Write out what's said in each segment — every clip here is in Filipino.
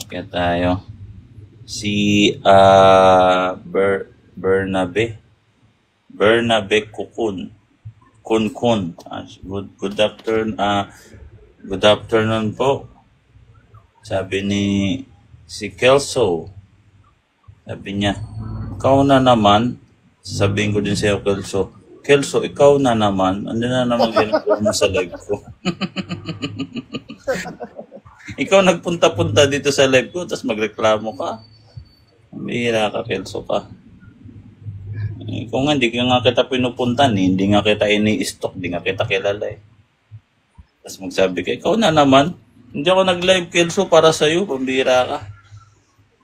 Okay tayo. Si Bernabe Kukun. Kun. Good afternoon. Good afternoon po. Sabi ni si Kelso. Sabi niya, ikaw na naman. Sabihin ko din sa'yo, Kelso, ikaw na naman. Ano na naman ginagawa mo sa live ko? Ikaw nagpunta-punta dito sa live ko, tapos magreklamo ka. Bihira ka, Kelso ka. Kung hindi ka nga kita pinupuntan, hindi nga kita ini-stock, hindi nga kita kilala eh. Tapos magsabi ka, ikaw na naman. Hindi ako nag-live, Kelso, para sa'yo. Pambihira ka.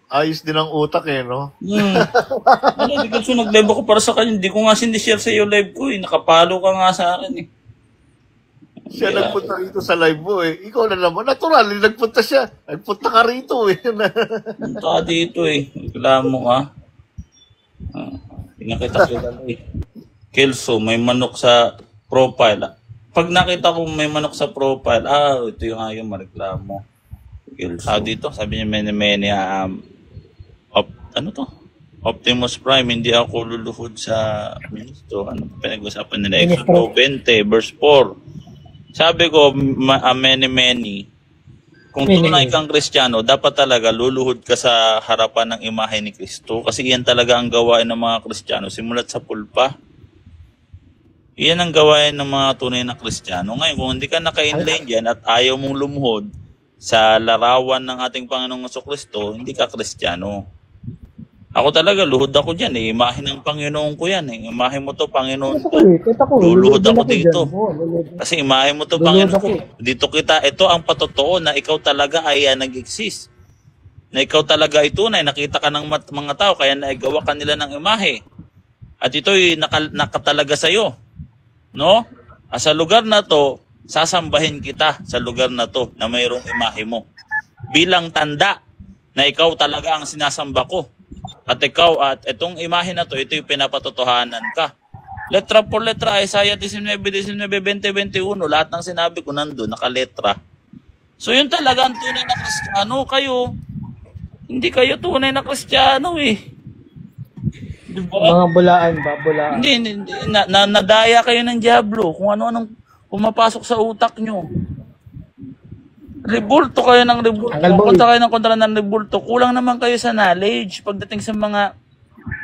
Ayos din ang utak eh, no? Hindi Kelso, nag-live ako para sa kanya. Hindi ko nga sinishare sa iyo live ko eh. Nakapalo ka nga sa akin eh. Siya nagpunta rito sa live mo eh. Ikaw na naman. Natural, nagpunta siya. Nagpunta ka rito eh. Punta ka dito eh. Reklamo ka. Hindi nga kita kilala eh. Kelso, may manok sa profile. Pag nakita ko may manok sa profile, ito yung ayaw mareklamo. Kelso. Dito, sabi niya many, ano to? Optimus Prime, hindi ako luluhod sa ministro. Ano pinag-usapan nila? Exodus 20, verse 4. Sabi ko, many, kung tunay kang Kristiyano, dapat talaga luluhod ka sa harapan ng imahe ni Kristo. Kasi iyan talaga ang gawain ng mga Kristiyano, simulat sa pulpa. Iyan ang gawain ng mga tunay na Kristiyano. Ngayon, kung hindi ka naka-inline dyan at ayaw mong lumuhod sa larawan ng ating Panginoong Jesucristo, hindi ka Kristiyano. Ako talaga, luhod ako dyan eh. Imahe ng Panginoon ko yan eh. Imahe mo to, Panginoon ko. Luluhod ako dito. Kasi imahe mo to, Panginoon ko. Dito kita, ito ang patotoo na ikaw talaga ay nag-exist. Na ikaw talaga ay tunay. Nakita ka ng mga tao, kaya naigawa ka nila ng imahe. At ito'y nakatalaga sa'yo. No? Sa lugar na to, sasambahin kita sa lugar na to na mayroong imahe mo. Bilang tanda na ikaw talaga ang sinasamba ko. At ikaw, at itong imahe na to, ito yung pinapatotohanan ka. Letra por letra, Isaiah 19, 20, 21, lahat ng sinabi ko nandun, nakaletra. So yun talaga ang tunay na Kristiyano. Kayo, hindi kayo tunay na Kristiyano eh. Diba? Mga bulaan ba? Bulaan. Hindi. Nadaya kayo ng Diablo kung ano-anong pumapasok sa utak nyo. Rebulto kayo ng rebulto. Punta kayo ng kontra ng rebulto. Kulang naman kayo sa knowledge pagdating sa mga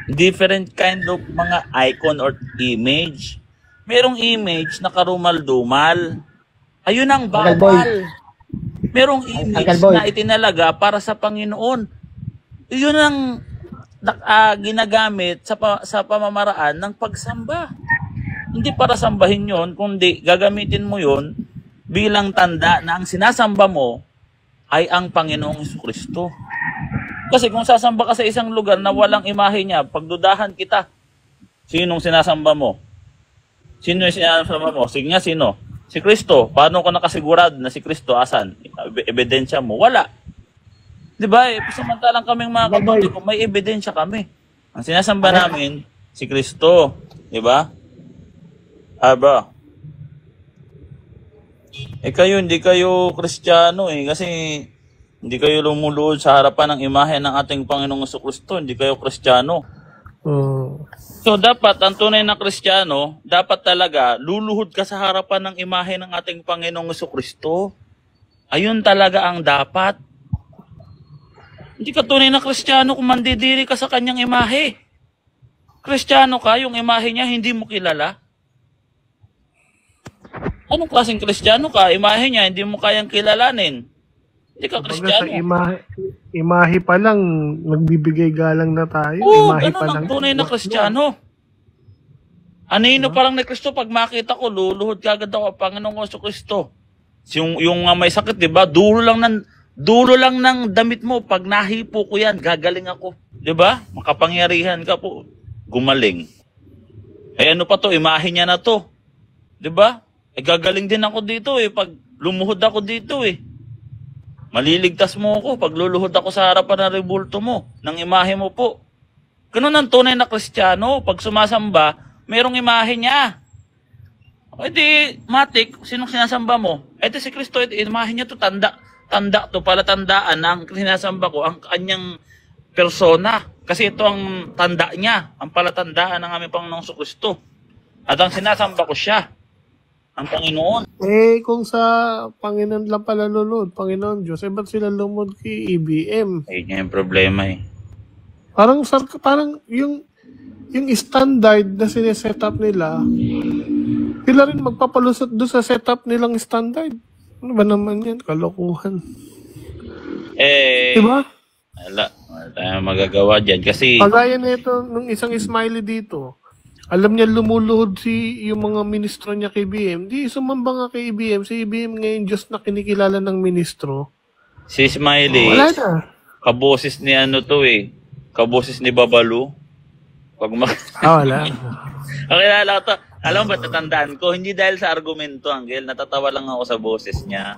different kind of mga icon or image. Merong image na karumal-dumal. Ayun ang bawal. Merong image na itinalaga para sa Panginoon. Yun ang ginagamit sa pamamaraan ng pagsamba. Hindi para sambahin yon, kundi gagamitin mo yon bilang tanda na ang sinasamba mo ay ang Panginoong Jesucristo. Kasi kung sasamba ka sa isang lugar na walang imahe niya, pagdudahan kita, sinong sinasamba mo? Sino yung sinasamba mo? Sige nga, sino? Si Kristo. Paano ko nakasigurado na si Kristo? Asan? Ebidensya mo? Wala. Diba? Samantalang kaming mga Katoliko, may ebidensya kami. Ang sinasamba namin, si Kristo. Diba? Bro. Kayo, hindi kayo Kristiyano eh. Kasi hindi kayo lumuluhod sa harapan ng imahe ng ating Panginoong Jesucristo. Hindi kayo Kristiyano. So dapat, ang tunay na Kristiyano, dapat talaga luluhod ka sa harapan ng imahe ng ating Panginoong Jesucristo. Ayun talaga ang dapat. Hindi ka tunay na Kristiyano kung mandidiri ka sa kanyang imahe. Kristiyano ka, yung imahe niya hindi mo kilala. Anong klaseng Kristiyano ka? Imahe niya, hindi mo kayang kilalanin. Hindi ka Kristiyano. Sa imahe pa lang, nagbibigay galang na tayo. Oo, imahe ganun pa ang lang. tunay na Kristiyano. Anino pa lang na Kristo, pag makita ko, luluhod ka agad ako, Panginoong Jesucristo. Yung may sakit, diba? Dulo lang ng damit mo, pag nahipo ko yan, gagaling ako. Diba? Makapangyarihan ka po. Gumaling. Ano pa to? Imahe niya na to. Diba? Gagaling din ako dito eh. Pag lumuhod ako dito eh. Maliligtas mo ako pag luluhod ako sa harapan ng rebulto mo, ng imahe mo po. Ganun ang tunay na Kristiyano. Pag sumasamba, merong imahe niya. O di, matik, sinong sinasamba mo? Ito si Kristo, imahe niya to, tanda. tanda to, palatandaan na ang sinasamba ko, ang kanyang persona. Kasi ito ang tanda niya, ang palatandaan ng aming Panginoong Kristo. At ang sinasamba ko siya, ang Panginoon. Kung sa Panginoon lang pala lulod, Panginoon Diyos, ba't sila lumod kay EBM? Ayun yung problema eh. Parang yung standard na sineset up nila, sila rin magpapalusot doon sa setup nilang standard. Ano ba naman yan? Kalokohan. Diba? Wala tayong magagawa dyan kasi... Kagaya nito, nung isang smiley dito, alam niya lumuluhod yung mga ministro niya kay BM. Di sumamba nga kay BM. Si BM ngayon Diyos na kinikilala ng ministro. Si Smiley, Wala na. kaboses ni kaboses ni Babalu. Pag Wala. Ang kilala ko to, alam mo ba, tatandaan ko, hindi dahil sa argumento, Angel, natatawa lang ako sa boses niya.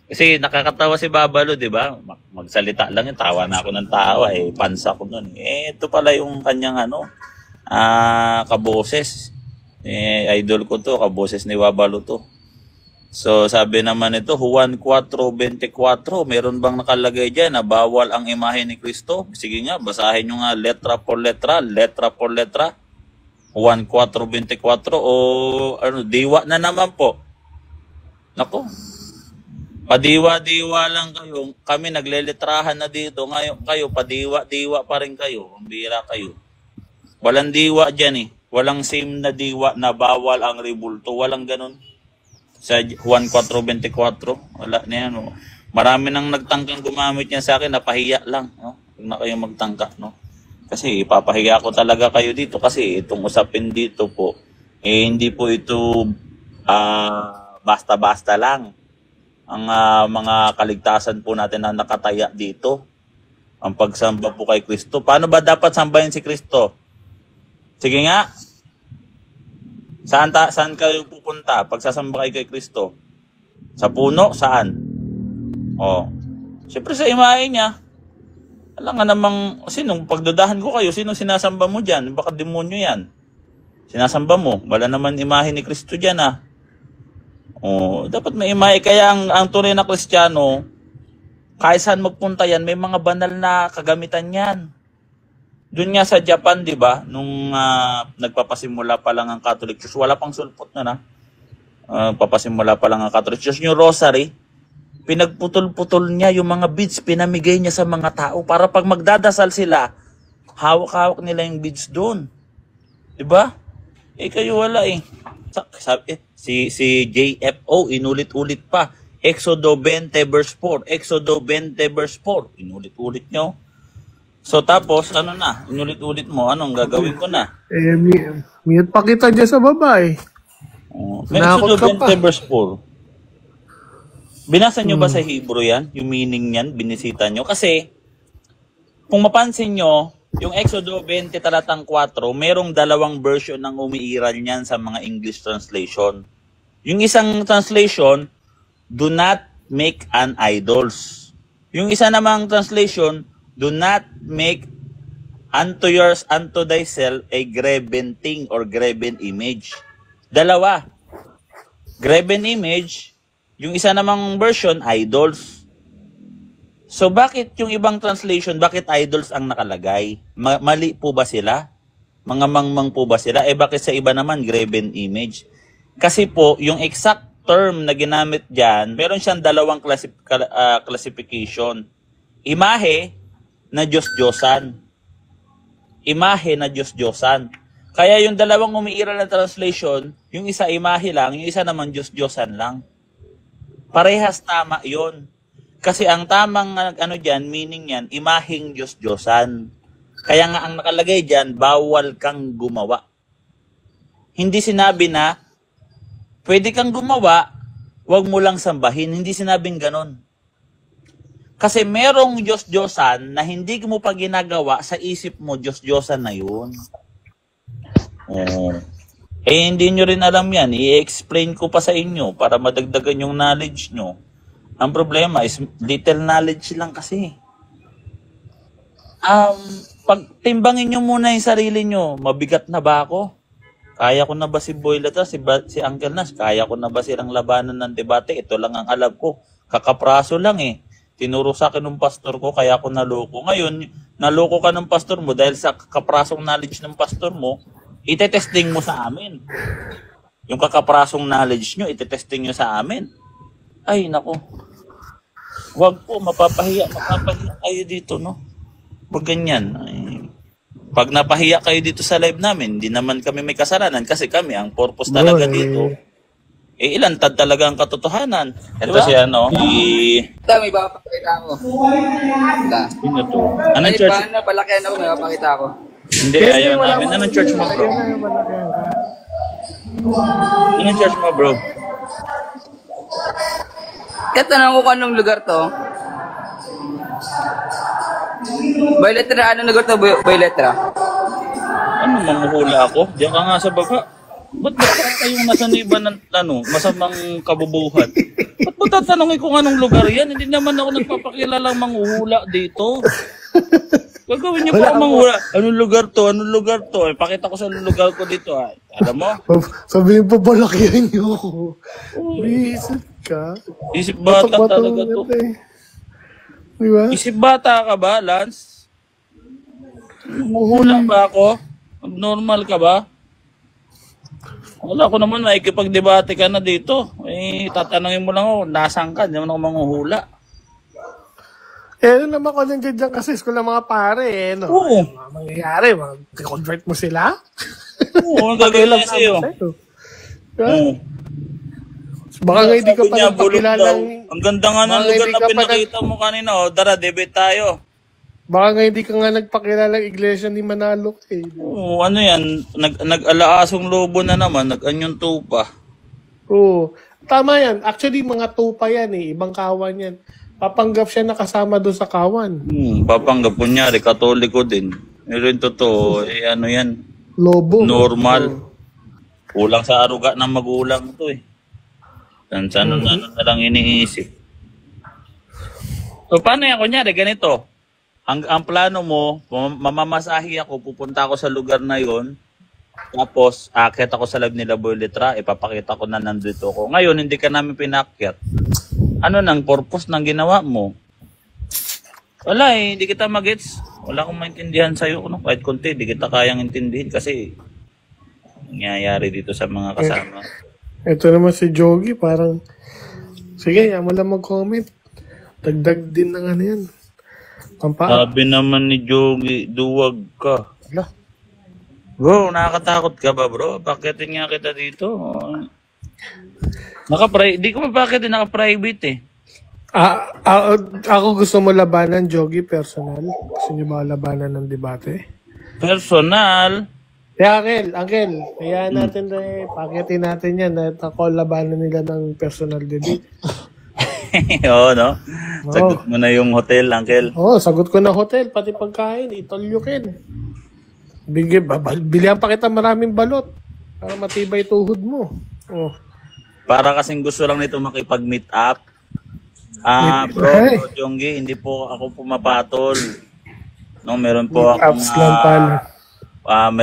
Kasi nakakatawa si Babalo, di ba? Magsalita lang yung tawa na ako ng tawa, pansa ko nun. Ito pala yung kanyang kaboses. Idol ko to, kaboses ni Babalo to. So sabi naman ito, Juan 4:24, meron bang nakalagay dyan na bawal ang imahe ni Kristo? Sige nga, basahin nyo nga letra por letra. Juan 4:24 o diwa na naman po. Nako. Padiwa-diwa lang kayo. Kami nagleletrahan na dito. Ngayon kayo, padiwa-diwa pa rin kayo. Ang bira kayo. Walang diwa dyan Walang same na diwa na bawal ang rebulto. Walang ganun. Sa Juan 4:24. Wala na yan. Marami nang nagtangkang gumamit niya sa akin. Napahiya lang. Huwag na kayo magtangka. Kasi ipapahiya ko talaga kayo dito. Kasi itong usapin dito po, hindi po ito basta-basta lang. Ang mga kaligtasan po natin na nakataya dito. Ang pagsamba po kay Kristo. Paano ba dapat sambahin si Kristo? Sige nga. Saan kayo pupunta pag sasamba kayo kay Kristo? Sa puno? Saan? Siyempre sa imahe niya. Alam nga namang, sinong pagdudahan ko kayo, sinong sinasamba mo dyan? Baka demonyo yan. Sinasamba mo. Wala naman imahe ni Kristo dyan dapat may imahe. Kaya ang tunay na Kristiyano, kahit saan magpunta yan, may mga banal na kagamitan yan. Doon nga sa Japan, di ba, nung nagpapasimula pa lang ang Catholic Church, wala pang sulpot na papasimula pa lang ang Catholic Church, yung rosary, pinagputol-putol niya yung mga beads, pinamigay niya sa mga tao para pag magdadasal sila, hawak-hawak nila yung beads doon. Di ba? Kayo wala Sabi, si JFO, inulit-ulit pa. Exodo 20 verse 4. Exodo 20 verse 4. Inulit-ulit nyo. So tapos, inulit-ulit mo. Anong gagawin ko na? Mute pa kita dyan sa baba May Exodo 20 verse 4. Binasa nyo ba sa Hebrew yan? Yung meaning yan, binisita nyo? Kasi, kung mapansin nyo, yung Exodo 20 talatang 4, merong dalawang version ng umiiral niyan sa mga English translation. Yung isang translation, do not make an idols. Yung isa namang translation, do not make unto thyself a graven thing or graven image. Dalawa. Graven image, yung isa namang version, idols. So bakit yung ibang translation, bakit idols ang nakalagay? Mali po ba sila? Mga mangmang po ba sila? Bakit sa iba naman graven image? Kasi po, yung exact term na ginamit dyan, meron siyang dalawang classification. Imahe na Diyos-Diyosan. Imahe na Diyos-Diyosan. Kaya yung dalawang umiiral na translation, yung isa imahe lang, yung isa naman Diyos-Diyosan lang. Parehas tama yon. Kasi ang tamang dyan, meaning yan, imaheng Diyos-Diyosan. Kaya nga ang nakalagay dyan, bawal kang gumawa. Hindi sinabi na, pwede kang gumawa, wag mo lang sambahin. Hindi sinabing ganon. Kasi merong Diyos-Diyosan na hindi mo pa ginagawa sa isip mo, Diyos-Diyosan na yun. Hindi nyo rin alam yan. I-explain ko pa sa inyo para madagdagan yung knowledge nyo. Ang problema is little knowledge lang kasi. Pagtimbangin nyo muna yung sarili nyo. Mabigat na ba ako? Kaya ko na ba si Boy Lata, si Uncle Nas? Kaya ko na ba silang labanan ng debate? Ito lang ang alam ko. Kakapraso lang Tinuro sa akin ng pastor ko, kaya ako naloko. Ngayon, naloko ka ng pastor mo dahil sa kaprasong knowledge ng pastor mo, itetesting mo sa amin. Yung kakaprasong knowledge nyo, itetesting nyo sa amin. Ay, nako. Huwag po, mapapahiya kayo dito, no? Huwag ganyan. Ay, pag napahiya kayo dito sa live namin, hindi naman kami may kasalanan kasi kami, ang purpose talaga dito, ilantad talaga ang katotohanan. Ito si ano, Ito, may papakita ako. Sino to? Anong church? Paano palakihan ako, may papakita ako. Hindi, ayaw namin. Anong church mo, bro? Anong church mo, bro? Kaya tanong ko kung anong lugar to. By letra, anong lugar to? By letra. Ano, manguhula ako? Diyan ka nga sa baba. Ba't ba kayong nasaniban ng masamang kabubuhan? Ba't mo tatanungin kung anong lugar yan? Hindi naman ako nagpapakilalang manguhula dito. Gagawin niyo pa ako manguhula. Anong lugar to? Anong lugar to? Pakita ko sa lugar ko dito. Ay, alam mo? Sabihin pa balakihan niyo ako. Bisit ka. Isip bata talaga to. Di ba? Isip bata ka ba, Lance? Manguhula ba ako? Abnormal ka ba? Wala ko naman, maikipagdebate ka na dito. Tatanungin mo lang ako, nasaan ka? Hindi naman ako manguhula. Ano naman ko nandiyan dyan kasi school ng mga pare, no? Oo. Ano mangyayari? Mag-convert mo sila? Oo, ang gagawin lang sa'yo. Oo. Baka nga hindi ka pa nagpakilalang... Ang ganda nga ng lugar na pinakita mo kanina. O, tara, debate tayo. Baka nga hindi ka nga nagpakilalang iglesia ni Manalo. Oo, ano yan? Nag-alaasong lobo na naman. Nag-anyong tupa. Oo. Tama yan. Actually, mga tupa yan eh. Ibang kawan yan. Papanggap siya nakasama doon sa kawan. Papanggap, kunyari, katoliko din. Pero yung totoo, ano yan? Lobo. Normal. Kulang sa aruga ng magulang to eh. Saan na lang iniisip. So, paano yan? Kunyari, ganito. Ang plano mo, mamamasahi ako, pupunta ako sa lugar na yon, tapos aakyat ako sa live nila Boy Letra, ipapakita ko na nandito ko. Ngayon, hindi ka namin pinakyat. Ano nang purpose ng ginawa mo? Wala eh, hindi kita magets. Wala akong maintindihan sa'yo. No? Kahit konti, hindi kita kayang intindihin kasi nangyayari dito sa mga kasama. Ito naman si Jogi, parang, sige, yan mo lang mag-comment. Dagdag din ng ano yan. Sabi naman ni Jogi, duwag ka. Ala. Bro, nakakatakot ka ba bro? Pakitin nga kita dito. Di ko mapakitin, naka-private eh. Ako gusto mo labanan, Jogi, personal. Gusto niyo ba labanan ng debate? Personal? Uncle, kaya natin pakitin natin yan. At ako labanan nila ng personal debate. Oo, no? Sagot mo na yung hotel, Uncle. Oo, sagot ko na hotel, pati pagkain, itolyukin. Bilihan pa kita maraming balot para matibay tuhod mo. Oh. Para kasing gusto lang nito makipag-meet up. Bro, Jonggi, hindi po ako pumapatol. No, meron po akong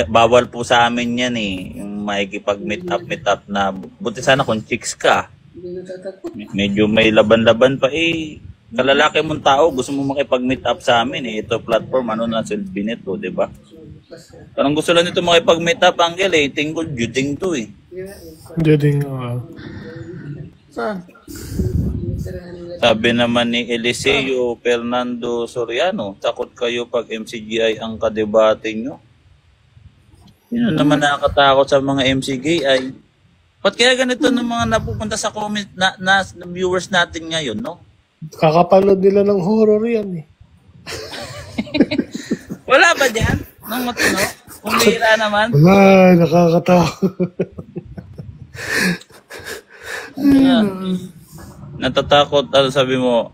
bawal po sa amin yan eh. Yung makikipag-meet up na buti sana kung chicks ka. Medyo may laban-laban pa eh. Kalalaki mong tao, gusto mo makipag-meet up sa amin eh. Ito platform, ano na self-binet to, di ba? Parang gusto lang nito makipag-meet up, Uncle eh. Tingkol, juding to eh. Juding, Sabi naman ni Eliseo Fernando Soriano, takot kayo pag MCGI ang kadebate nyo. Yun naman nakakatakot sa mga MCGI. Ba't kaya ganito ng mga napupunta sa comment na viewers natin ngayon, no? Kakapanood nila ng horror yan eh. Wala ba dyan? Nang matino? Kung bihira naman? Wala, nakakatakot. Natatakot, ano sabi mo,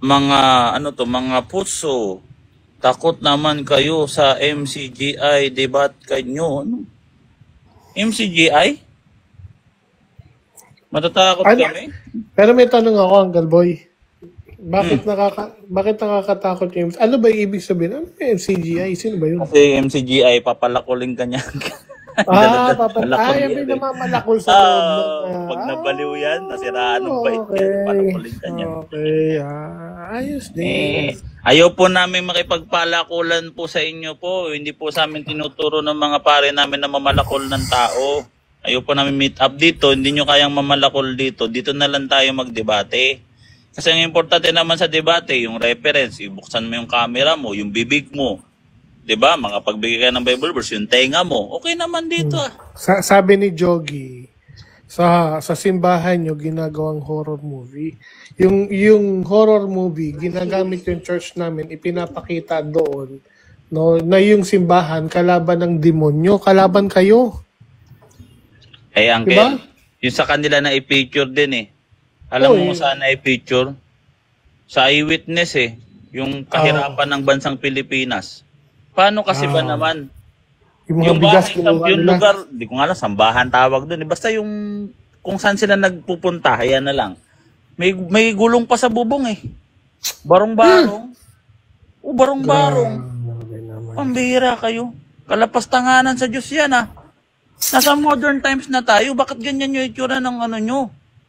mga puso, takot naman kayo sa MCGI, debat kanyo. Ano? MCGI? Matatakot kami? Pero may tanong ako, Uncle Boy. Bakit nakakatakot yung... Ano ba yung ibig sabihin? Ano ba yung MCGI? Sino ba yun? Kasi MCGI, papalakuling ka niya. Malakol Ay, yan may eh. namamalakol sa loob ng... Pag nabaliw yan, nasiraan ng bait yan. Palakulin ka niyan. Okay, ayos din. Ayaw po namin makipagpalakulan po sa inyo po. Hindi po sa amin tinuturo ng mga pare namin na mamalakol ng tao. Ayaw po namin meet up dito. Hindi nyo kayang mamalakol dito. Dito na lang tayo magdebate. Kasi ang importante naman sa debate, yung reference, ibuksan mo yung camera mo, yung bibig mo. 'Di ba? Makapagbigay ka ng Bible verse, yung tenga mo. Okay naman dito ah. Sabi ni Jogi, sa simbahan nyo ginagawang horror movie. Yung horror movie, ginagamit yung church namin, ipinapakita doon, no, na yung simbahan kalaban ng demonyo, kalaban kayo. Uncle, Diba? yung sa kanila na i-picture din eh. Alam mo saan na i-picture? Sa eyewitness eh. Yung kahirapan ng bansang Pilipinas. Paano kasi ba naman? Yung mga bigas, Yung lugar, di ko nga alam, sambahan tawag doon. Basta yung, kung saan sila nagpupunta, ayan na lang. May gulong pa sa bubong eh. Barong-barong. Barong-barong. Pambihira kayo. Kalapastanganan sa Diyos yan ah. Nasa modern times na tayo, bakit ganyan yung itsura ng ano nyo?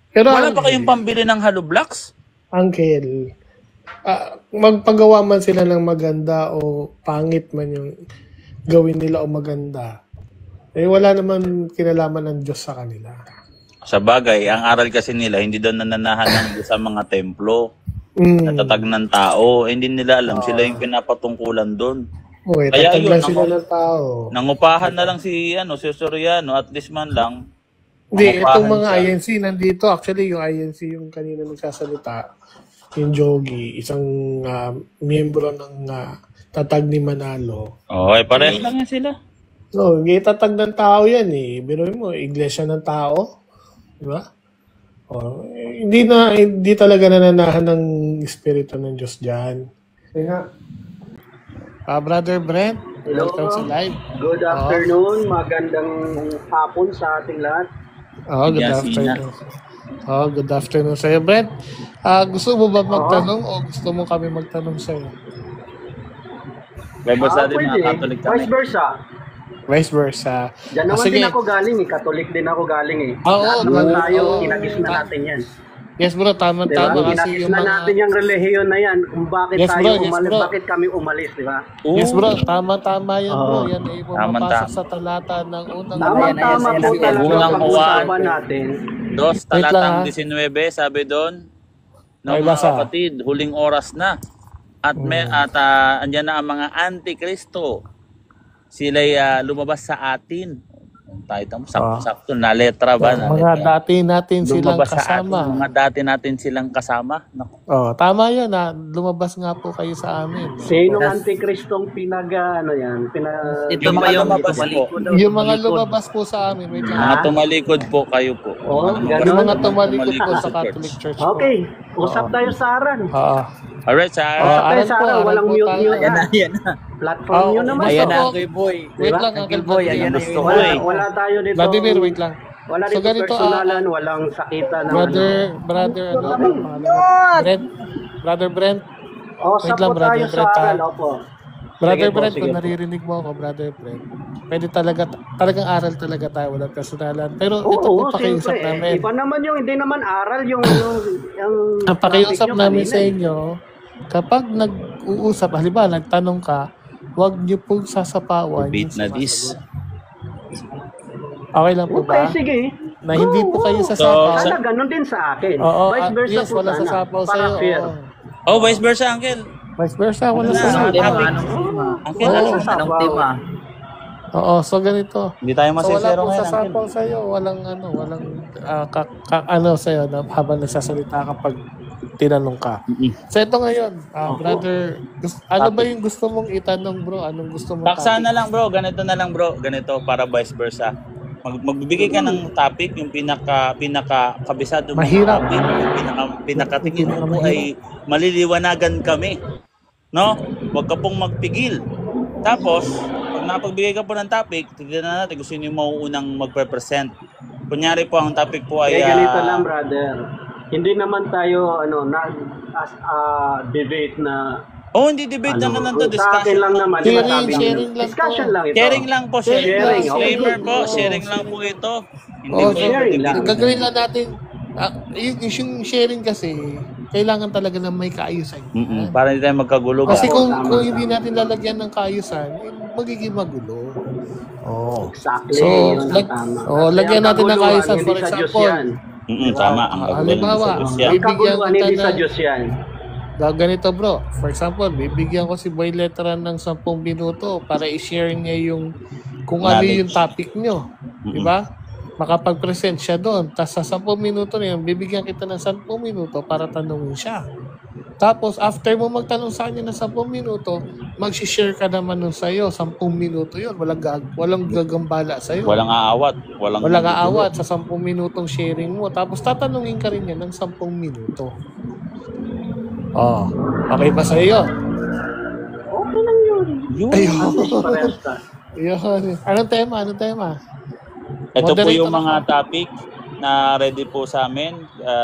Pero Wala ba kayong pambili ng hollow blocks? Uncle, magpagawa man sila ng maganda o pangit man yung gawin nila o maganda, eh wala naman kinalaman ng Diyos sa kanila. Sa bagay, ang aral kasi nila, hindi doon nananahan ng Diyos sa mga templo. Natatag ng tao. Hindi nila alam, sila yung pinapatungkulan doon. Okay, Kaya tataglan yun, sila ng tao. Nangupahan na lang si Soriano, at least man lang. Hindi, Mangupahan itong mga siya. INC nandito. Actually, yung INC yung kanina nagsasalita, yung Jogi, isang miyembro ng tatag ni Manalo. Okay, pareho lang yan sila. So, itatag ng tao yan eh. Biruin mo, iglesia ng tao. Di ba? Hindi talaga nananahan ng espiritu ng Diyos dyan. Kaya nga. Brother Brent, Hello. welcome sa live. Good afternoon, magandang hapon sa ating lahat. Good Yes, afternoon. Good afternoon sa'yo, Brent. Gusto mo ba magtanong o gusto mo kami magtanong sa'yo? Bible study, mga Pwede, Catholic kami. vice versa. Vice versa. Diyan naman Sige. din ako galing eh, Catholic din ako galing eh. Oo, Lahat naman oo, tayo, oo. kinagis na natin yan. Yes bro, Diba? tama-tama kasi Kinagis yung na mga... natin yung relihiyon na yan, kung bakit Yes, tayo bro, yes, umalis, bro. bakit kami umalis, di ba? Yes bro, tama-tama yan bro. Oo. Yan ay Tama-tama. pumapasok sa talata ng unang... Tama-tama po talaga Unang ang pag-usapan Juan. natin. Dos, Wait lang, talatang ha? 19, sabi doon, no, Ay, mga basa. kapatid, huling oras na. At andyan na ang mga antikristo. Sila'y lumabas sa atin. Ang title mo, sakto na letra ba? Na Mga letra. dati natin silang Lumabas sa atin, kasama. mga dati natin silang kasama. Naku. Tama yan lumabas nga po kayo sa amin. Sinong antikristong ano yan? Ito Yung pa mga yung lumabas po. tumalikod daw, Yung mga tumalikod. lumabas po sa amin, wait lang. Mga tumalikod po kayo po. Oo, Mga ganun. Yung mga tumalikod po tumalikod sa sa Catholic church. Church po. Okay, usap tayo sa aran. Alright, sir. Tayo sa aran, walang po mute tayo. mute. Ayan na. Platform nyo naman. Gusto Ayan ko- na, Uncle Boy. Wait lang, Uncle Boy, ayan na Gusto yung ko eh. Wala tayo dito. Vladimir, wait lang. Wala So, dito ganito, personalan, walang sakitan. Brother, Brother Brent. Usap Wait lang, po tayo Brother sa Brent, aran, ha? opo. Brother Sige po, Brent, sige kung po. naririnig mo ako, Brother Brent, pwede talagang aral talaga tayo, walang personalan. Pero ito Oo, po pakiusap siyempre. namin. Iba naman yung, hindi naman aral yung Ang pakiusap topic nyo namin kanina sa eh. inyo, kapag nag-uusap, halimbawa, nagtanong ka, huwag niyo pong sasapawan Beat yung na this. sumasagot. Okay lang po Okay, ba? sige. Na hindi po kayo So, sasapaw. Sana ganun din sa akin. Oo, Vice versa yes, po wala sana. sasapaw Para sa'yo. fair. Oo. Vice versa, Uncle. Vice versa, wala Wala. sasapaw. Tema, anong tema? Uncle, Wala Oo. sasapaw. Anong tema? Oo, so ganito. Hindi tayo So wala masisero pong ngayon, Uncle. sasapaw sa'yo, walang sa'yo na habang nagsasalita kapag tinanong ka. So ito ngayon, brother, ano ba yung gusto mong itanong bro? Anong gusto mong Paksa na lang bro, ganito na lang bro, ganito para vice versa. Magbibigay ka ng topic, yung pinaka kabisado mong Mahirap. topic, yung pinakatingin mo po ay maliliwanagan kami. No? Huwag ka pong magpigil. Tapos, pag napagbigay ka po ng topic, tignan na natin kung sino yung mauunang magpe-present. Kunyari po, ang topic po ay... Ganito lang, brother. Hindi naman tayo debate na Oh, hindi debate na lang to, Sa akin discussion. lang naman, di ba sabi niyo? Sharing lang Discussion to. lang ito. Sharing lang po, sharing. Sharing, Disclaimer okay. po, sharing lang po ito. Hindi Oh, po sharing lang. gagawin lang natin, yung sharing kasi, kailangan talaga na may kaayusan. Para hindi tayo magkagulo ba? Kasi kung tama. hindi natin lalagyan ng kaayusan, magiging magulo. Oh. Exactly. So, yun ang tama. Kasi lagyan ang natin ng kaguluhan, kaayusan. hindi For sa Diyos example, yan. Tama, ang halimbawa, Diyos yan. Ang kaguluhan, Bibigyan hindi kita sa na- Diyos yan. Ganito bro, for example, bibigyan ko si Boy Letran ng 10 minuto para i-share niya yung kung ano yung topic nyo. Di ba? Makapag-present siya doon. Tapos sa 10 minuto na yun, bibigyan kita ng 10 minuto para tanungin siya. Tapos after mo magtanong sa kanya ng 10 minuto, mag-share ka naman nun sa'yo. 10 minuto yun. Walang gagambala sa'yo. Walang aawat. Walang aawat sa 10 minutong sharing mo. Tapos tatanungin ka rin yan ng 10 minuto. Oh, okay ba sa iyo? Okay lang yun. Ayun. At least parehas ka. Yun. Anong tema? Ito po Moderator yung mga ako. topic na ready po sa amin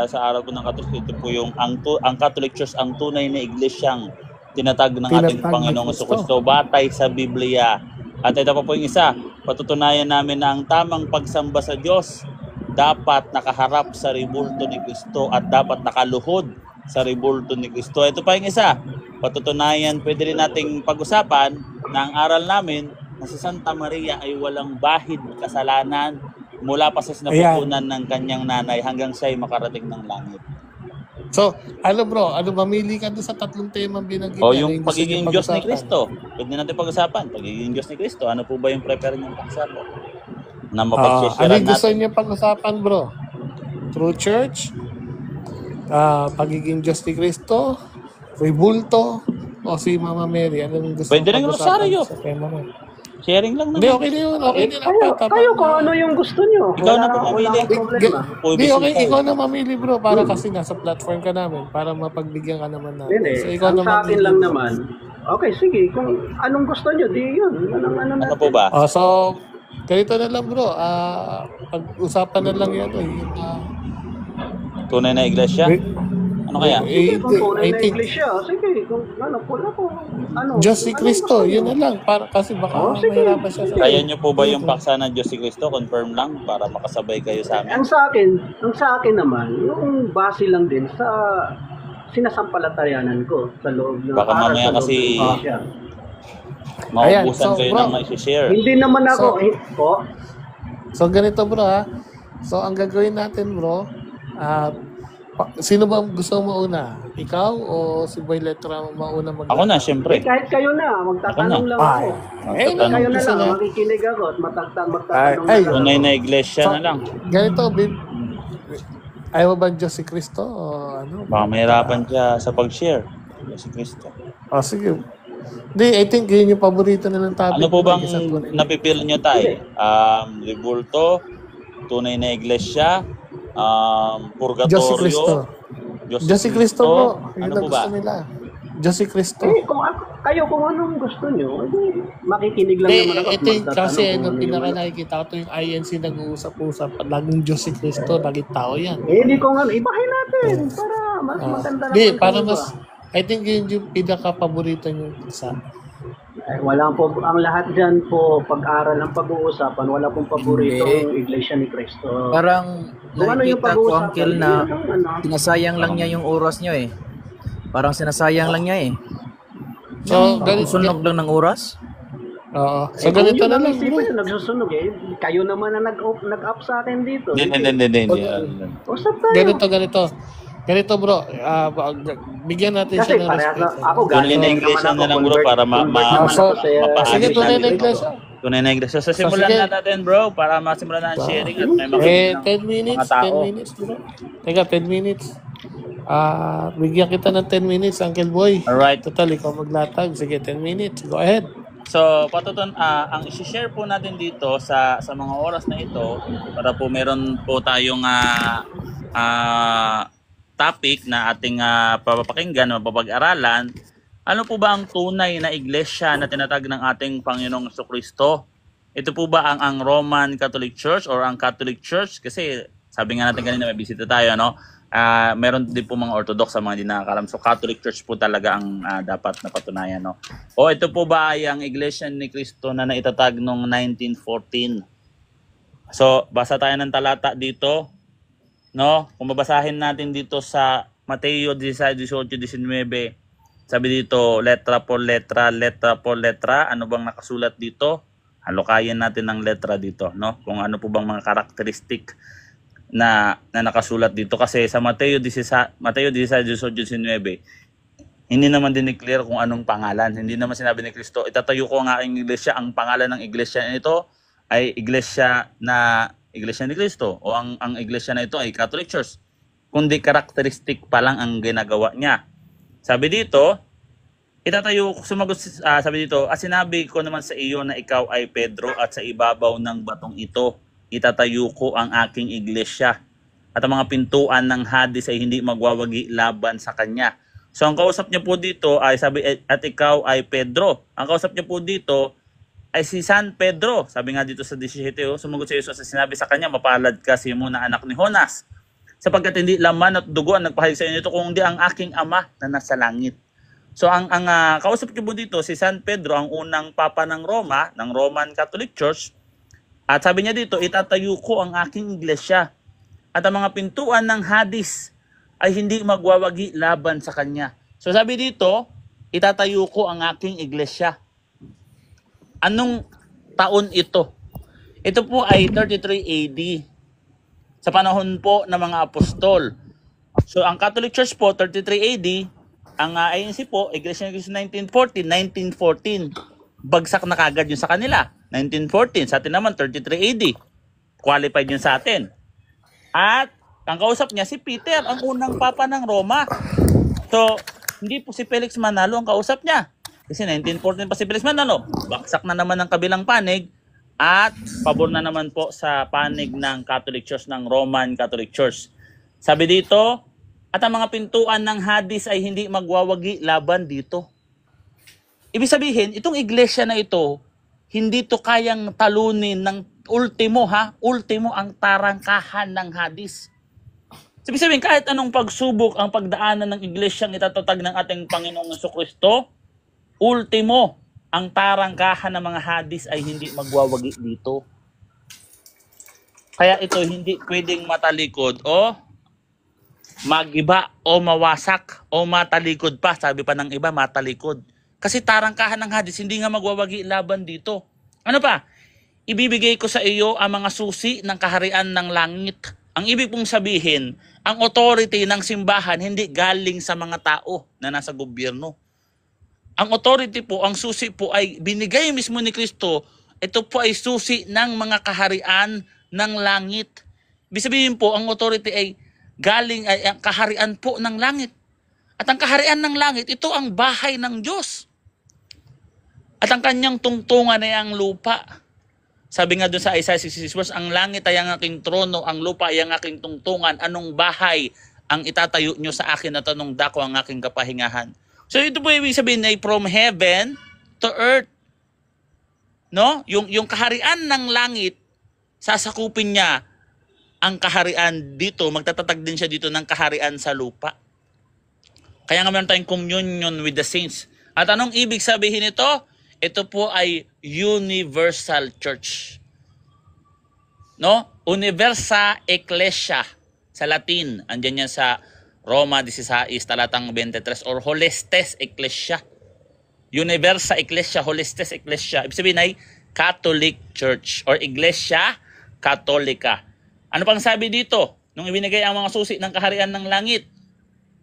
sa araw po ng Katolik. Ito po yung ang Catholic Church, ang tunay na iglesyang tinatag ng ating Tinatag ng Panginoong Kristo. Jesucristo batay sa Biblia. At ito pa po yung isa, patutunayan namin na ang tamang pagsamba sa Diyos dapat nakaharap sa rebulto ni Kristo at dapat nakaluhod sa rebulto ni Kristo. Ito pa yung isa, patutunayan, pwede rin nating pag-usapan na ang aral namin na si Santa Maria ay walang bahid kasalanan mula pa sa sinapupunan ng kanyang nanay hanggang siya ay makarating ng langit. So, bro? Mamili ka doon sa tatlong temang binanggit O niya, yung gusto pagiging niyong Diyos ni pag-usapan? Kristo, pwede natin pag-usapan. Pagiging Diyos ni Kristo, ano po ba yung prepare niyong pag-usapan? Na Ano mapag-share yung gusto natin. niyo pag-usapan, bro? True Church? Pagiging Diyos ni Kristo? Rebulto? O si Mama Mary? Anong gusto Pwede rin mong pag-usapan Rosario. sa tema mo? Sharing lang Hindi, naman. okay na yun. Okay din. Kayo kung ano yung gusto nyo. Ikaw na Wala po mamili. akong problema. Hindi, okay. Ikaw na mamili, bro. Para kasi nasa platform ka namin. Para mapagbigyan ka naman namin. Hindi, So, ikaw ang na sa akin mamili, lang bro. naman. Okay, sige. Kung anong gusto nyo, di yun. Ano po ba? So, ganito na lang, bro. Pag-usapan na lang yan. Tunay na iglesia? Ano kaya? Sige, kung tunay I na think, iglesia, sige. Kung ano, Diyos si Kristo. Yun na lang. Para, kasi baka sige. mahirapan siya sa... Kaya nyo po ba yung paksa ng Diyos si Kristo? Confirm lang para makasabay kayo sa amin. Ang sa akin naman, yung base lang din sa sinasampalatayanan ko sa loob ng Baka aral mamaya sa loob kasi ng iglesia. Maubusan Ayan, so, kayo bro. ng mai-share. Hindi naman ako, So, ganito, bro, ha? So, ang gagawin natin, bro, sino ba gusto mo mauna? Ikaw o si Boy Letra mauna mag- Ako na, syempre. kahit kayo na, magtatanong lang ako. Eh, Magtatanong. Kayo na gusto lang, na. makikinig ako at magtatanong Ay, na lang. Tunay na iglesia na lang. Ganito, ayaw ba Diyos si Kristo? O ano? Baka mahirapan siya sa pag-share. Diyos si Kristo. Sige. Hindi, I think yun yung paborito nilang topic. Ano po bang Isa tunay. napipil nyo tayo? Rebulto, tunay na iglesia, purgatorio, Diyos si Kristo. Diyos si Kristo po. Yun Ano ang po ba? gusto nila. Diyos si Kristo. Kung anong gusto nyo, makikinig lang naman ako. at Ito yung kasi magtatanong kung ano pinaka yung- nakikita ko ito yung INC nag-uusap-usap. Laging Diyos si Kristo, laging tao yan. Hindi ko nga, ibahin natin para mas maganda lang. Hindi, ang para iba. mas, I think yun yung pinaka-paborito nyo sa Wala po, ang lahat dyan po, pag-aral ang pag-uusapan, wala pong paboritong iglesia ni Cristo. Parang Kung ano yung nakikita ko, pag-uusapan, Uncle, na yun ang ano. sinasayang lang niya yung oras niyo eh. Parang sinasayang lang niya eh. So, ganito, Susunog lang ng oras? oo. So, Kung ganito yun na ang lang, isipin bro. nyo, nagsusunog eh. Kayo naman na nag-up sa akin dito. Hindi. Usap tayo. Ganito, bro. Bigyan natin Kasi siya ng parehas na, respeto. ako Tunay galing na naman iglesia ako, na lang, bro, convert- para convert naman So, ako sa- mapaano sige, tunay na natin. iglesia. Tunay na iglesia. So, simulan sige. na natin, bro, para masimulan na ang sharing at may makinig 10 ng minutes, mga tao. 10 minutes, bro. Teka, 10 minutes. Bigyan kita ng 10 minutes, Uncle Boy. Alright. Total, ikaw maglatag. Sige, 10 minutes. Go ahead. So, ang i-share po natin dito sa mga oras na ito para po meron po tayong topic na ating papapakinggan, mapapag-aralan. Ano po ba ang tunay na iglesia na tinatag ng ating Panginoong Jesucristo? Ito po ba ang Roman Catholic Church or ang Catholic Church? Kasi sabi nga natin kanina may bisita tayo, no? Meron din po mga Orthodox sa mga hindi nakakalam. So Catholic Church po talaga ang dapat na patunayan, no? O ito po ba ay ang Iglesia ni Cristo na naitatag noong 1914? So basa tayo ng talata dito, no? Kung babasahin natin dito sa Mateo 16:18-19, sabi dito, letra por letra, letra por letra. Ano bang nakasulat dito? Halokayin natin ng letra dito, no? Kung ano po bang mga karakteristik na nakasulat dito. Kasi sa Mateo 16:18-19, hindi naman din i-clear kung anong pangalan. Hindi naman sinabi ni Cristo, itatayo ko ang aking iglesia. Ang pangalan ng iglesia nito ay iglesia ni Cristo, o ang iglesia na ito ay Catholic Church. Kundi karakteristik pa lang ang ginagawa niya. Sabi dito, sabi dito, sinabi ko naman sa iyo na ikaw ay Pedro, at sa ibabaw ng batong ito itatayo ko ang aking iglesia, at ang mga pintuan ng Hades ay hindi magwawagi laban sa kanya. So ang kausap niya po dito ay sabi, at ikaw ay Pedro. Ang kausap niya po dito ay si San Pedro. Sabi nga dito sa 17, sumagot si Jesus at sinabi sa kanya, mapalad ka Simon na anak ni Jonas, sapagkat hindi laman at dugo ang nagpahayag sa inyo ito, kundi ang aking Ama na nasa langit. So ang kausap niyo po dito si San Pedro, ang unang papa ng Roma, ng Roman Catholic Church. At sabi niya dito, itatayo ko ang aking iglesia, at ang mga pintuan ng Hades ay hindi magwawagi laban sa kanya. So sabi dito, itatayo ko ang aking iglesia. Anong taon ito? Ito po ay 33 AD. Sa panahon po ng mga apostol. So ang Catholic Church po, 33 AD. Ang INC po, Iglesia ni Cristo 1914. Bagsak na kagad yun sa kanila. 1914. Sa atin naman, 33 AD. Qualified yun sa atin. At ang kausap niya si Peter, ang unang papa ng Roma. So, hindi po si Felix Manalo ang kausap niya. Kasi 1914 pa si Felix Manalo. Baksak na naman ang kabilang panig. At pabor na naman po sa panig ng Catholic Church, ng Roman Catholic Church. Sabi dito, at ang mga pintuan ng Hades ay hindi magwawagi laban dito. Ibig sabihin, itong iglesia na ito, hindi to kayang talunin ng ultimo ang tarangkahan ng Hades. Ibig sabihin, kahit anong pagsubok ang pagdaanan ng iglesyang itatatag ng ating Panginoong Jesucristo, ultimo ang tarangkahan ng mga Hades ay hindi magwawagi dito. Kaya ito hindi pwedeng matalikod o magiba o mawasak o matalikod pa. Sabi pa ng iba, matalikod. Kasi tarangkahan ng Hades, hindi nga magwawagi laban dito. Ano pa? Ibibigay ko sa iyo ang mga susi ng kaharian ng langit. Ang ibig pong sabihin, ang authority ng simbahan hindi galing sa mga tao na nasa gobyerno. Ang authority po, ang susi po ay binigay mismo ni Kristo. Ito po ay susi ng mga kaharian ng langit. Ibig sabihin po, ang authority ay galing ay ang kaharian po ng langit. At ang kaharian ng langit, ito ang bahay ng Diyos. At ang kanyang tungtungan ay ang lupa. Sabi nga doon sa Isaiah 66 ang langit ay ang aking trono, ang lupa ay ang aking tungtungan. Anong bahay ang itatayo nyo sa akin at anong dako ang aking kapahingahan? So ito po ibig sabihin ay from heaven to earth. No? Yung kaharian ng langit, sasakupin niya ang kaharian dito, magtatatag din siya dito ng kaharian sa lupa. Kaya nga meron tayong communion with the saints. At anong ibig sabihin ito? Ito po ay universal church. No? Universa Ecclesia sa Latin. Andiyan yan sa Roma 16, talatang 23, or Holestes Ecclesia. Universa Ecclesia, Holestes Ecclesia. Ibig sabihin ay Catholic Church or Iglesia Katolika. Ano pang sabi dito? Nung ibinigay ang mga susi ng kaharian ng langit,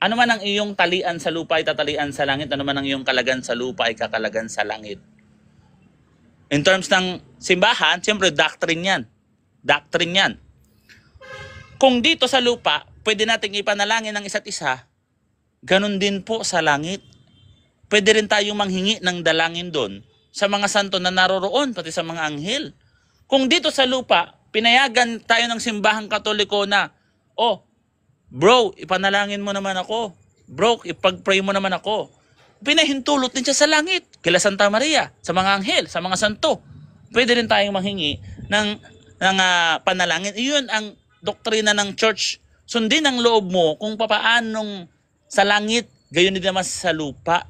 ano man ang iyong talian sa lupa ay tatalian sa langit, ano man ang iyong kalagan sa lupa ay kakalagan sa langit. In terms ng simbahan, siyempre doctrine yan. Doctrine yan. Kung dito sa lupa, pwede nating ipanalangin ng isa't isa, ganun din po sa langit. Pwede rin tayong manghingi ng dalangin doon sa mga santo na naroroon, pati sa mga anghel. Kung dito sa lupa, pinayagan tayo ng simbahang Katoliko na, oh, bro, ipanalangin mo naman ako. Bro, ipag-pray mo naman ako. Pinahintulot din siya sa langit, kila Santa Maria, sa mga anghel, sa mga santo. Pwede rin tayong manghingi ng panalangin. Iyon ang doktrina ng church sundin ang loob mo kung papaanong sa langit, gayon din naman sa lupa.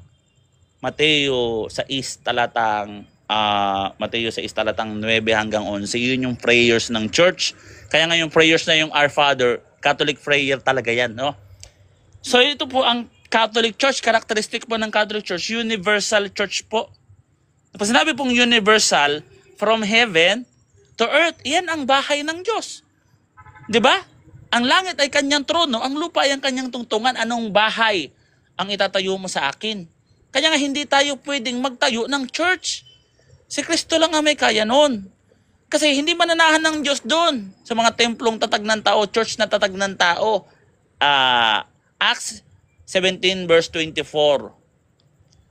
Mateo 6 talatang 9 hanggang 11. Yun yung prayers ng church. Kaya nga yung prayers na yung Our Father, Catholic prayer talaga yan, no? So ito po ang Catholic Church, characteristic po ng Catholic Church, universal church po. Kapag sinabi pong universal, from heaven to earth, yan ang bahay ng Diyos. 'Di ba? Ang langit ay kanyang trono, ang lupa ay ang kanyang tungtungan. Anong bahay ang itatayo mo sa akin? Kaya nga hindi tayo pwedeng magtayo ng church. Si Kristo lang ang may kaya nun. Kasi hindi mananahan ng Diyos doon sa mga templong tatag ng tao, church na tatag ng tao. Acts 17 verse 24.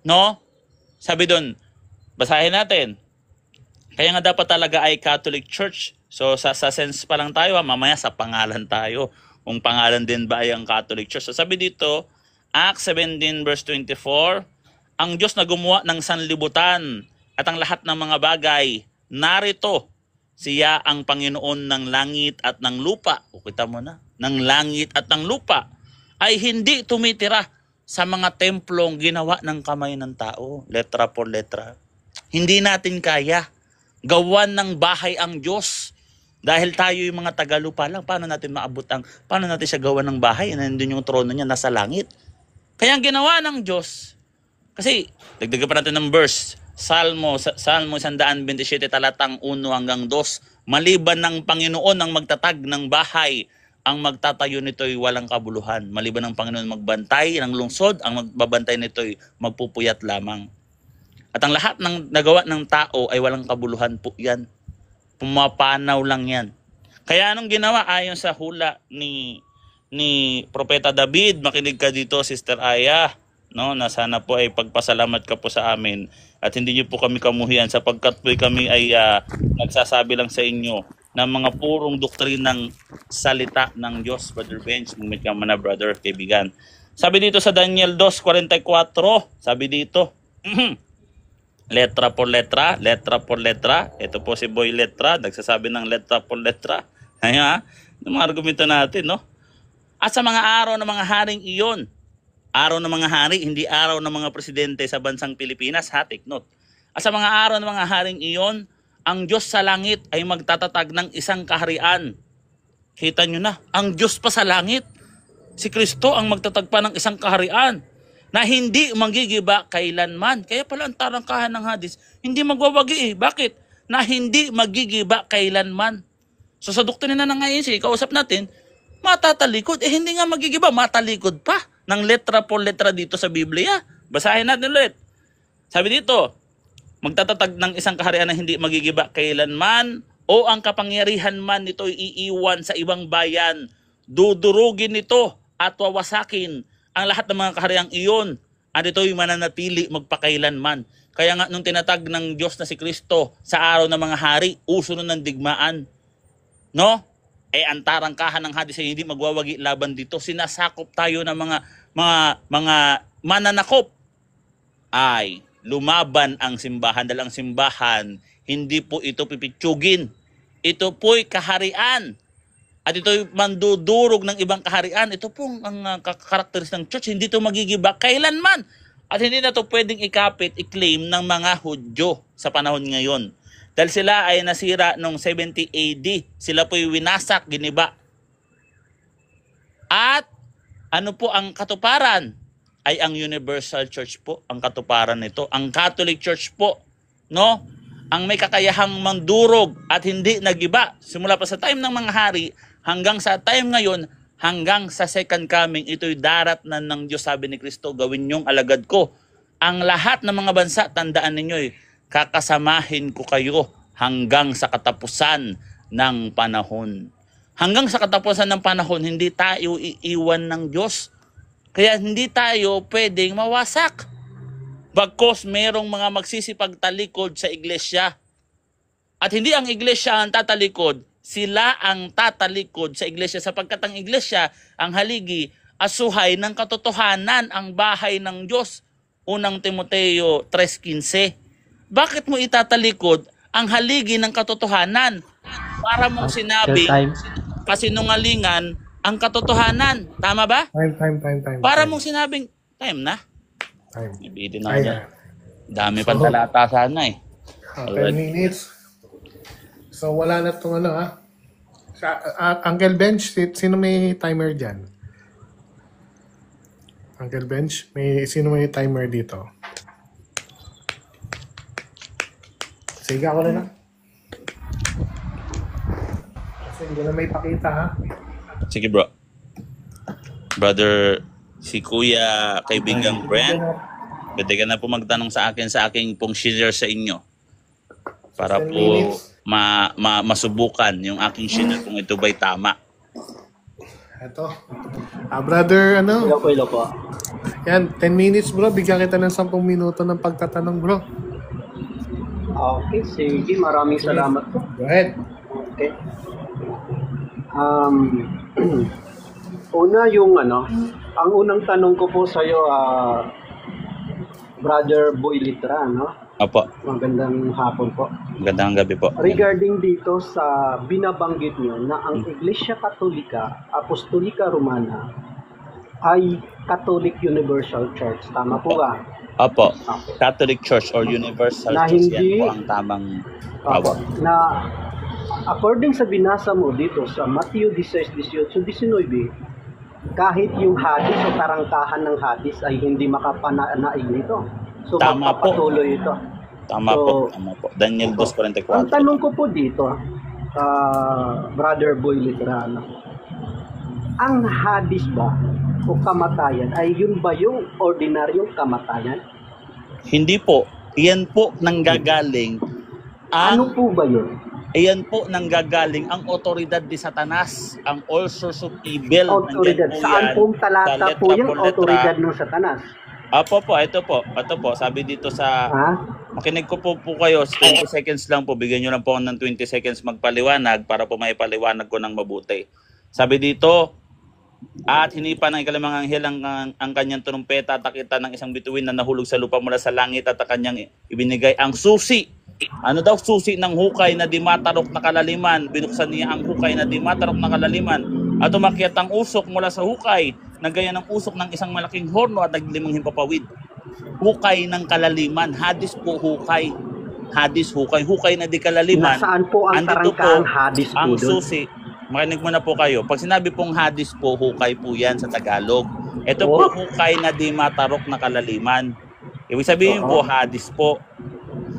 No? Sabi doon, basahin natin. Kaya nga dapat talaga ay Catholic Church. So sa sense pa lang tayo, mamaya sa pangalan tayo. Kung pangalan din ba ay ang Catholic Church. So sabi dito, Acts 17 verse 24, ang Diyos na gumawa ng sanlibutan at ang lahat ng mga bagay, narito, siya ang Panginoon ng langit at ng lupa. O kita mo na, ng langit at ng lupa, ay hindi tumitira sa mga templong ginawa ng kamay ng tao, letra por letra. Hindi natin kaya gawan ng bahay ang Diyos. Dahil tayo yung mga tagalupa lang, paano natin maabot paano natin siya gawan ng bahay? Nandun yung trono niya, nasa langit. Kaya ang ginawa ng Diyos, kasi dagdagan pa natin ng verse, Salmo 127 talatang 1 hanggang 2, maliban ng Panginoon ang magtatag ng bahay, ang magtatayo nito'y walang kabuluhan. Maliban ng Panginoon magbantay ng lungsod, ang magbabantay nito'y magpupuyat lamang. At ang lahat ng nagawa ng tao ay walang kabuluhan po yan. Pumapanaw lang yan. Kaya anong ginawa ayon sa hula ni Propeta David? Makinig ka dito, Sister Aya, no, na sana po ay pagpasalamat ka po sa amin at hindi niyo po kami kamuhian sapagkat po kami ay nagsasabi lang sa inyo ng mga purong doktrinang salita ng Diyos. Brother Bench, mumit ka man na, brother, kaibigan. Sabi dito sa Daniel 2:44, sabi dito, letra por letra, ito po si Boy Letra, nagsasabi ng letra por letra. Ayan, yung mga argumento natin, no? At sa mga araw ng mga haring iyon, araw ng mga hari, hindi araw ng mga presidente sa bansang Pilipinas, ha, take note. At sa mga araw ng mga haring iyon, ang Diyos sa langit ay magtatatag ng isang kaharian. Kita nyo na, ang Diyos pa sa langit. Si Kristo ang magtatag pa ng isang kaharian na hindi magigiba kailanman. Kaya pala ang tarangkahan ng hadis, hindi magwawagi eh. Bakit? Na hindi magigiba kailanman. So sa doktrina ng ngayon, kausap natin, matatalikod. Hindi nga magigiba, matalikod pa ng letra por letra dito sa Biblia. Basahin natin ulit. Sabi dito, magtatatag ng isang kaharian na hindi magigiba kailanman o ang kapangyarihan man nito'y iiwan sa ibang bayan. Dudurugin nito at wawasakin ang lahat ng mga kahariang iyon at ito'y mananatili magpakailanman. Kaya nga nung tinatag ng Diyos na si Kristo sa araw ng mga hari, uso nun ng digmaan. No? Ang tarangkahan ng hadis ay hindi magwawagi laban dito. Sinasakop tayo ng mga mananakop. Ay lumaban ang simbahan. Dahil ang simbahan, hindi po ito pipitsugin. Ito po'y kaharian. At ito'y mandudurog ng ibang kaharian. Ito pong ang karakteristik ng church. Hindi ito magigiba kailanman. At hindi na ito pwedeng ikapit, i-claim ng mga Hudyo sa panahon ngayon. Dahil sila ay nasira noong 70 AD. Sila po'y winasak, giniba. At ano po ang katuparan? Ay ang Universal Church po, ang katuparan nito. Ang Catholic Church po, no? Ang may kakayahang mandurog at hindi nagiba. Simula pa sa time ng mga hari, hanggang sa time ngayon, hanggang sa second coming, ito'y darat na ng Diyos, sabi ni Kristo, gawin niyong alagad ko. Ang lahat ng mga bansa, tandaan ninyo'y, kakasamahin ko kayo hanggang sa katapusan ng panahon. Hanggang sa katapusan ng panahon, hindi tayo iiwan ng Diyos. Kaya hindi tayo pwedeng mawasak. Bagkos merong mga magsisipagtalikod sa iglesia. At hindi ang iglesia ang tatalikod, sila ang tatalikod sa iglesia sapagkat ang iglesia, ang haligi, asuhay ng katotohanan, ang bahay ng Diyos. Unang Timoteo 3:15. Bakit mo itatalikod ang haligi ng katotohanan? Para mong sinabi kasinungalingan ang katotohanan. Tama ba? Time. Para mong sinabing, time na. Time. Ibitin na yan. Dami pang talata sana eh. 10 minutes. So, wala na itong ano, ha? Uncle Bench, sino may timer dyan? Uncle Bench, sino may timer dito? Sige, ako na. Kasi hindi na may pakita, ha? Sige bro. Brother, si Kuya kaibigang Brent, pwede ka na po magtanong sa aking pong share sa inyo. Para 10 po minutes. masubukan yung aking share kung ito ba'y tama. Ito. Brother, ano? Ilo po. Yan, 10 minutes bro. Bigyan kita ng 10 minuto ng pagtatanong bro. Okay, sige. Maraming salamat po. Go ahead. Okay. Una yung ang unang tanong ko po sa iyo, Brother Boy Litra, no? Opo, Magandang hapon po. magandang gabi po. Regarding dito sa binabanggit niyo na ang Iglesia Katolika, Apostolika Romana ay Catholic Universal Church. Tama po ba? Opo, Catholic Church or Universal Na Church, hindi- yan po ang tamang tawag. Na according sa binasa mo dito sa Matthew 16:18-19, kahit yung hadis o tarangkahan ng hadis ay hindi makapanaig nito. So Tama po. magpapatuloy ito. Tama So, po. Daniel 2:44. Ang tanong ko po dito, Brother Boy Literano, ang hadis ba o kamatayan ay yun ba yung ordinaryong kamatayan? Hindi po. Iyan po nanggagaling Ano ang po ba yun? Iyan po nanggagaling ang otoridad ni Satanas, ang all source of evil. Otoridad. Nandyan po Saan yan, pong sa talata letra po yung por letra. otoridad ng Satanas? Ito po. Sabi dito sa, Ha? makinig ko po kayo, 20 seconds lang po, bigyan nyo lang po ng 20 seconds magpaliwanag para po may paliwanag ko ng mabuti. Sabi dito, at hinipa ng ikalimang anghel ang kanyang trumpeta, takita ng isang bituin na nahulog sa lupa mula sa langit at kanyang ibinigay ang susi. Ano daw susi ng hukay na di matarok na kalaliman? Binuksan niya ang hukay na di matarok na kalaliman at umakyat ang usok mula sa hukay na gaya ng usok ng isang malaking horno at naglimang himpapawid. Hukay ng kalaliman. Hadis po hukay. Hadis hukay. Hukay na di kalaliman. Nasaan po ang Andito tarangkahang hadis po ang doon? susi. Makinig muna po kayo. Pag sinabi pong hadis po, hukay po yan sa Tagalog. Ito po hukay na di matarok na kalaliman. Ibig sabihin po, hadis po.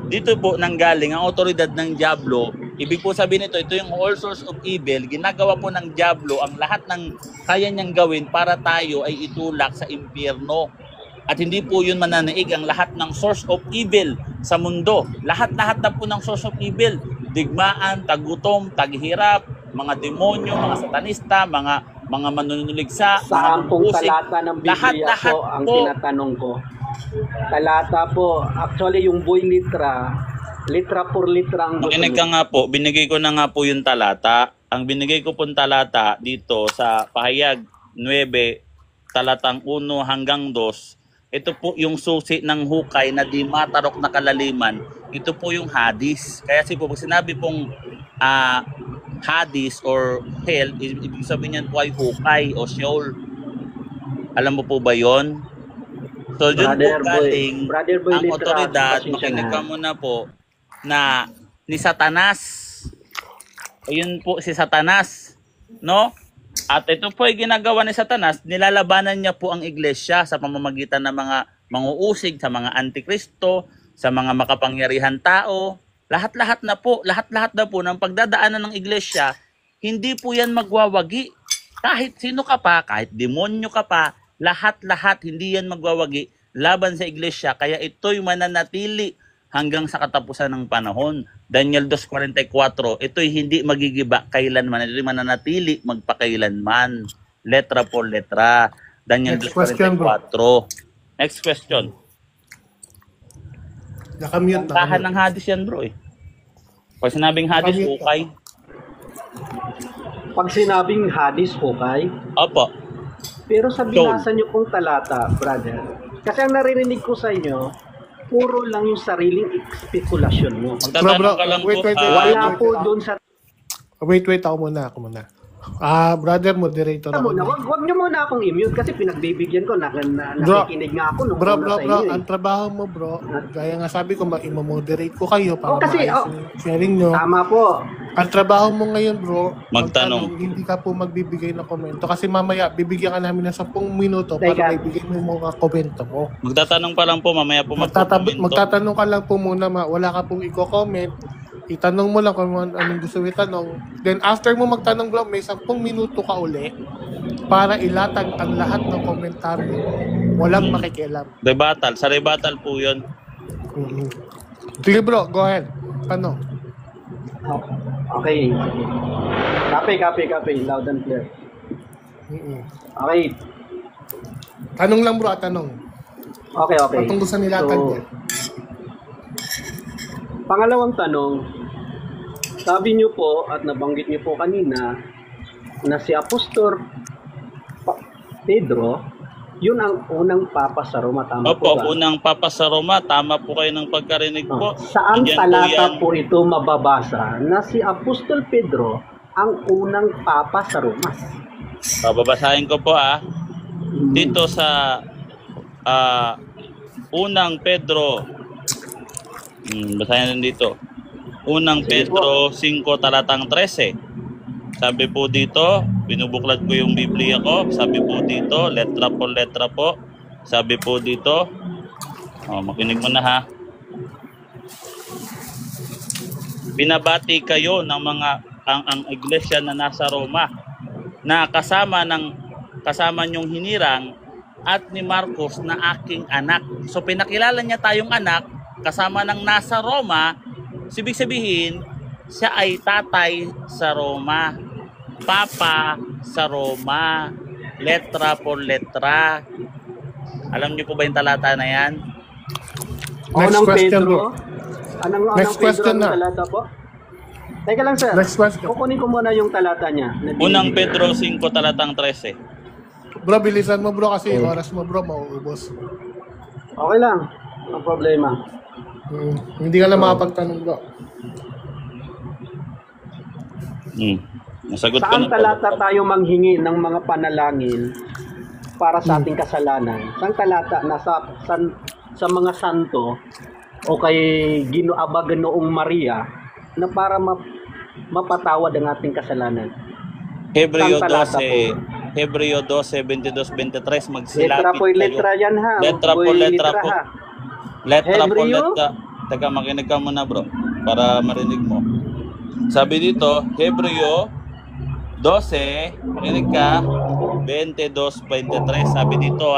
Dito po nanggaling ang otoridad ng Diablo. Ibig po sabihin nito, ito yung all source of evil. Ginagawa po ng Diablo ang lahat ng kaya niyang gawin para tayo ay itulak sa impyerno. At hindi po yun mananaig ang lahat ng source of evil sa mundo. Lahat-lahat na po ng source of evil. Digmaan, tagutom, taghirap, mga demonyo, mga satanista, mga manunuligsa, Saan pong pusik. talata ng Biblia Lahat-lahat po ang po. tinatanong ko? Talata po. Actually, yung Boy Litra, litra por litra ang gusto Makinig ka niyo. nga po, binigay ko na nga po yung talata. Ang binigay ko pong talata dito sa Pahayag 9, talatang 1 hanggang 2, ito po yung susi ng hukay na di matarok na kalaliman. Ito po yung hadis. Kaya pag sinabi pong hadis or hell, ibig sabihin niyan po ay hukay o Sheol. Alam mo po ba yon? So, yun po galing Brother Boy ang Litra, otoridad, pasensya makinig na. ka muna po, na ni Satanas. Ayun po si Satanas, no? At ito po ay ginagawa ni Satanas, nilalabanan niya po ang iglesia sa pamamagitan ng mga manguusig, sa mga antikristo, sa mga makapangyarihan tao. Lahat-lahat na po ng pagdadaanan ng iglesia, hindi po yan magwawagi. Kahit sino ka pa, kahit demonyo ka pa, lahat-lahat hindi yan magwawagi laban sa iglesia. Kaya ito'y mananatili hanggang sa katapusan ng panahon. Daniel 2:44, ito'y hindi magigiba kailanman. Ito'y mananatili magpakailanman. Letra por letra. Daniel Next question, 2:44. Next question. Nakamute na. Tahan ng hadis yan bro eh. Pag sinabing hadis, Nakamute. ukay. Pag sinabing hadis, hukay. Opo. Pero sa binasa niyo pong talata, brother, kasi ang naririnig ko sa inyo, puro lang yung sariling spekulasyon mo. Magtatanong Bro, ka lang wait, po. wait, Wala wait. po doon sa Wait, ako muna. Brother, moderator Tama ako. na, wag niyo muna akong i-mute kasi pinagbibigyan ko, Bro, nakikinig nga ako nung Bro, una sa bro, inyo. ang trabaho mo, bro, gaya nga sabi ko, i-moderate ko kayo para kasi, maayos yung sharing nyo. Tama po. Ang trabaho mo ngayon, bro, Magtanong. hindi ka po magbibigay ng komento. Kasi mamaya, bibigyan ka namin ng 10 minuto para Teka. maibigay mo yung mga komento mo. Magtatanong pa lang po, mamaya po magko-komento. Magtatanong ka lang po muna, wala ka pong i-comment. Itanong mo lang kung anong gusto mo itanong. Then after mo magtanong lang, may 10 minuto ka uli para ilatag ang lahat ng komentaryo. Walang makikialam. Rebuttal. Sa rebuttal po yun. Mhm. Sige bro, go ahead. Tanong. Okay. Copy. Loud and clear. Mhm. Okay. Tanong lang bro, tanong. Okay. Patungkol sa nilatag So, niya. pangalawang tanong, sabi niyo po at nabanggit niyo po kanina na si Apostol Pedro, yun ang unang papa sa Roma, tama po Opo, ba? unang papa sa Roma. Tama po kayo ng pagkarinig po. Saan Diyan talata yan. po ito mababasa na si Apostol Pedro ang unang papa sa Roma? Babasahin ko po Dito sa unang Pedro. Basahin din dito. Unang Sige Pedro 5 talatang 13. Sabi po dito, binubuklat ko yung Biblia ko. Sabi po dito, letra po. Sabi po dito, makinig mo na ha. Binabati kayo ng mga ang iglesia na nasa Roma na kasama niyong hinirang at ni Marcos na aking anak. So pinakilala niya tayong anak kasama ng nasa Roma. Ibig sabihin, siya ay tatay sa Roma, papa sa Roma, letra por letra. Alam niyo po ba yung talata na yan? Next Unang question, Pedro. bro. Next question na. Talata po? Teka lang sir. Next question. Kukunin ko muna yung talata niya. Unang Pedro 5 talatang 13. Bro, bilisan mo bro kasi yung oras mo bro, mauubos. Okay lang. No problema. Hindi ka lang makapagtanong bro. Nasagot ko Saan na po. talata tayo manghingi ng mga panalangin para sa ating kasalanan? Saan talata na sa mga santo o kay Ginoong Maria na para mapatawad ang ating kasalanan? Hebreo Saan talata 12, Hebreo 12, 22, 23, magsilapit Letra po yung letra kayo. yan ha. Letra po, Boy, letra po. ha. Letra po, Hebreo? letra. Teka, makinig ka muna bro, para marinig mo. Sabi dito, Hebreo 12, makinig ka, 22, 23, sabi dito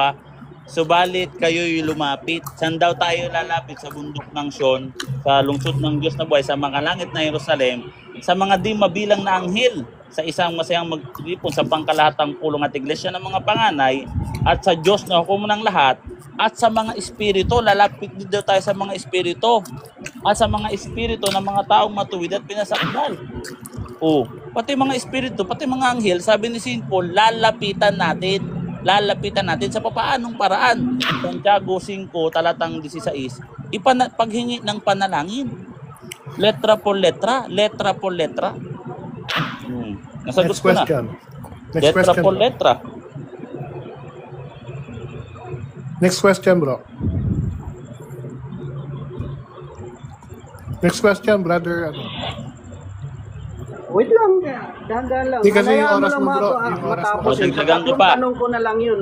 subalit kayo'y lumapit. Saan daw tayo lalapit? Sa bundok ng Sion, sa lungsod ng Diyos na buhay, sa mga langit na Jerusalem, sa mga di mabilang na anghel, sa isang masayang magtipon sa pangkalahatang pulong at iglesia ng mga panganay, at sa Diyos na hukom ng lahat, at sa mga espiritu. Lalapit dito tayo sa mga espiritu, at sa mga espiritu ng mga taong matuwid at pinasakdal. Pati mga espiritu, pati mga anghel, sabi ni St. Paul, lalapitan natin sa papaanong paraan. Santiago 5 talatang 16, paghingi ng panalangin, letra por letra. Nasagot Next ko na. question. Next Letra question. por Bro. letra. Next question, bro. Next question, brother. Wait lang. Dahan-dahan lang. Hindi kasi yung Hayaan oras lang mo, bro. mga Yung oras mo. matapos. Dagdagan ko Tatlong pa. tanong ko na lang yun.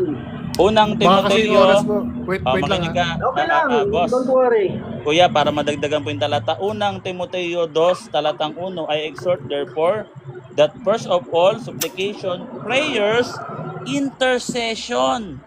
Unang Baka kasi yung Timoteo. oras mo. Wait lang Makinig ka, Okay lang. boss. Don't worry. Kuya, para madagdagan po yung talata. Unang Timoteo 2, talatang 1, I exhort therefore that first of all, supplication, prayers, intercession,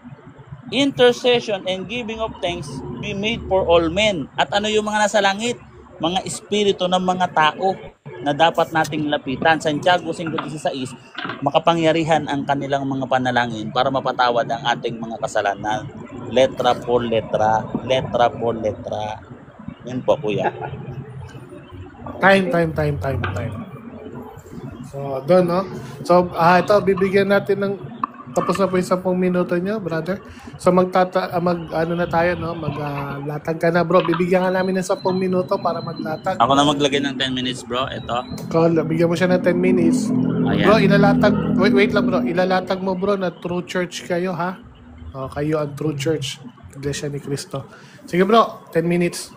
and giving of thanks be made for all men. At ano yung mga nasa langit? Mga espiritu ng mga tao na dapat nating lapitan. Santiago 5:16, makapangyarihan ang kanilang mga panalangin para mapatawad ang ating mga kasalanan. Letra por letra. Yan po, kuya. Time. So, doon, no? So, ito, bibigyan natin ng tapos na po yung 10 minuto nyo, brother. So ano na tayo, no? Maglatag ka na, bro. Bibigyan ka namin ng 10 minuto para maglatag. Ako na maglagay ng 10 minutes, bro. Ito. Bigyan mo siya ng 10 minutes. Ayan. Bro, wait lang, bro. Ilalatag mo, bro, na true church kayo, ha? Kayo ang true church. Iglesia ni Cristo. Sige, bro. 10 minutes.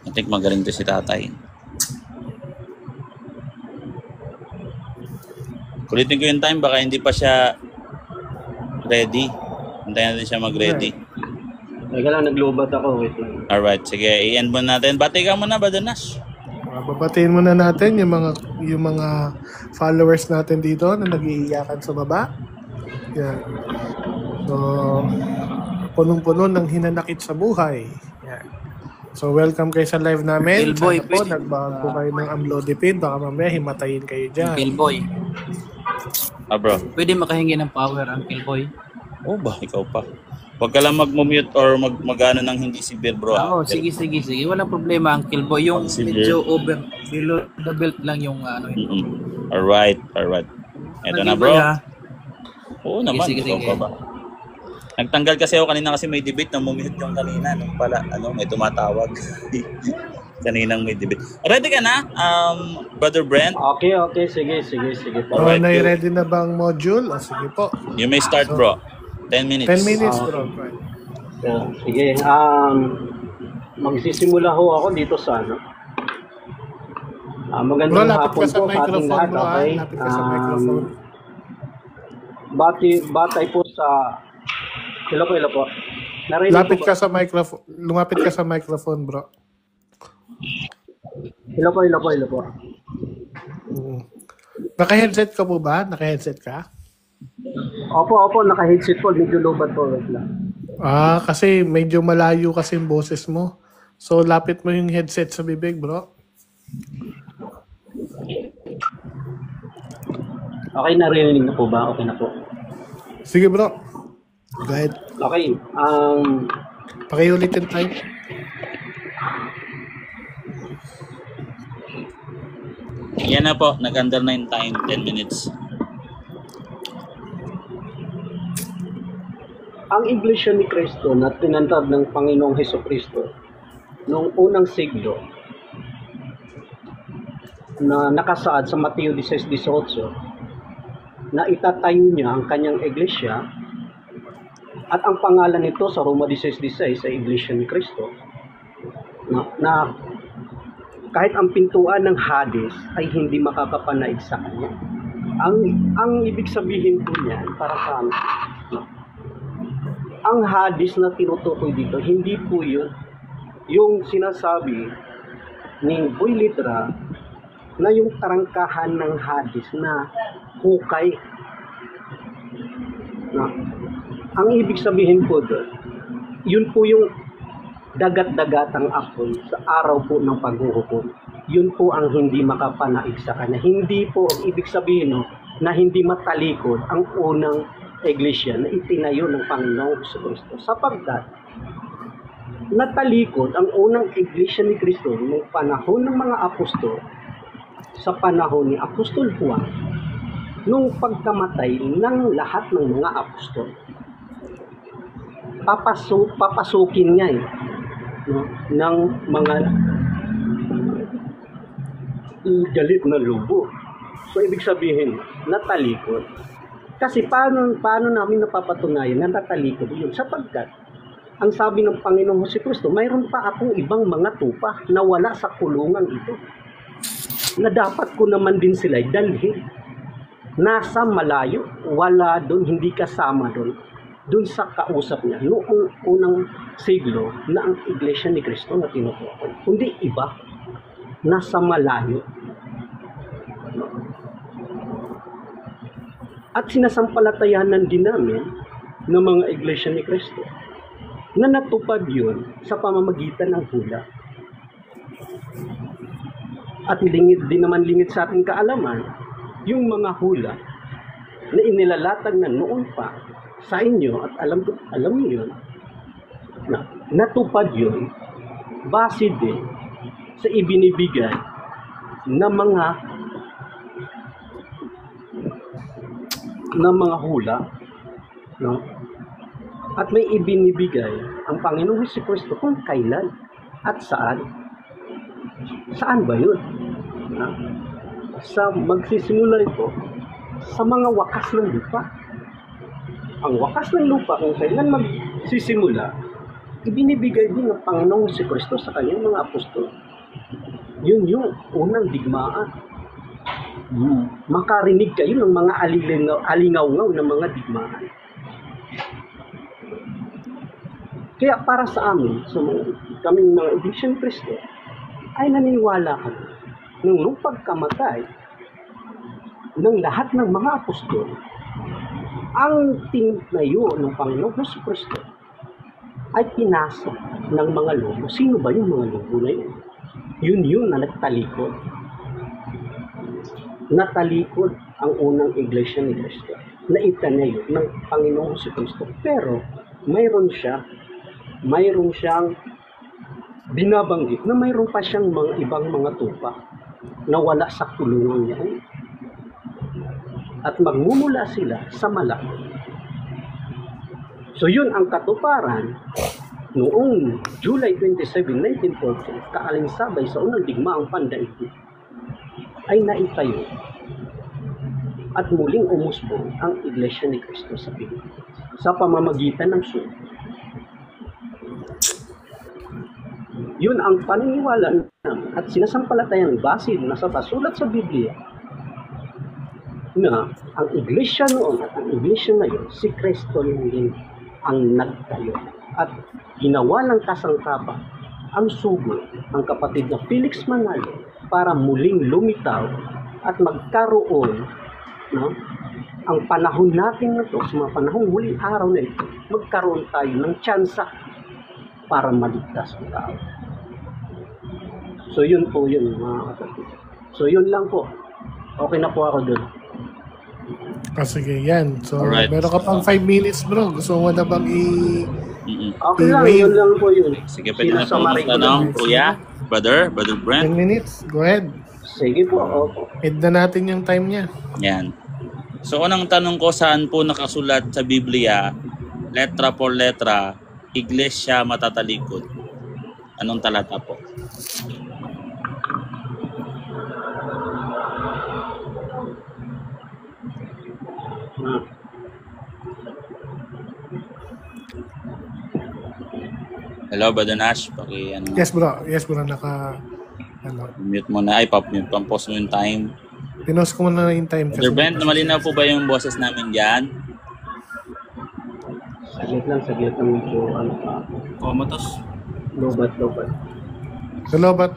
I think magaling to si tatay. Kulitin ko yung time, baka hindi pa siya ready. Hintayin natin siya mag-ready. Teka lang, naglobat ako. Wait lang. Alright, sige, i-end mo natin. Bati ka muna, Brother Nash. Babatiin muna natin yung mga followers natin dito na nag-iiyakan sa baba. Yan. So, punong-puno ng hinanakit sa buhay. Yan. So, welcome kayo sa live namin. Killboy, Sana po, nagbago kayo ng amlodipin. Baka mamaya himatayin kayo dyan. Killboy. Bro. Pwede makahingi ng power ang Killboy. Oh ba, ikaw pa. Huwag ka lang mag-mute or mag-ano ng hindi severe, bro. Oo, sige. Walang problema ang Killboy. Yung medyo below the belt lang yung ano. Alright. Ito na, bro. Oo naman, Sige. ikaw pa ba? Nagtanggal kasi ako kanina kasi may debate na mumute yung kanina. Nung pala, may tumatawag. Kaninang may debate. Ready ka na, Brother Brent? Okay. Sige po. Alright, Ready na ba ang module? Sige po. You may start, bro. 10 minutes. 10 minutes, bro. Sige. Magsisimula ho ako dito sa ano. Bro, Magandang lapit hapon ka sa po sa ating microphone, lahat. bro. Okay? Lapit ka sa microphone. Batay po sa... Hello po. Narinig Lapit po ka sa microphone. Lumapit ka sa microphone, bro. Hello po. Naka-headset ka po ba? Naka-headset ka? Opo, naka-headset po. Medyo lobat po. Wait lang. Kasi medyo malayo kasi yung boses mo. So, lapit mo yung headset sa bibig, bro. Okay, narinig na po ba? Okay na po. Sige, bro. Go ahead. Okay. Pakiulit yung time. Yan na po, nag-under na yung time, 10 minutes. Ang Iglesia ni Cristo na tinatag ng Panginoong Hesus Kristo noong unang siglo na nakasaad sa Mateo 16:18 na itatayo niya ang kanyang iglesia at ang pangalan nito sa Roma 16:16 sa Iglesia ni Cristo na kahit ang pintuan ng Hades ay hindi makakapanaig sa kanya. Ang ibig sabihin po niyan para sa amin, ang Hades na tinutukoy dito, hindi po yun yung sinasabi ni Boy Litra na yung tarangkahan ng Hades na hukay. Ang ibig sabihin po doon, yun po yung dagat-dagatang apoy sa araw po ng paghuhukom. Yun po ang hindi makapanaig sa kanya. Hindi po ang ibig sabihin na hindi matalikod ang unang iglesia na itinayo ng Panginoong Jesucristo. Sapagkat natalikod ang unang iglesia ni Cristo noong panahon ng mga apostol, sa panahon ni Apostol Juan, nung pagkamatay ng lahat ng mga apostol. Papasukin niya ng mga galit na lubo. So, ibig sabihin, natalikod. Kasi paano namin napapatunayan na natalikod yun? Sapagkat, ang sabi ng Panginoong Jesucristo, mayroon pa akong ibang mga tupa na wala sa kulungan ito, na dapat ko naman din sila dalhin. Nasa malayo, wala doon, hindi kasama doon sa kausap niya noong unang siglo na ang Iglesia ni Cristo na tinutukoy. Kundi iba, nasa malayo. At sinasampalatayanan din namin ng mga Iglesia ni Cristo na natupad yun sa pamamagitan ng hula. At lingid din naman sa ating kaalaman yung mga hula na inilalatag na noon pa sa inyo at alam niyo na natupad yun base din sa ibinibigay na mga hula, no? At may ibinibigay ang Panginoong Jesucristo kung kailan at saan. Saan ba yun? Ha? Magsisimula ito sa mga wakas ng lupa. Ang wakas ng lupa kung kailan magsisimula, ibinibigay din ng Panginoong Jesucristo sa kanyang mga apostol. Yun yung unang digmaan. Makarinig kayo ng mga alingaw-ngaw ng mga digmaan. Kaya para sa amin, kaming mga Iglesia ni Cristo, ay naniniwala kami nung pagkamatay ng lahat ng mga apostol, ang tinayo ng Panginoong Jesucristo ay pinasa ng mga lobo. Sino ba yung mga lobo na yun? Yun na nagtalikod. Natalikod ang unang Iglesia ni Cristo na itanayo ng Panginoong Jesucristo. Pero mayroon siyang binabanggit na mayroon pa siyang mga ibang mga tupa na wala sa kulungan niya. At magmumula sila sa malaki. So yun ang katuparan noong July 27, 1940, kaalinsabay sa unang digmaang pandaigdig, ay naitayo at muling umusbong ang Iglesia ni Cristo sa Pilipinas sa pamamagitan ng sugo. Yun ang paniniwala namin at sinasampalatayang base na sa sulat sa Biblia na ang iglesia noon at ang iglesia ngayon, si Kristo din ang nagtayo. At ginawa ng kasangkapan ang sugo, ang kapatid na Felix Manalo, para muling lumitaw at magkaroon, no, ang panahon natin na ito, sa mga panahong huling araw na ito, magkaroon tayo ng tsansa para maligtas ang tao. So yun po yun, mga kapatid. So yun lang po. Okay na po ako dun. Sige, yan. So, Alright. meron ka pang 5 minutes, bro. Gusto mo na bang Okay lang, yun lang po yun. Sige, pwede na po magtanong, Kuya, Brother 10 Brent. minutes? Go ahead. Sige po, opo. Hit na natin yung time niya. Yan. So, unang tanong ko, saan po nakasulat sa Biblia, letra por letra, Iglesia matatalikod? Anong talata po? Hello, Brother Nash. Yes, bro. Mute mo na. Ay, pop-mute. Pang-pause mo yung time. Pinost ko muna yung time. Brother Brent, malinaw po ba yung boses namin dyan? Saglit lang medyo Komatos. lobat. Nalobat.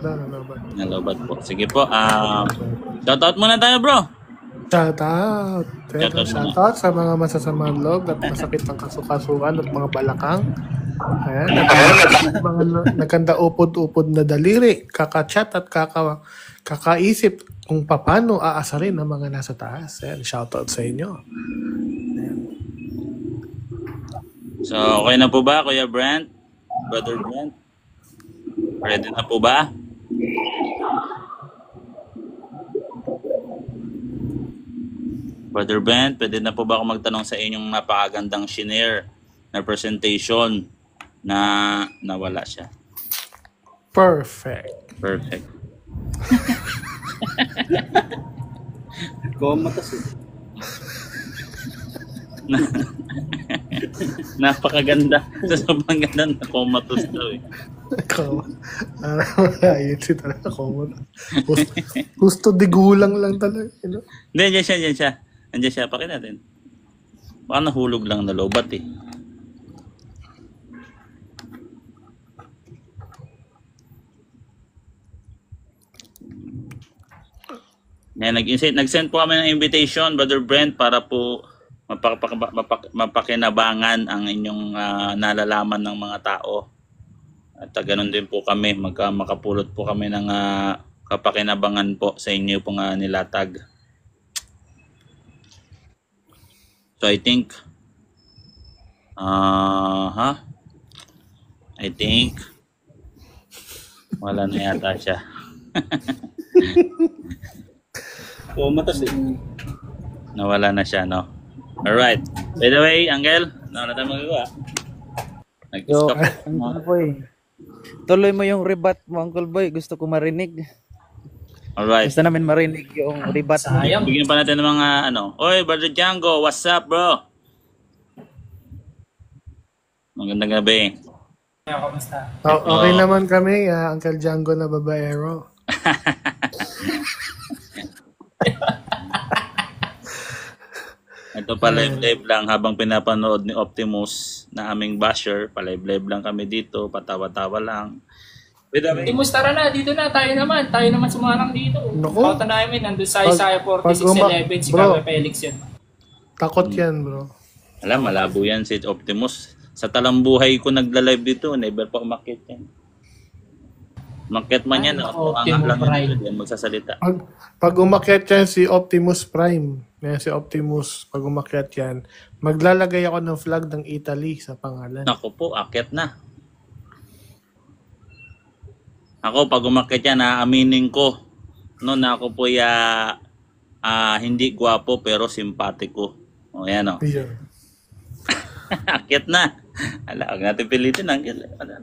Nalobat po. Sige po. Shoutout muna tayo, bro. Shoutout. Shoutout Shoutout sa mga masasamang loob at masakit ng kasukasuan at mga balakang. Ayan. Mga nagkanda upod-upod na daliri, kakachat at kakaisip kung paano aasarin ang mga nasa taas. Ayan. Shoutout sa inyo. Ayan. So, okay na po ba, Kuya Brent? Brother Brent? Ready na po ba? Brother Brent, pwede na po ba ako magtanong sa inyong napakagandang shinare na presentation na nawala siya? Perfect. Komatas eh. Napakaganda. Sobrang ganda na comatose daw eh. Ayun si talaga common. Gusto digulang lang talaga. You know? Hindi, dyan siya. Andiyan siya. Pakin natin. Baka nahulog lang na lobat eh. Nag-send po kami ng invitation, Brother Brent, para po mapakinabangan ang inyong nalalaman ng mga tao. At ganun din po kami, makapulot po kami ng kapakinabangan po sa inyo pong nilatag. So I think wala na yata siya. Pumatas eh. Nawala na siya, no? Alright. By the way, Angel, nawala tayo magagawa. Yo, Nag-stop. Uncle Boy. Tuloy mo yung rebat mo, Uncle Boy. Gusto ko marinig. Alright. Gusto namin marinig yung rebat mo. Bigyan pa natin ng mga ano. Oy, Brother Django, what's up, bro? Magandang gabi. Okay naman kami, Uncle Django na babaero. Ito pa live lang habang pinapanood ni Optimus na aming basher. Pa-live lang kami dito, patawa-tawa lang. Optimus, tara na, dito na, tayo naman sumarang dito. Naku. Kauta namin, nandun sa Isaiah 46:11, si bro. Kabe Felix yun. Takot yan, bro. Alam, malabo yan si Optimus. Sa talambuhay ko nagla-live dito, never pa umakyat yan. Umakyat man yan, angat lang yan, yan magsasalita. Pag umakyat yan si Optimus Prime, yan si Optimus, pag umakyat yan, maglalagay ako ng flag ng Italy sa pangalan. Ako po, akyat na. Ako, pag umakyat yan, aaminin ko, no, na ako po hindi gwapo pero simpatiko. O, yan o. Yan. Akyat na. Ala, huwag natin pilitin.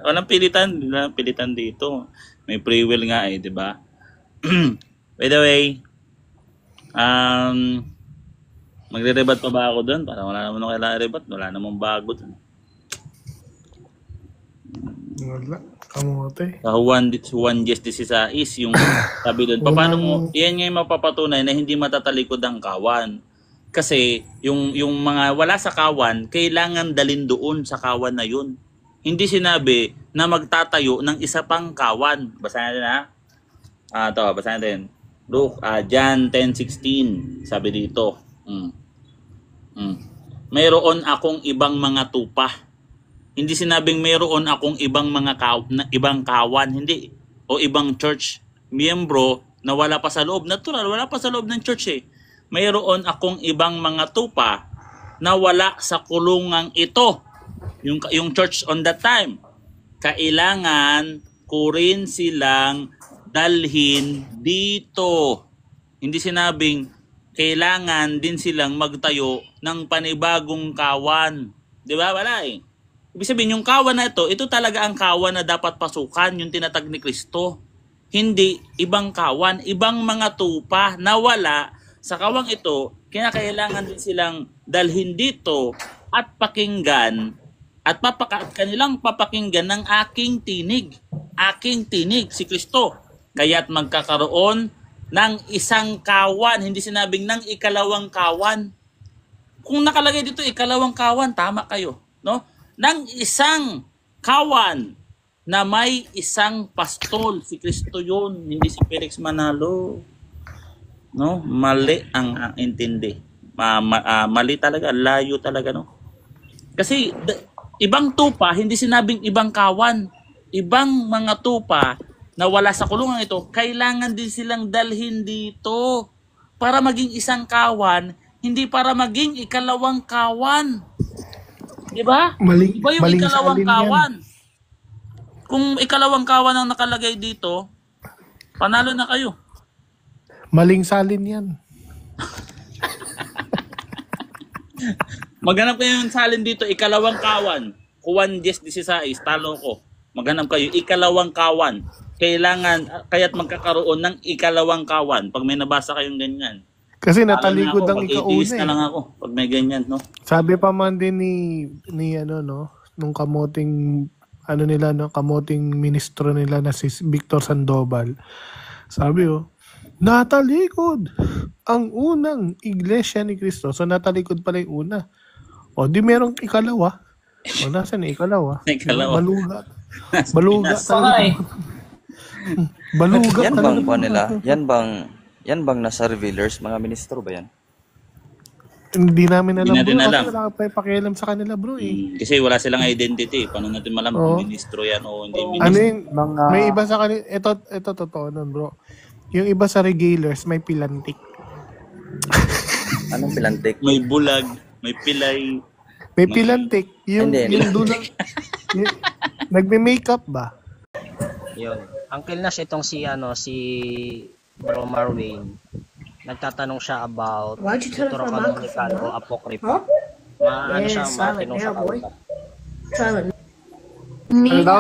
Walang pilitan dito. May free will nga eh, di ba? By the way, magre-rebat pa ba ako doon? Para wala naman kailangan rebat. Wala namang bago doon. Wala. Kamote. Sa Juan Justice is yung sabi doon. Paano mo, yan nga yung mapapatunay na hindi matatalikod ang kawan. Kasi yung mga wala sa kawan, kailangan dalin doon sa kawan na yun. Hindi sinabi na magtatayo ng isa pang kawan. Basahin natin ha. Basahin natin. Look, John 10:16. Sabi dito. Mayroon akong ibang mga tupa. Hindi sinabing mayroon akong ibang mga ibang kawan. Hindi. O ibang church miyembro na wala pa sa loob. Natural, wala pa sa loob ng church eh. Mayroon akong ibang mga tupa na wala sa kulungang ito. Yung church on that time. Kailangan ko rin silang dalhin dito. Hindi sinabing kailangan din silang magtayo ng panibagong kawan. Di ba? Wala eh. Ibig sabihin, yung kawan na ito talaga ang kawan na dapat pasukan, yung tinatag ni Kristo. Hindi ibang kawan, ibang mga tupa na wala sa kawang ito, kinakailangan din silang dalhin dito at pakinggan at kanilang papakinggan ng aking tinig. Aking tinig, si Kristo. Kaya't magkakaroon ng isang kawan, hindi sinabing ng ikalawang kawan. Kung nakalagay dito ikalawang kawan, tama kayo, no? Ng isang kawan na may isang pastol, si Kristo yun, hindi si Felix Manalo. No, mali ang intindi. Mali talaga, layo talaga, no. Kasi ibang tupa, hindi sinabing ibang kawan. Ibang mga tupa na wala sa kulungan ito, kailangan din silang dalhin dito para maging isang kawan, hindi para maging ikalawang kawan. Di ba? Iba yung ikalawang kawan. Kung ikalawang kawan ang nakalagay dito, panalo na kayo. Maling salin yan. Maghanap kayo ng salin dito, ikalawang kawan. Juan 10:16, talo ko. Maghanap kayo, ikalawang kawan. Kaya't magkakaroon ng ikalawang kawan. Pag may nabasa kayong ganyan. Kasi natalikod ang ikauna ikauna na lang ako pag may ganyan, no? Sabi pa man din ni nung kamoting kamoting ministro nila na si Victor Sandoval. Sabi natalikod ang unang iglesia ni Cristo. So natalikod pala yung una. O di merong ikalawa. O nasaan yung ikalawa? Ikalawa. Baluga. Baluga talaga. Baluga Yan talaga. bang po nila? Yan bang nasa revealers? Mga ministro ba yan? Hindi namin alam. Hindi natin bro, alam. Kasi wala pa pakialam sa kanila, bro. Kasi wala silang identity. Paano natin malaman kung ministro yan o hindi ministro? Ano yun? May iba sa kanila. Ito totoo nun, bro. Yung iba sa regalers, may pilantik. Anong pilantik? May bulag, may pilay. May pilantik. Yung dulang. Nagme-makeup ba? Yun. Uncle Nash, itong si Bro Marwin, nagtatanong siya about Why'd you turn off my Deuterocanonical microphone, o huh? Apocrypha. Huh? Ano Yeah, siya, silent matinong now, siya boy. kausap. Silent. Ano daw?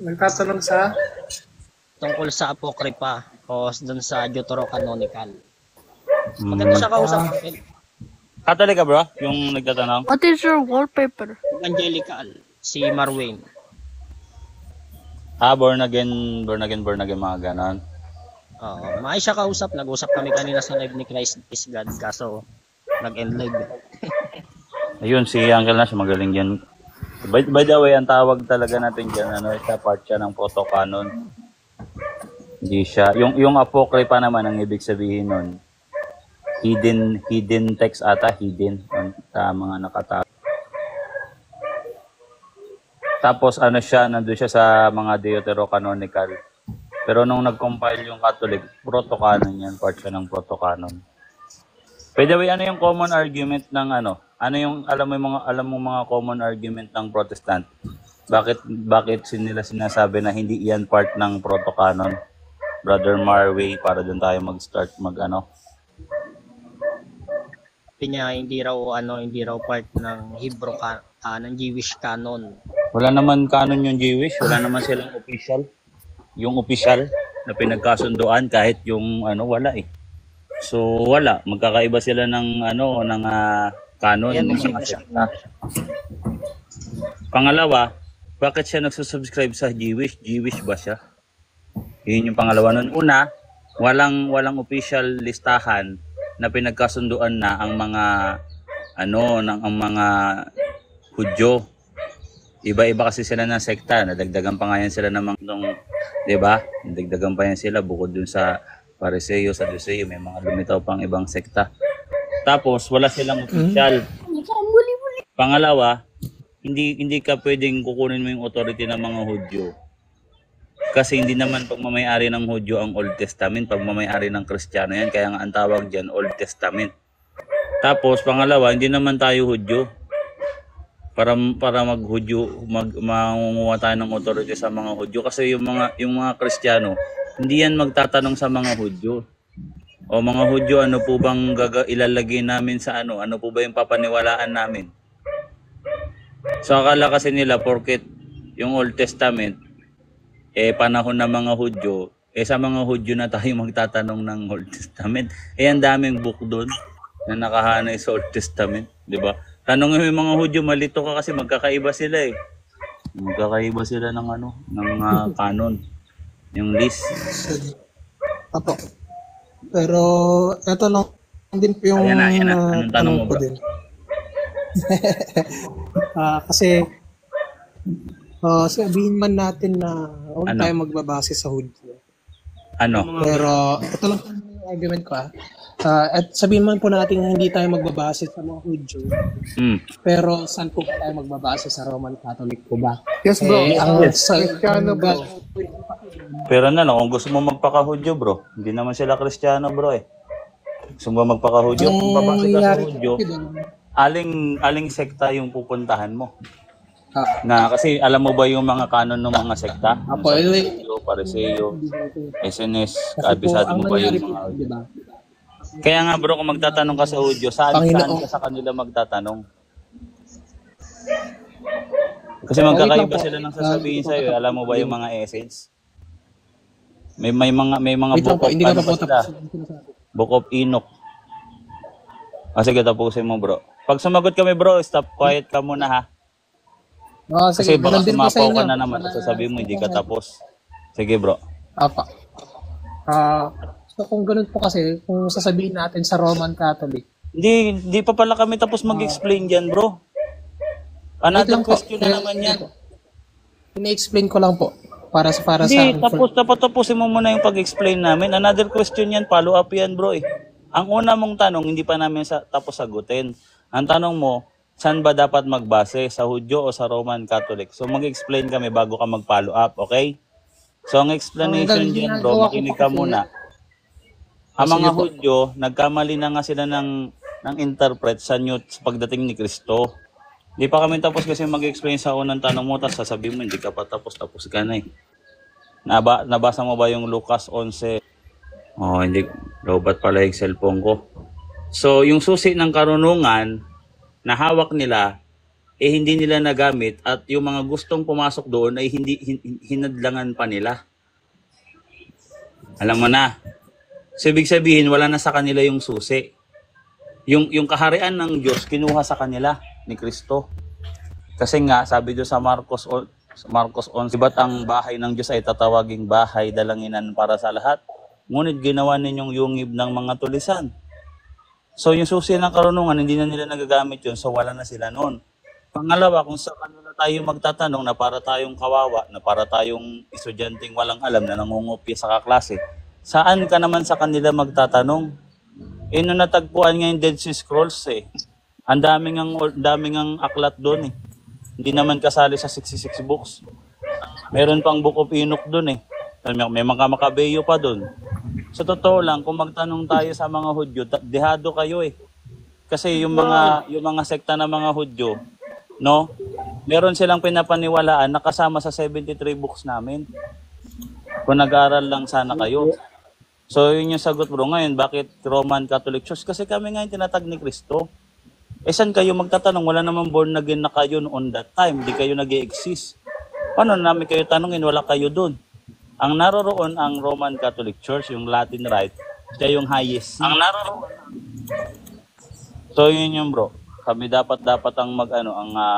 Nagtatanong sa? Tungkol sa Apocrypha o dun sa Deuterocanonical. Mm. Maganda siya kausap. Uncle. Catholic ka, bro? Yung nagtatanong? What is your wallpaper? Evangelical, si Marwin. Born again, mga ganon. Oo, maayos siya kausap. Nag-usap kami kanina sa live ni Christ is God, kaso nag-end live. Ayun, si Uncle Nash, magaling yan. By the way, ang tawag talaga natin dyan, siya part siya ng proto-canon. Hindi siya. Yung apocrypha naman, ang ibig sabihin nun, hidden text ata, hidden sa mga nakatago. Tapos siya, nandun siya sa mga deuterocanonical. Pero nung nag-compile yung Catholic, proto-canon yan, part siya ng proto-canon. By the way, ano yung common argument ng ano yung alam mo mga common argument ng Protestant? Bakit nila sinasabi na hindi iyan part ng proto-canon? Brother Marway, para doon tayo mag-start Niya hindi raw part ng Hebrew ng Jewish canon. Wala naman canon yung Jewish, wala naman silang official. Yung official na pinagkasunduan kahit yung wala eh. So wala, magkakaiba sila ng canon ng mga sekta. Pangalawa, bakit siya nagsusubscribe sa Jewish? Jewish ba siya? Yun yung pangalawa nun. Una, walang official listahan na pinagkasunduan na ang mga ang mga Hudyo. Iba-iba kasi sila ng sekta, nadagdagan pa nga yan sila ng mga 'di ba? Nadagdagan pa yan sila bukod dun sa Pariseo, Sadduceo, may mga lumitaw pang ibang sekta. Tapos wala silang official. Pangalawa, hindi ka pwedeng kukunin mo yung authority ng mga Hudyo. Kasi hindi naman pagmamay-ari ng Hudyo ang Old Testament, pagmamay-ari ng Kristiyano yan, kaya nga ang tawag diyan Old Testament. Tapos pangalawa, hindi naman tayo Hudyo. Para mag-Hudyo, mangunguha tayo ng authority sa mga Hudyo kasi yung mga Kristiyano, hindi yan magtatanong sa mga Hudyo. O mga Hudyo, ano po bang ilalagay namin sa ano po ba yung papaniwalaan namin? So akala kasi nila porket yung Old Testament panahon ng mga Hudyo, sa mga Hudyo na tayo magtatanong ng Old Testament. Ang daming book doon na nakahanay sa Old Testament, 'di ba? Tanongin mo yung mga Hudyo, malito ka kasi magkakaiba sila eh. Magkakaiba sila ng ng canon, yung list. Apo. Pero eto lang din po yung Ayan na. Anong tanong mo, ko bro? din. Kasi sabihin man natin na huwag tayo magbabase sa Hudyo. Pero ito lang yung argument ko at sabihin man po natin hindi tayo magbabase sa mga Hudyo. Pero saan po tayo magbabase sa Roman Catholic po ba? Yes, bro. Kristiyano, bro. Pero kung gusto mo magpaka-Hudyo, bro, hindi naman sila Kristiyano, bro eh. Gusto mo magpaka-Hudyo, kung babase ka sa Hudyo, aling sekta yung pupuntahan mo? Kasi alam mo ba yung mga canon ng mga sekta? Pariseo, SNS, kabisado mo ba yung mga Hudyo? Kaya nga bro, kung magtatanong ka sa Hudyo, saan ka sa kanila magtatanong? Kasi magkakaiba sila ng sasabihin sa'yo. Alam mo ba yung mga essence? May mga book of Book of Enoch. Sige, tapusin mo bro. Pag sumagot kami bro, stop quiet ka muna ha. Kasi baka sumapaw ka na naman, sasabihin mo hindi ka tapos. Sige bro. So kung ganun po kasi, kung sasabihin natin sa Roman Catholic, hindi pa pala kami tapos mag-explain dyan bro. Another question na naman yan. Ini-explain ko lang po para sa dapat tapusin mo muna yung pag-explain namin. Another question yan, follow up yan bro eh. Ang una mong tanong, hindi pa namin tapos sagutin. Ang tanong mo, saan ba dapat magbase? Sa Hudyo o sa Roman Catholic? So mag-explain kami bago ka mag-follow up, okay? So ang explanation dyan bro, makinig ka muna. Ang mga Hudyo, nagkamali na nga sila ng interpret sa pagdating ni Kristo. Di pa kami tapos kasi mag-explain sa unang tanong mo, tapos sasabihin mo, hindi ka pa tapos ka na eh. Nabasa mo ba yung Lucas 11, Oh, hindi. Lobat pala yung cellphone ko. So, yung susi ng karunungan na hawak nila, hindi nila nagamit at yung mga gustong pumasok doon ay hinadlangan pa nila. Alam mo na. So, ibig sabihin, wala na sa kanila yung susi. Yung kaharian ng Diyos, kinuha sa kanila ni Kristo. Kasi nga, sabi doon sa Marcos 11, ba't ang bahay ng Diyos ay tatawaging bahay dalanginan para sa lahat? Ngunit ginawa ninyong yungib ng mga tulisan. So yung susi ng karunungan, hindi na nila nagagamit yun, so wala na sila noon. Pangalawa, kung sa kanila tayo magtatanong na para tayong kawawa, na para tayong estudyanteng walang alam na nangungupya sa kaklase, saan ka naman sa kanila magtatanong? Nung natagpuan nga yung Dead Sea Scrolls ang daming ang aklat doon Hindi naman kasali sa 66 books. Meron pang Book of Enoch doon May mga Makabeyo pa doon. Sa totoo lang, kung magtanong tayo sa mga Hudyo, dehado kayo Kasi yung mga sekta ng mga Hudyo, no? Meron silang pinapaniwalaan na kasama sa 73 books namin. Kung nag-aaral lang sana kayo. So yun yung sagot bro. Ngayon, bakit Roman Catholic Church? Kasi kami ngayon tinatag ni Kristo. Saan kayo magtatanong? Wala namang born again na kayo on that time. Di kayo nag-i-exist. Paano namin kayo tanongin? Wala kayo doon. Ang naroroon ang Roman Catholic Church, yung Latin Rite, siya yung highest. Ang naroroon. So yun yung bro. Kami dapat ang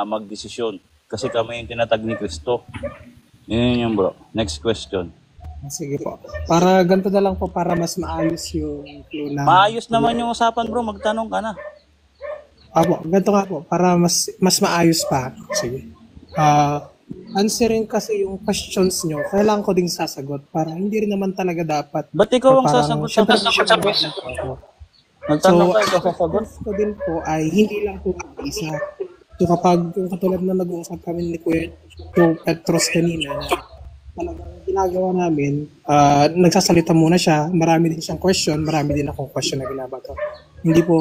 magdesisyon kasi kami yung tinatag ni Kristo. Yun yung bro. Next question. Sige po. Para ganito na lang po para mas maayos yung flow na. Maayos naman yung usapan bro, magtanong ka na. Apo, ganito nga po para mas maayos pa. Sige. Answering kasi yung questions nyo, kailangan ko ding sasagot para hindi rin naman talaga dapat. Ba't ikaw ang sasagot sa question? Nagtanong ka, ikaw sasagot? Ko din po ay hindi lang po isa. So kapag yung katulad na nag-uusap kami ni Kuya Petros kanina, talagang ginagawa namin, nagsasalita muna siya, marami din siyang question, marami din akong question na binabato. Hindi po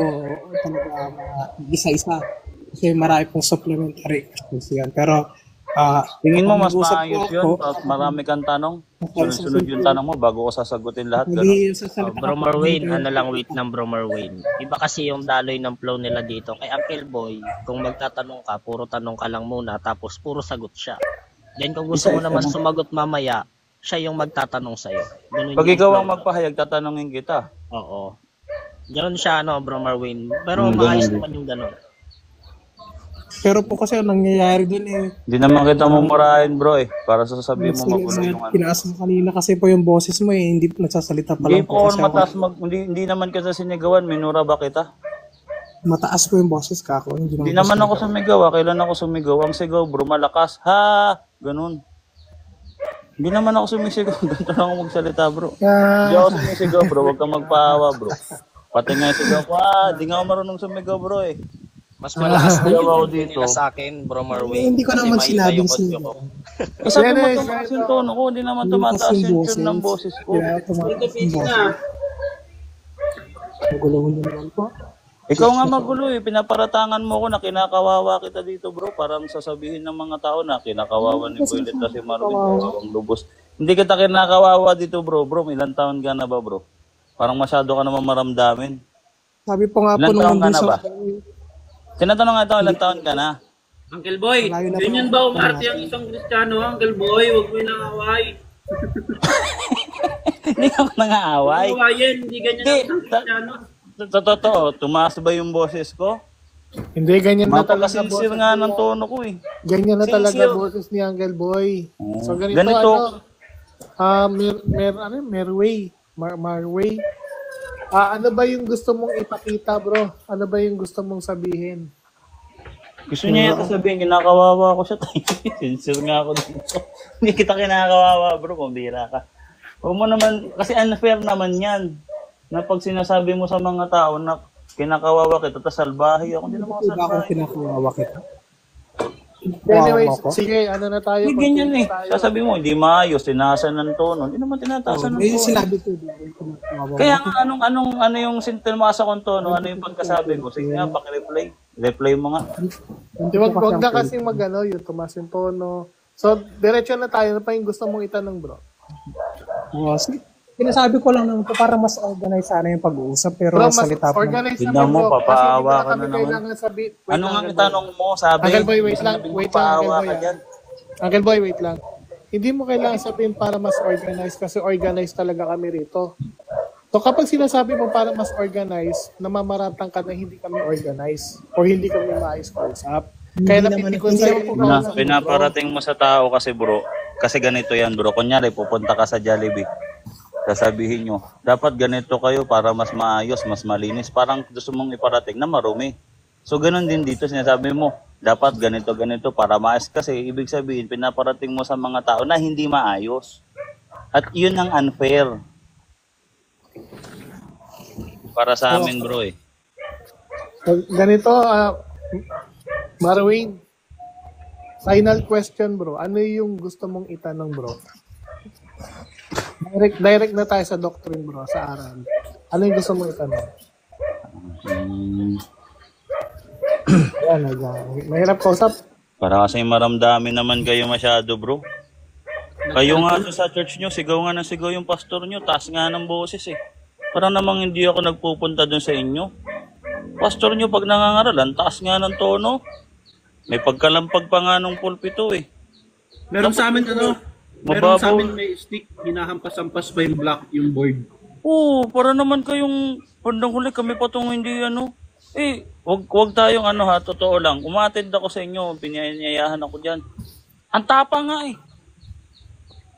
talaga isa-isa. Kasi marami pong supplementary questions yan. Pero tingin mo mas maayos yun? Marami kang tanong? Sunod yung tanong mo bago ko sasagutin lahat? Bro Marwayne, wait ng Bro Marwayne. Iba kasi yung daloy ng flow nila dito. Kay Uncle Boy, kung magtatanong ka, puro tanong ka lang muna, tapos puro sagot siya. Then kung gusto mo naman sumagot mamaya, siya yung magtatanong sa'yo. Pag ikaw ang magpahayag, tatanungin kita. Oo. Ganon siya, Bro Marwayne. Pero maayos naman yung ganon. Pero po kasi ang nangyayari dun Hindi naman kita mumurahin bro para sasabihin mo magulo yung Pinaas mo kanina kasi po yung boses mo hindi nagsasalita pa lang po. Hindi naman kita sinigawan, minura ba kita? Mataas po yung boses ka ako. Hindi naman ako sumigaw, kailan ako sumigaw? Ang sigaw bro, malakas. Ha! Ganun. Hindi naman ako sumisigaw, ganito lang ako magsalita bro. Hindi ako sumisigaw bro, huwag kang magpaawa bro. Pati nga yung sigaw ko, di nga ako marunong sumigaw bro Mas malakas na yung dito sa akin, Bro Marwayne. Hindi ko naman sinabing sino. Sabi mo tumataas yung tono ko, hindi naman tumataas yung tune ng boses ko. Magulo mo naman po. Ikaw nga magulo pinaparatangan mo ko na kinakawawa kita dito bro. Parang sasabihin ng mga tao na kinakawawa ni Boylet kasi Marvin ang lubos. Hindi kita kinakawawa dito bro. Bro, ilang taon ka na ba bro? Parang masyado ka naman maramdamin. Sabi po nga po nung bunso. Tinatanong nga ito, ilang taon ka na? Uncle Boy, ganyan ba umarte ang isang Kristiyano? Uncle Boy, huwag mo inaaway. Hindi ako nangaaway. Hindi ganyan ang isang Kristiyano. Totoo, tumaas ba yung boses ko? Hindi, ganyan na talaga boses. Nga ng tono ko Ganyan na talaga boses ni Uncle Boy. So ganito. Marway. Ano ba yung gusto mong ipakita, bro? Ano ba yung gusto mong sabihin? Gusto niya yata sabihin, kinakawawa ko siya. Sincere nga ako dito. Hindi kita kinakawawa, bro. Pambira ka. Huwag mo naman, kasi unfair naman yan. Na pag sinasabi mo sa mga tao na kinakawawa kita, tapos salbahe ako. Hindi naman ako salbahe. Iba akong kinakawawa kita. Anyways, sige, ano na tayo? Hindi ganyan Sasabi mo, hindi maayos, tinasan ng tono. Hindi naman tinatasan ng tono. Sinabi ko Kaya ano yung sintilmasa kong tono? Ano yung pagkasabi ko? Sige nga, paki-reply. Reply mo nga. Huwag na kasing yung tumas yung tono. So, diretso na tayo. Ano pa yung gusto mong itanong, bro? Sinasabi ko lang naman po para mas organize sana yung pag-uusap pero Bro, mas salita po. organize Tignan naman mo, bro. Kasi hindi papaawa na ka kami na naman. kailangan sabihin. Ano nga itanong mo? Sabi, Uncle Boy, wait lang. sinabi mo, Wait lang, Uncle paawa Boy. ka dyan. Uncle Boy, wait lang. Hindi mo kailangan sabihin para mas organized kasi organized talaga kami rito. So kapag sinasabi mo para mas organized, namamaratang ka na hindi kami organized or hindi kami maayos kausap. Kaya napipikon sa'yo po kausap mo, bro. Pinaparating mo sa tao kasi bro, kasi ganito yan bro. Kunyari, pupunta ka sa Jollibee. Sasabihin nyo, dapat ganito kayo para mas maayos, mas malinis. Parang gusto mong iparating na marumi. So ganun din dito, sinasabi mo, dapat ganito para maayos. Kasi ibig sabihin, pinaparating mo sa mga tao na hindi maayos. At yun ang unfair. Para sa amin bro eh. So, ganito, Marwin, final question bro. Ano yung gusto mong itanong bro? Direct na tayo sa doctrine bro, sa aral. Ano yung gusto mong itanong? Yan, mahirap kausap. Para kasi maramdamin naman kayo masyado bro. Kayo nga sa church nyo, sigaw nga ng sigaw yung pastor nyo, taas nga ng boses eh. Parang namang hindi ako nagpupunta dun sa inyo. Pastor nyo pag nangangaralan, taas nga ng tono. May pagkalampag pa nga nung pulpito eh. Meron sa amin meron sa amin may stick, hinahampas-hampas pa yung block, yung board. Oo, para naman kayong pandang huli kami pa itong hindi wag tayong totoo lang. Umatid ako sa inyo, pinyayahan ako dyan. Ang tapa nga eh.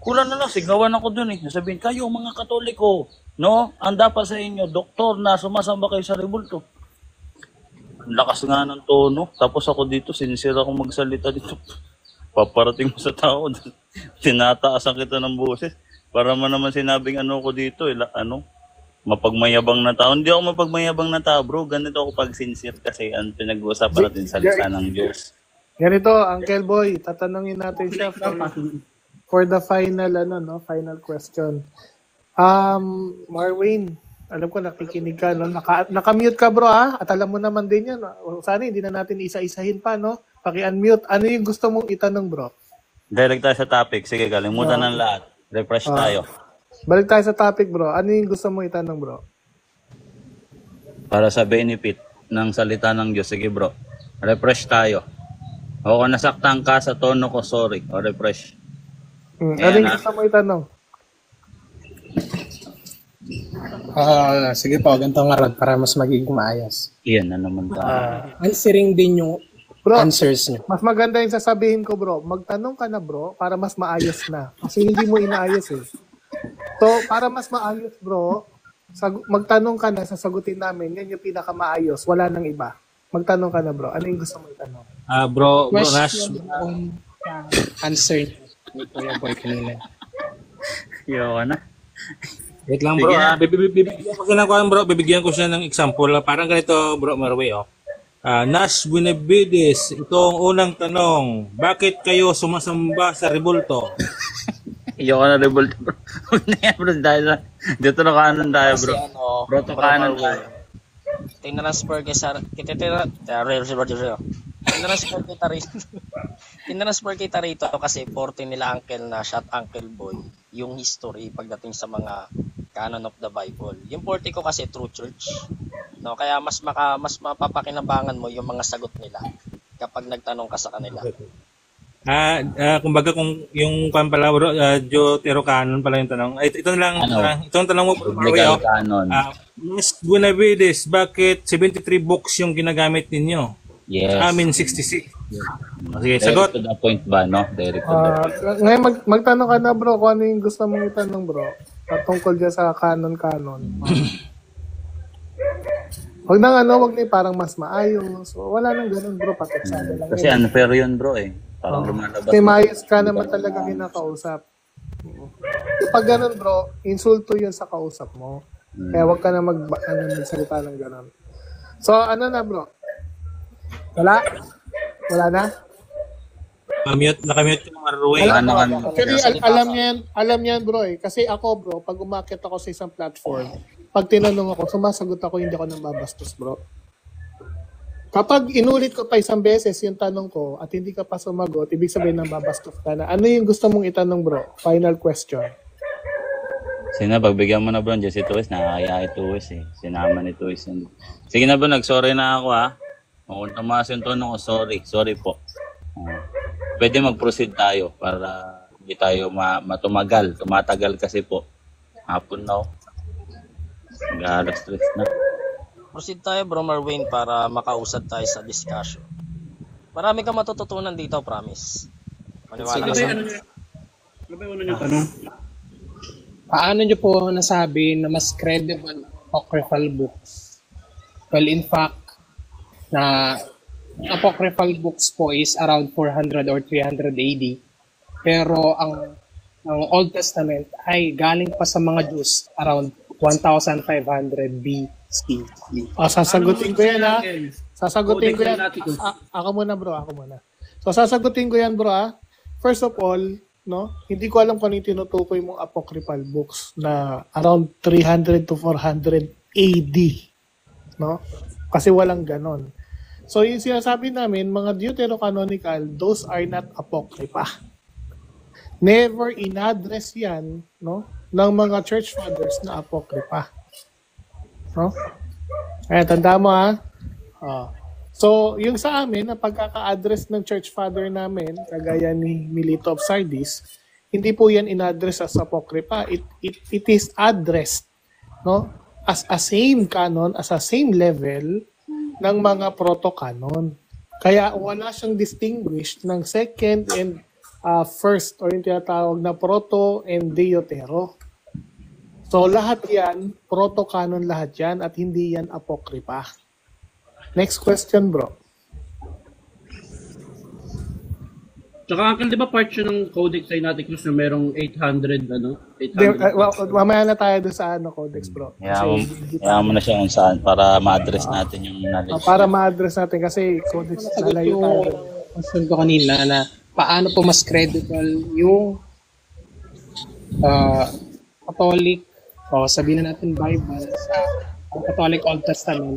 Kulang na lang, sigawan ako dun eh. Sabihin, kayo mga Katoliko, no? Ang dapat sa inyo, doktor na sumasamba kayo sa rebulto. Ang lakas nga ng tono. Tapos ako dito, sinisira akong magsalita dito. Paparating mo sa tao. Tinataasan kita ng boses. Para man naman sinabing ko dito, mapagmayabang na tao. Hindi ako mapagmayabang na tao, bro. Ganito ako pag sincere kasi ang pinag-uusapan natin sa salita ng Diyos. Ganito, Uncle Boy, tatanungin natin siya for the final final question. Marwin, alam ko nakikinig ka, no? Naka-mute ka bro ha, at alam mo naman din yan. Sana hindi na natin isa-isahin pa, no? Paki-unmute. Ano yung gusto mong itanong bro? Direct tayo sa topic. Sige, kalimutan ng lahat. Refresh tayo. Balik tayo sa topic bro. Ano yung gusto mong itanong bro? Para sa benefit ng salita ng Diyos. Sige bro, refresh tayo. O kung nasaktan ka sa tono ko, sorry. O refresh. Ano yung gusto mong itanong? Sige po, ganito nga Rod, para mas magiging maayos. Iyan na naman tayo. Answering din yung answers niyo. Mas maganda yung sasabihin ko bro, magtanong ka na bro, para mas maayos na. Kasi hindi mo inaayos eh. So, para mas maayos bro, magtanong ka na, sasagutin namin, yan yung pinakamaayos, wala nang iba. Magtanong ka na bro, ano yung gusto mong itanong? Bro Nash. Answer. Ito yung boy kanina. Yo na. Wait lang bro, bibigyan ko siya ng example. Parang ganito bro Marway. Nash Buenavides, ito ang unang tanong. Bakit kayo sumasamba sa rebulto? Iyo ka na rebulto bro. Bro, dahil dito na kanan tayo bro. Bro, to kanan tayo. Tinransfer kita rito kasi 40 nila Uncle Nash at Uncle Boy yung history pagdating sa mga canon of the Bible. Yung 40 ko kasi True Church. No, kaya mas mapapakinabangan mo yung mga sagot nila kapag nagtanong ka sa kanila. Kumbaga kung yung pala bro, Deutero Canon pala yung tanong. Ito na lang, itong tanong mo bro. Miss Buenavides, bakit 73 books yung ginagamit ninyo? Yes. Amin 66. Sige, sagot. Direct to the point ba, no? Direct to the point. Ngayon, magtanong ka na bro kung ano yung gusto mong itanong bro. Patungkol dyan sa canon. Huwag na wag na parang mas maayos. So, wala nang ganun bro, pakiksada lang. Kasi unfair yun bro eh. Parang lumalabas. Kasi maayos ka naman talaga kinakausap. Pag ganun bro, insulto yun sa kausap mo. Kaya wag ka na magsalita ng ganun. So ano na bro? Wala na? Nakamute yung Marway. Alam niyan bro eh. Kasi ako bro, pag umakyat ako sa isang platform, pag tinanong ako, sumasagot ako, hindi ako nang babastos bro. Kapag inulit ko pa isang beses yung tanong ko at hindi ka pa sumagot, ibig sabihin nang babastos ka na. Ano yung gusto mong itanong bro? Final question. Sina, pagbigyan mo na bro, dyan si Tuwis, nakakaya si Tuwis eh. Sinama ni Tuwis. Sige na bro, nag-sorry na ako ha. Kung tumaas yung tono ko, sorry po. Pwede mag-proceed tayo para hindi tayo matumagal. Tumatagal kasi po. Hapon na ako. Mag-alas stress na. Proceed tayo, Bro Marwin, para makausad tayo sa discussion. Marami kang matututunan dito, promise. Maniwala ka sa akin. Ano ba yung una niyong tanong? Paano nyo po nasabi na mas credible apocryphal books? Well, in fact, na apocryphal books po is around 400 or 300 AD. Pero ang Old Testament ay galing pa sa mga Jews around 1500 BC. Sasagutin ko yan ha. Sasagutin ko yan. Ako muna bro, ako muna. So sasagutin ko yan bro ha. First of all, no, hindi ko alam kung ano yung tinutukoy mong apocryphal books na around 300 to 400 AD. No? Kasi walang ganon. So yung sinasabi namin, mga deuterocanonical, those are not apocrypha. Never in-address yan, no, ng mga church fathers na apocrypha. No? Kaya tanda mo ha. So yung sa amin, na pagkaka-address ng church father namin, kagaya ni Milito of Sardis, hindi po yan in-address as apocrypha. It is addressed, no, as a same canon, as a same level ng mga proto-canon. Kaya wala siyang distinguished ng second and first, or yung tinatawag na proto and deutero. So lahat yan, proto-canon lahat yan, at hindi yan apocrypha. Next question, bro. Tsaka uncle, di ba part siya ng Codex Sinaiticus na merong 800, ano? 800. Mamaya na tayo doon sa Codex, bro. Kaya mo na siya kung saan para ma-address natin yung knowledge. Para ma-address natin kasi Codex lalayo tayo. Question ko kanina na paano po mas credible yung Catholic, o sabihin na natin Bible, sa Catholic Old Testament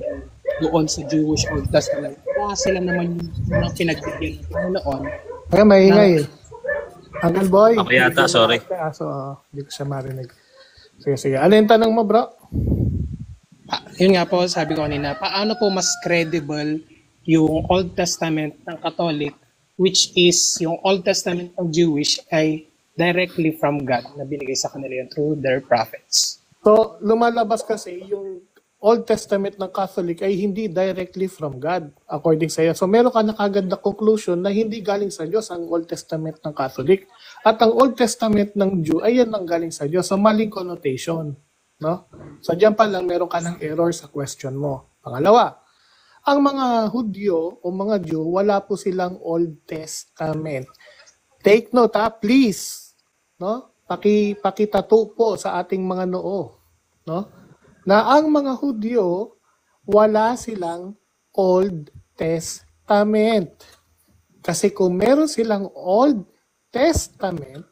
doon sa Jewish Old Testament. Sila naman yung pinagbigyan ng Panginoon. Kaya maingay eh. Uncle Boy. Ako yata, sorry. Hindi ko siya marinig. Sige. Ano yung tanong mo, bro? Yun nga po, sabi ko kanina, paano po mas credible yung Old Testament ng Catholic, which is yung Old Testament ng Jewish ay directly from God na binigay sa kanila yun through their prophets. So, lumalabas kasi yung Old Testament ng Catholic ay hindi directly from God, according sa iyo. So, meron ka na kagad na conclusion na hindi galing sa Diyos ang Old Testament ng Catholic. At ang Old Testament ng Jew ay yan ang galing sa Diyos. So, maling connotation. No? So, diyan pa lang meron ka ng error sa question mo. Pangalawa, ang mga Hudyo o mga Jew, wala po silang Old Testament. Take note please. No? Pakitato po sa ating mga noo. No? Na ang mga Hudyo, wala silang Old Testament. Kasi kung meron silang Old Testament,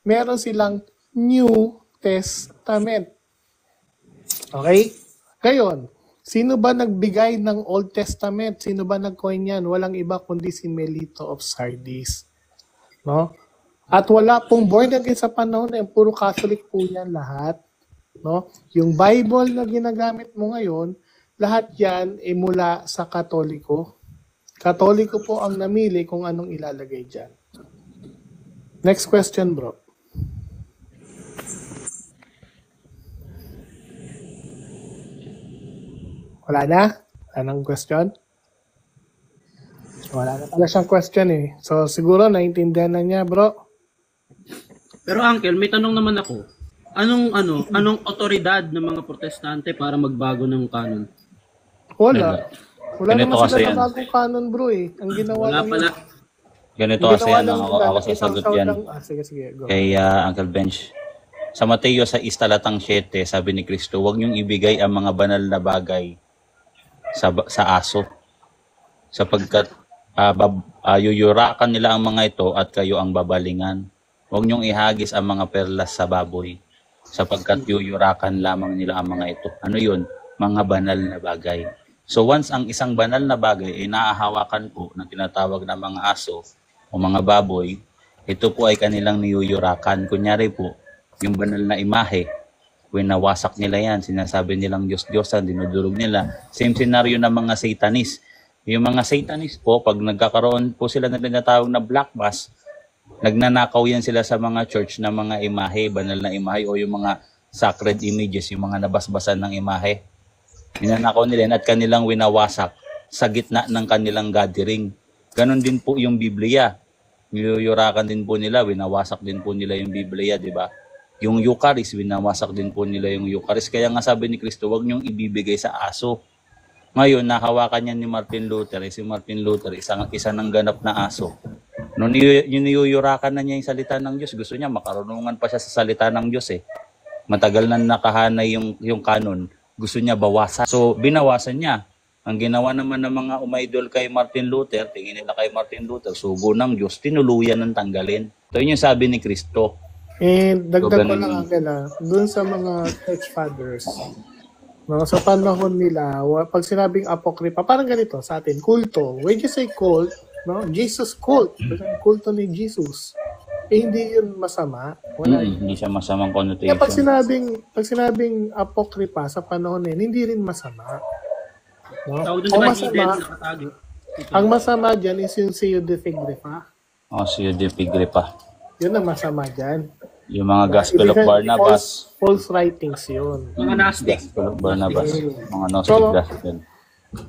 meron silang New Testament. Okay? Gayon, sino ba nagbigay ng Old Testament? Sino ba nag-coin yan? Walang iba kundi si Melito of Sardis. No? At wala pong born again sa panahon na puro Catholic po yan lahat. No? Yung Bible na ginagamit mo ngayon, lahat yan ay mula sa Katoliko. Katoliko po ang namili kung anong ilalagay dyan. Next question, bro. Wala na? Anong question? Wala na pala siyang question eh. So siguro naintindihan na niya, bro. Pero uncle, may tanong naman ako. Anong otoridad ng mga protestante para magbago ng canon? Wala. Wala Ganito naman kasi sila yan. na bagong canon, bro eh. Ang ginawa Wala lang pala. Ganito kasi yan, ako sasagot yan. Sige, go. Kay Uncle Bench. Sa Mateo sa talatang 7, sabi ni Kristo, huwag niyong ibigay ang mga banal na bagay sa aso. Sapagkat yuyurakan nila ang mga ito at kayo ang babalingan. Huwag niyong ihagis ang mga perlas sa baboy. Sapagkat yuyurakan lamang nila ang mga ito. Ano yun? Mga banal na bagay. So once ang isang banal na bagay ay naahawakan po na tinatawag na mga aso o mga baboy, ito po ay kanilang niyuyurakan. Kunyari po, yung banal na imahe winawasak nila yan, sinasabi nilang Diyos-Diyosan, dinudurog nila. Same scenario ng mga Satanist. Yung mga Satanist po, pag nagkakaroon po sila na tinatawag na black mass, nagnanakaw yan sila sa mga church na mga imahe, banal na imahe, o yung mga sacred images, yung mga nabasbasan ng imahe. Ninanakaw nila yan at kanilang winawasak sa gitna ng kanilang gathering. Ganon din po yung Biblia. Niyuyurakan din po nila, winawasak din po nila yung Biblia, di ba? Yung Eucharist, winawasak din po nila yung Eucharist. Kaya nga sabi ni Kristo, huwag niyong ibibigay sa aso. Ngayon, nahawakan niya ni Martin Luther. Si Martin Luther, isa ng ganap na aso. Nung niyuyurakan na niya yung salita ng Diyos, gusto niya, makarunungan pa siya sa salita ng Diyos eh. Matagal na nakahanay yung kanon. Gusto niya bawasan. So, binawasan niya. Ang ginawa naman ng mga umaidol kay Martin Luther, tingin nila kay Martin Luther, sugo ng Diyos, tinuluyan ng tanggalin. Ito yung sabi ni Kristo. Dagdag ko lang dun sa mga church fathers, no, sa panahon nila, pag sinabing apokripa, parang ganito sa atin, kulto. When you say cult, no, Jesus cult, kulto ni Jesus. Hindi yun masama. Wala hindi siya masamang connotation. Kaya pag sinabing apokripa sa panahon nila, hindi rin masama. No? O masama, ang masama dyan is yung Seo de Figrepa. Seo de Figrepa. Yun ang masama dyan. Yung mga Gospel of Barnabas. False writings yun. Mga Gnostic. Gospel of Barnabas. Mga Gnostic Gospel.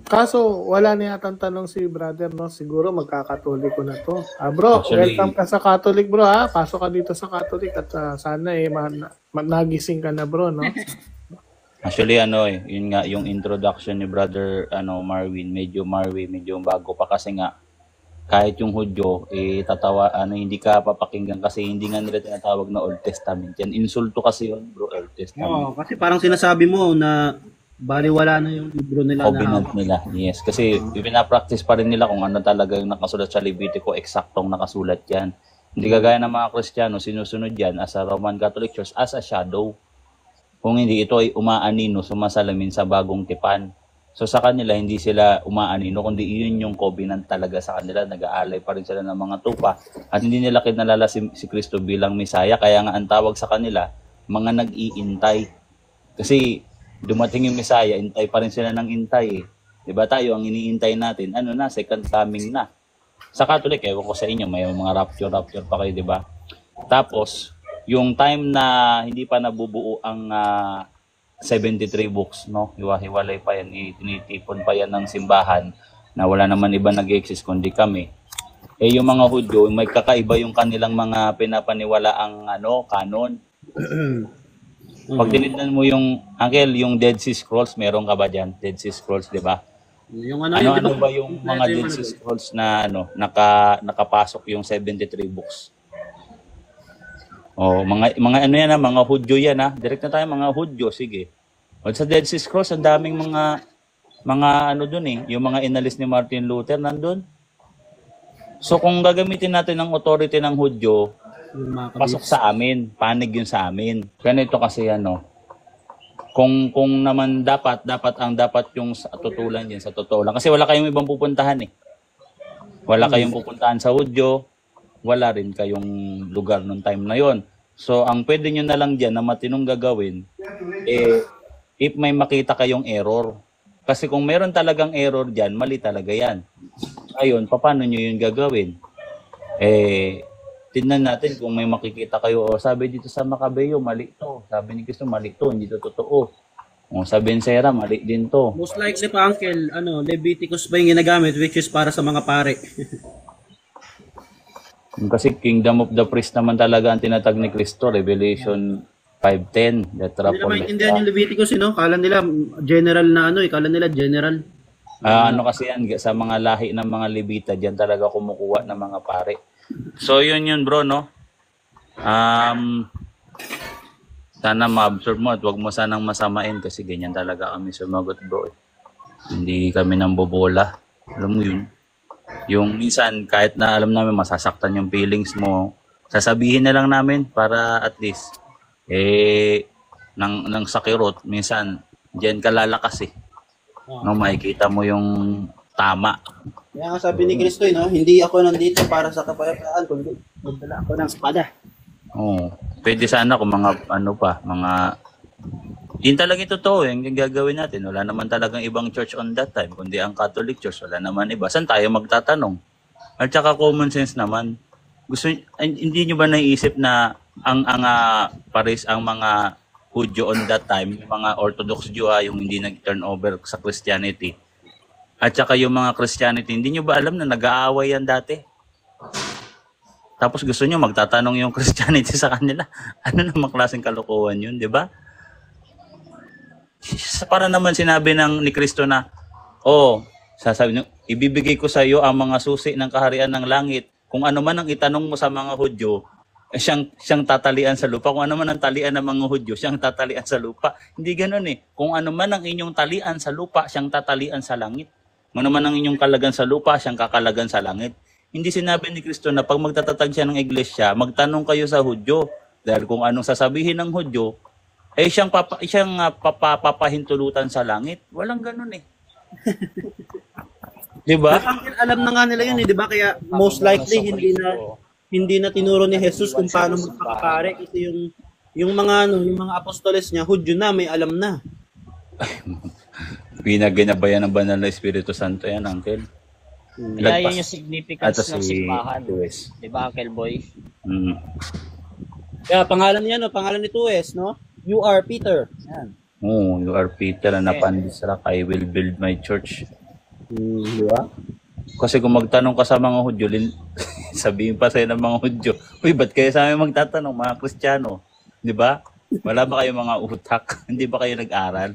Kaso, wala na yatang tanong si brother, no? Siguro magkakatoliko na to. Bro, actually, welcome ka sa Catholic, bro, ha? Pasok ka dito sa Catholic at sana nagising ka na, bro, no? Actually, yun nga, yung introduction ni brother, Marwin, medyo bago pa kasi nga, kahit yung Hudyo, hindi ka papakinggan kasi hindi nga nila tinatawag na Old Testament. Yan, insulto kasi yun, bro, Old Testament. Oo, kasi parang sinasabi mo na baliwala na yung libro nila. Covenant nila, yes. Kasi pinapractice pa rin nila kung ano talaga yung nakasulat sa Levitico, eksaktong nakasulat yan. Hindi kagaya ng mga Kristiyano, sinusunod yan as a Roman Catholic Church, as a shadow. Kung hindi, ito ay umaanino, sumasalamin sa bagong tipan. So sa kanila, hindi sila umaanino, kundi yun yung covenant talaga sa kanila. Nag-aalay pa rin sila ng mga tupa. At hindi nila kinalala si Kristo bilang Misaya. Kaya nga ang tawag sa kanila, mga nag-iintay. Kasi dumating yung Misaya, intay pa rin sila ng intay. Diba tayo, ang iniintay natin, second coming na. Sa Catholic, ewan ko sa inyo, may mga rapture pa kayo, diba? Tapos, yung time na hindi pa nabubuo ang 73 books, no? Hiwa-hiwalay pa yan, tinitipon pa yan ng simbahan na wala naman iba nag-exist kundi kami. Yung mga Hudyo, may kakaiba yung kanilang mga pinapaniwalaang kanon. Pag tinignan mo yung, Uncle, yung Dead Sea Scrolls, meron ka ba dyan? Dead Sea Scrolls, di ba? Yung ano ba yung mga Dead Sea Scrolls na nakapasok yung 73 books? Mga mga Hudyo yan, ha? Direct na tayo, mga Hudyo, sige. O sa Dead Sea Scrolls, ang daming mga dun eh, yung mga inalis ni Martin Luther nandun. So kung gagamitin natin ang authority ng Hudyo, pasok sa amin, panig yun sa amin. Ganito kasi kung naman dapat yung tutulan din sa totoo lang. Kasi wala kayong ibang pupuntahan eh. Wala kayong pupuntahan sa Hudyo, wala rin kayong lugar nung time na yon. So ang pwede nyo na lang dyan na matinong gagawin, if may makita kayong error. Kasi kung meron talagang error dyan, mali talaga yan. Ayun, paano nyo yun gagawin? Tingnan natin kung may makikita kayo, sabi dito sa Macabeo, mali to. Sabi ni Cristo, mali to, hindi to totoo. Sabi ni Sarah, mali din to. Most likely pa, Uncle, Leviticus ba yung ginagamit, which is para sa mga pare? Kasi Kingdom of the Priest naman talaga ang tinatag ni Cristo, Revelation 5:10. Hindi na maintindihan yung Leviticus, Kala nila general na kala nila general. Kasi yan, sa mga lahi ng mga Levita, diyan talaga kumukuha ng mga pare. So yun bro, no? Sana ma-absorb mo at wag mo sanang masamain kasi ganyan talaga kami sumagot, bro. Hindi kami nang bobola. Alam mo yun? Yung minsan, kahit na alam namin masasaktan yung feelings mo, sasabihin na lang namin para at least, nang sakirot, minsan, diyan ka lalakas eh. No, makikita mo yung tama. Kaya nga sabi ni Kristo, hindi ako nandito para sa kapayapaan, kundi magdala ako ng espada. Pwede sana kung mga mga Yun talaga yung totoo, yung gagawin natin. Wala naman talagang ibang church on that time, kundi ang Catholic Church. Wala naman iba. Saan tayo magtatanong? At saka common sense naman. Hindi nyo ba naiisip na ang mga Hudyo on that time, yung mga Orthodox Jew, yung hindi nag-turn over sa Christianity, at saka yung mga Christianity, hindi nyo ba alam na nag-aaway yan dati? Tapos gusto nyo magtatanong yung Christianity sa kanila. Ano namang klaseng kalokohan yun, di ba? Para naman sinabi ni Kristo na, sasabi nyo, ibibigay ko sa iyo ang mga susi ng kaharian ng langit. Kung ano man ang itanong mo sa mga Hudyo, siyang tatalian sa lupa. Kung ano man ang talian ng mga Hudyo, siyang tatalian sa lupa. Hindi ganoon eh. Kung ano man ang inyong talian sa lupa, siyang tatalian sa langit. Kung ano man ang inyong kalagan sa lupa, siyang kakalagan sa langit. Hindi sinabi ni Kristo na pag magtatatag siya ng iglesia, magtanong kayo sa Hudyo. Dahil kung anong sasabihin ng Hudyo, siyang papahintulutan sa langit. Walang ganoon eh. Diba? Alam na nga nila yun eh, di ba? Kaya most likely hindi na tinuro ni Jesus kung paano magpakapare kasi yung mga apostoles niya, Hudyo na, may alam na. Pinaginabayan ng banal na Espiritu Santo yan, Uncle. Kaya yun yung significance ng simbahan. Di ba, Uncle Boy? Kaya pangalan niya, pangalan ni Tues, no? You are Peter. Yan. You are Peter, and upon this rock I will build my church. Di ba? Kasi kung magtanong ka sa mga Hudyo, sabihin pa sa'yo ng mga Hudyo, uy, ba't kayo sa amin magtatanong, mga Kristiyano? Di ba? Wala ba kayo mga utak? Hindi ba kayo nag-aral?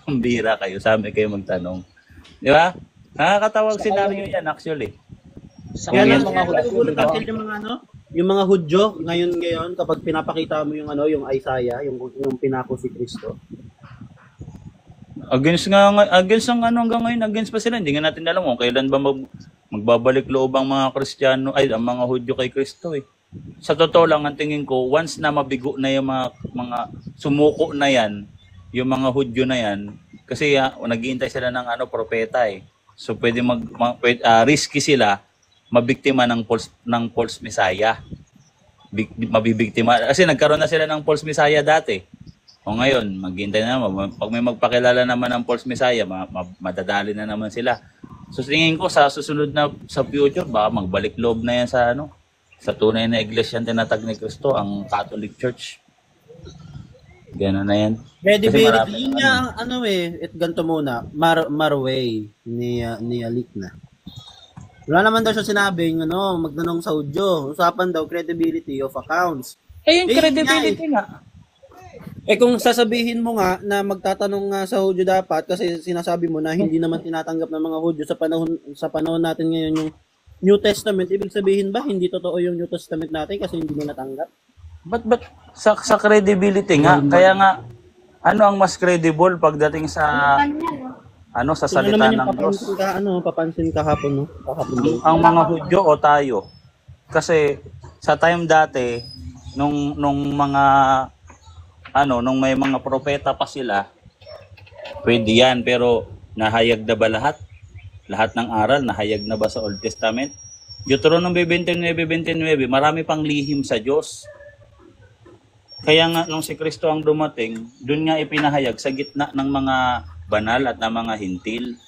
Ang bihira kayo, sa amin kayo magtanong. Di ba? Nakakatawag scenario yan, actually. Kaya mga Hudyo, yung mga Hudyo, ngayon, kapag pinapakita mo yung Isaiah, yung pinako si Kristo, against hanggang ngayon, against pa sila. Hindi nga natin alam kung kailan ba magbabalik loob ang mga Kristiyano, ang mga Hudyo kay Kristo eh. Sa totoo lang, ang tingin ko, once na mabigo na yung mga sumuko na yan, yung mga Hudyo na yan, kasi naghihintay sila ng propeta eh. So pwede risky sila mabiktima ng false Messiah. Mabibiktima. Kasi nagkaroon na sila ng false Messiah dati. O ngayon, maghintay na naman. Pag may magpakilala naman ng false Messiah, madadali na naman sila. So tingin ko sa susunod na sa future, baka magbalik loob na yan sa tunay na iglesia tinatag ni Kristo, ang Catholic Church. Gano'n na yan. Credibility niya, ganito muna, Marway ni Alik na. Wala naman daw siya sinabing, magtanong sa Hudyo. Usapan daw credibility of accounts. Yung credibility nga. Kung sasabihin mo nga na magtatanong nga sa Hudyo dapat kasi sinasabi mo na hindi naman tinatanggap ng mga Hudyo sa panahon natin ngayon yung New Testament, ibig sabihin ba hindi totoo yung New Testament natin kasi hindi mo natanggap? But sa credibility nga, kaya nga ano ang mas credible pagdating sa sa salita ng Diyos? Papansin kahapon, no? Ang mga Hudyo o tayo? Kasi sa time dati nung may mga propeta pa sila, pwede yan, pero nahayag na ba lahat? Lahat ng aral, nahayag na ba sa Old Testament? Deuteronomy 29:29, marami pang lihim sa Diyos. Kaya nga, nung si Kristo ang dumating, doon nga ipinahayag sa gitna ng mga banal at ng mga hintil,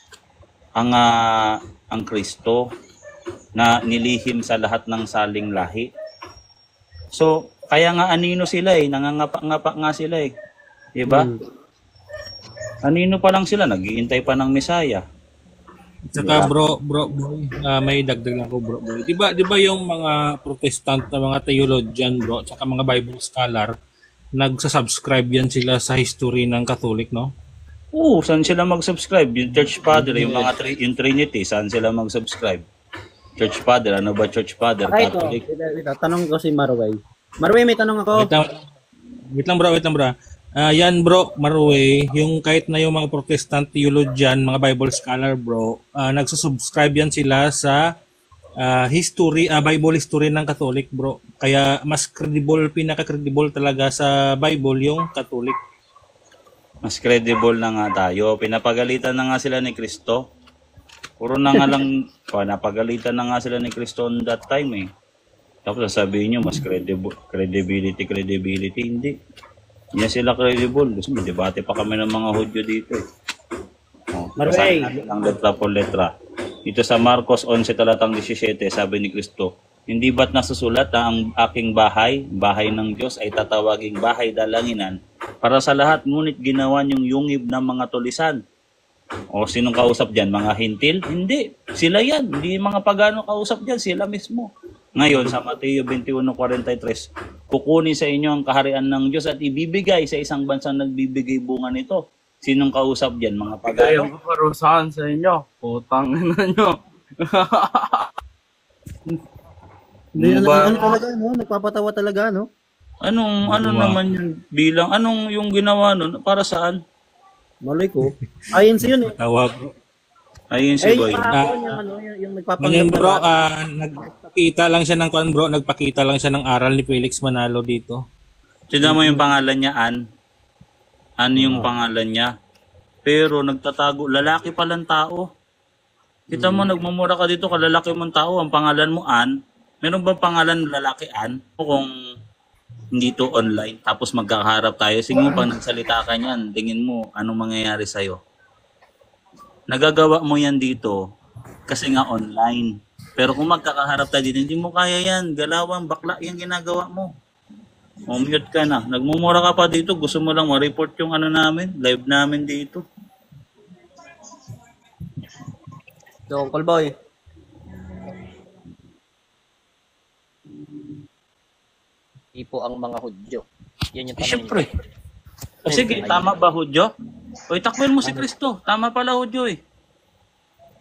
ang Kristo na nilihim sa lahat ng saling lahi. So, kaya nga anino sila nangangapa-ngapa nga sila Diba? Anino pa lang sila, nag-iintay pa ng Messiah. Saka bro, may dagdag lang ko bro. Di ba yung mga Protestant na mga theologian bro, saka mga Bible scholar, nagsasubscribe yan sila sa history ng Catholic, no? Oo, saan sila mag-subscribe? Yung Church Father, yung yung Trinity, saan sila mag-subscribe? Church Father, ano ba Church Father? Catholic? Tanong ko si Marway. Marway, may tanong ako. Wait lang bro. Yan bro, Marway, yung kahit na yung mga Protestant theologian, mga Bible scholar bro, nagsusubscribe yan sila sa Bible history ng Catholic bro. Kaya mas credible, pinaka-credible talaga sa Bible yung Catholic. Mas credible na nga tayo. Pinapagalitan na nga sila ni Kristo. Puro na nga lang, napagalitan na nga sila ni Kristo on that time Tapos sasabihin nyo, mas credibility, hindi. Yan sila credible. Gusto mo, debate pa kami ng mga Hudyo dito eh. Oh, Marway. basahin natin ang letra por letra. Dito sa Marcos 11 talatang 17, sabi ni Kristo, hindi ba't nasusulat na ang aking bahay, bahay ng Diyos, ay tatawaging bahay dalanginan para sa lahat, ngunit ginawa niyong yungib ng mga tulisan. O sinong kausap dyan? Mga hintil? Hindi. Sila yan. Hindi mga pagano kausap dyan. Sila mismo. Ngayon, sa Mateo 21:43, kukunin sa inyo ang kaharian ng Diyos at ibibigay sa isang bansang nagbibigay bunga nito. Sinong kausap dyan? Mga Kaya pagano? ang parusahan sa inyo. Putang ina nyo. Hindi, Ano ba? ano talaga, no? Nagpapatawa talaga, no? Ano naman yun bilang? Anong yung ginawa nun? Para saan? Malay ko. Ayun siya yun eh. Tawag. Ayun si Eh, Boy. yung kahapon, yung ano, yung nagpapanggap Ngayon na bro, lahat. nagpakita lang siya ng kwan bro, nagpakita lang siya ng aral ni Felix Manalo dito. Tignan mo yung pangalan niya, Ann. Ann yung pangalan niya. Pero nagtatago, lalaki palang tao. Kita mo, nagmumura ka dito, kalalaki mong tao, ang pangalan mo, Ann. Meron ba pangalan ng lalaki, Ann? O kung hindi to online, tapos magkakaharap tayo, sige mo, pag nagsalita ka niyan, tingin mo, anong mangyayari sa'yo? Nagagawa mo yan dito, kasi nga online. Pero kung magkakaharap tayo dito, hindi mo kaya yan, galawan, bakla, yung ginagawa mo. Mute ka na. Nagmumura ka pa dito, gusto mo lang ma-report yung ano namin, live namin dito. So, Uncle Boy. Ipo ang mga Hudyo. Yan yung tanong. Siyempre. O sige, tama ba Hudyo? O itakwil mo si Kristo. Tama pala Hudyo eh.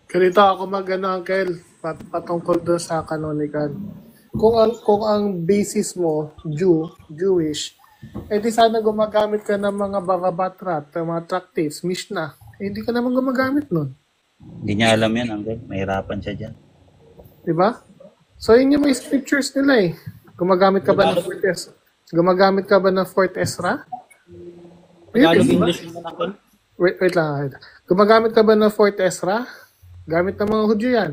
Ganito ako mag-ano, Uncle, patungkol doon sa canonical. Kung ang basis mo, Jewish, eh di sana gumagamit ka ng mga Bavabatrat, mga tractates, Mishnah. Eh, hindi ka naman gumagamit nun. Hindi niya alam yan, Uncle. Mahirapan siya dyan. Diba? So, yun yung may scriptures nila eh. Gumagamit ka ba ng Fourth Ezra? Gumagamit ka ba ng Fourth Ezra? Tagalog Diba? English mo na, Uncle. Wait lang. Gumagamit ka ba ng Fourth Ezra? Gamit ng mga Hudyo yan.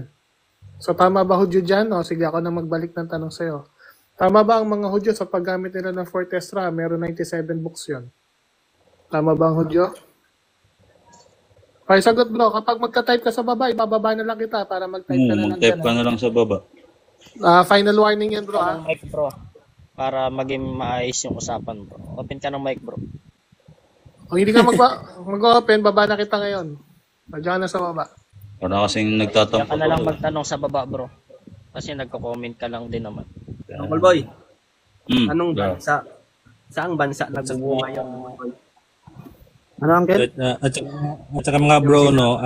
So, tama ba Hudyo dyan? O, sige, ako na magbalik ng tanong sa'yo. Tama ba ang mga Hudyo sa paggamit nila ng Fourth Ezra? Meron 97 books yon. Tama ba ang Hudyo? Okay, sagot bro. Kapag magka-type ka sa baba, ibababa na lang kita para mag-type ka na lang Mag-type dyan. ka na lang sa baba. Final warning yan bro. Ng mic, bro. Para maging maayos yung usapan, bro. Open ka ng mic, bro. Kung hindi ka mag-open, baba na kita ngayon. Diyan ka na sa baba. Para kasing Kaya nagtatampo. ka na lang magtanong sa baba, bro. Kasi nagko-comment ka lang din naman. Uncle Boy, anong yeah. bansa? Saang bansa nagbubunga yung Ano, Uncle? At saka mga bro, no,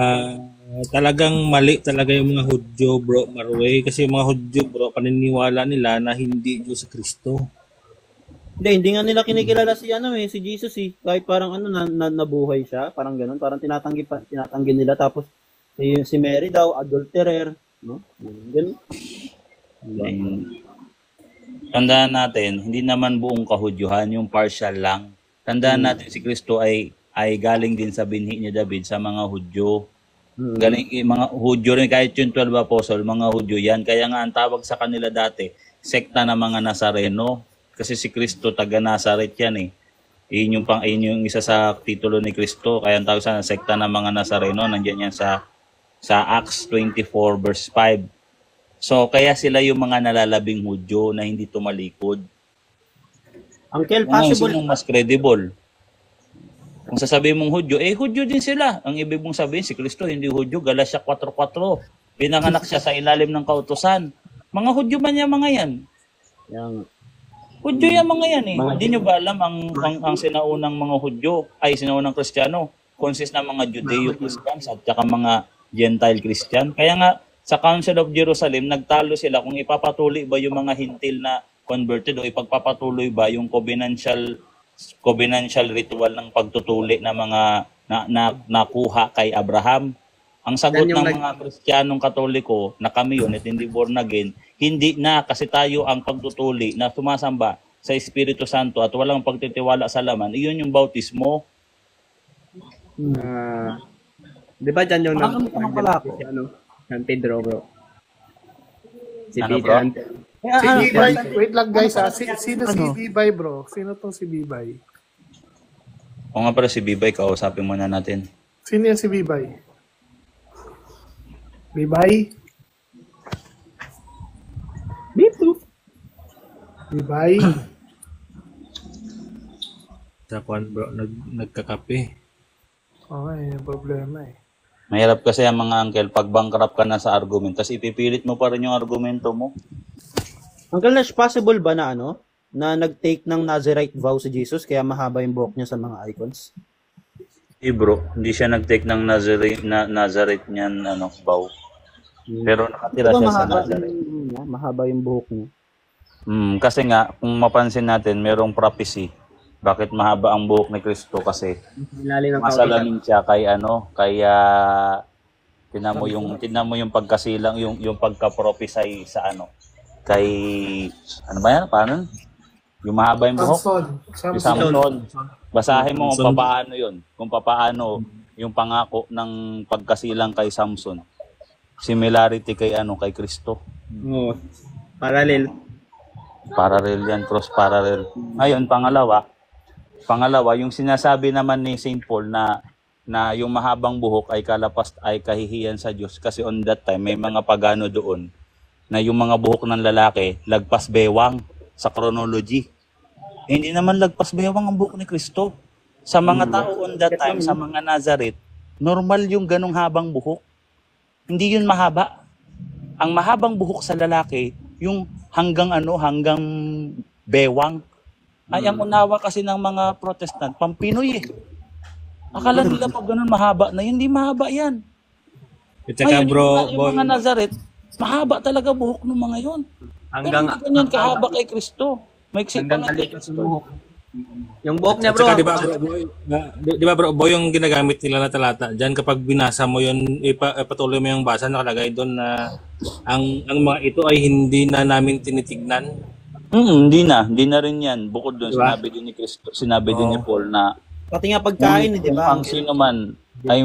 talagang mali talaga yung mga Hudyo, bro, Marway. Kasi yung mga Hudyo, bro, paniniwala nila na hindi Diyos si Kristo. Hindi nga nila kinikilala si si Jesus eh. Kahit parang nabuhay siya, parang ganun, parang tinatanggi nila tapos si Mary daw adulterer, no? Ganun. Tandaan natin, hindi naman buong kahudyuhan, yung partial lang. Tandaan natin si Kristo ay galing din sa binhi ni David sa mga Hudyo. Galing mga Hudyo rin, kahit yung 12 apostle, mga Hudyo yan. Kaya nga ang tawag sa kanila dati, sekta ng mga Nazareno. Kasi si Kristo taga Nazaret yan eh. Yun yung isa sa titulo ni Kristo. Kaya ang tawag sa sekta ng mga Nazareno, nandiyan yan sa Acts 24 verse 5. So kaya sila yung mga nalalabing Hudyo na hindi tumalikod. Uncle, possible yung mas credible. Kung sasabihin mong Hudyo, Hudyo din sila. Ang ibig mong sabihin, si Kristo hindi Hudyo. Galatia 4:4. Pinanganak siya sa ilalim ng kautusan. Mga Hudyo man yan, mga yan. Hudyo yan, mga yan eh. Hindi nyo ba alam ang sinaunang mga Hudyo, sinaunang Kristiyano, consist ng mga Judeo-Christians at saka mga Gentile Christian. Kaya nga, sa Council of Jerusalem, nagtalo sila kung ipapatuloy ba yung mga hintil na converted o ipagpapatuloy ba yung covenantal ritual ng pagtutuli na mga nakuha kay Abraham. Ang sagot ng mga Kristiyanong Katoliko na kami yun at hindi born again, hindi na kasi tayo ang pagtutuli na sumasamba sa Espiritu Santo at walang pagtitiwala sa laman, iyon yung bautismo. Di ba dyan yung San Pedro, bro? Si Ano, Pedro. bro? Si Bibay, wait lang guys sino si Bibay bro? Sino tong si Bibay? O nga pala si Bibay, kausapin muna natin. Sino yan si Bibay? Bibay? Bibay? Sa kwan bro, nagkakape. Okay, yung problema eh. Mahirap kasi ang mga uncle, pag bankrupt ka na sa argument, tapos ipipilit mo pa rin yung argumento mo. Uncle Nash, possible ba na na nag-take ng Nazarite vow si Jesus kaya mahaba yung buhok niya sa mga icons? Bro, hindi siya nag-take ng Nazareth niyan, vow. Pero nakatira siya sa Nazareth. Mahaba yung buhok niya. Kasi nga, kung mapansin natin, merong prophecy. Bakit mahaba ang buhok ni Kristo? Kasi masalamin siya kay tinan mo yung pagkasilang, yung pagka-prophesy sa kay, ba yan? Paano? Yung mahaba yung buhok? Yung Samson. Basahin mo kung paano yun. Kung paano yung pangako ng pagkasilang kay Samson. Similarity kay kay Kristo. Oo. Parallel. Parallel yan, cross parallel. Ngayon, pangalawa, yung sinasabi naman ni St. Paul na yung mahabang buhok ay kahihiyan sa Diyos kasi on that time may mga pagano doon na yung mga buhok ng lalaki lagpas bewang sa chronology. Hindi naman lagpas bewang ang buhok ni Kristo. Sa mga tao on that time, sa mga Nazareth, normal yung ganong habang buhok. Hindi yun mahaba. Ang mahabang buhok sa lalaki, yung hanggang bewang. Ay, ang unawa kasi ng mga Protestant, Pampinoy eh. Akala nila pag ganun mahaba na, hindi mahaba yan. At saka bro, yung mga Nazareth, mahaba talaga buhok ng mga yon. Hanggang ganyan kahaba kay Kristo. May eksik pa nga kay Kristo. Yung buhok niya, bro. At saka, di ba bro, boy, yung ginagamit nila na talata, dyan kapag binasa mo yun, ipatuloy mo yung basa, nakalagay doon na ang mga ito ay hindi na namin tinitignan. Hindi na rin yan. Bukod doon, diba? Sinabi din ni Paul na pati nga pagkain, di ba? Ang sino man ay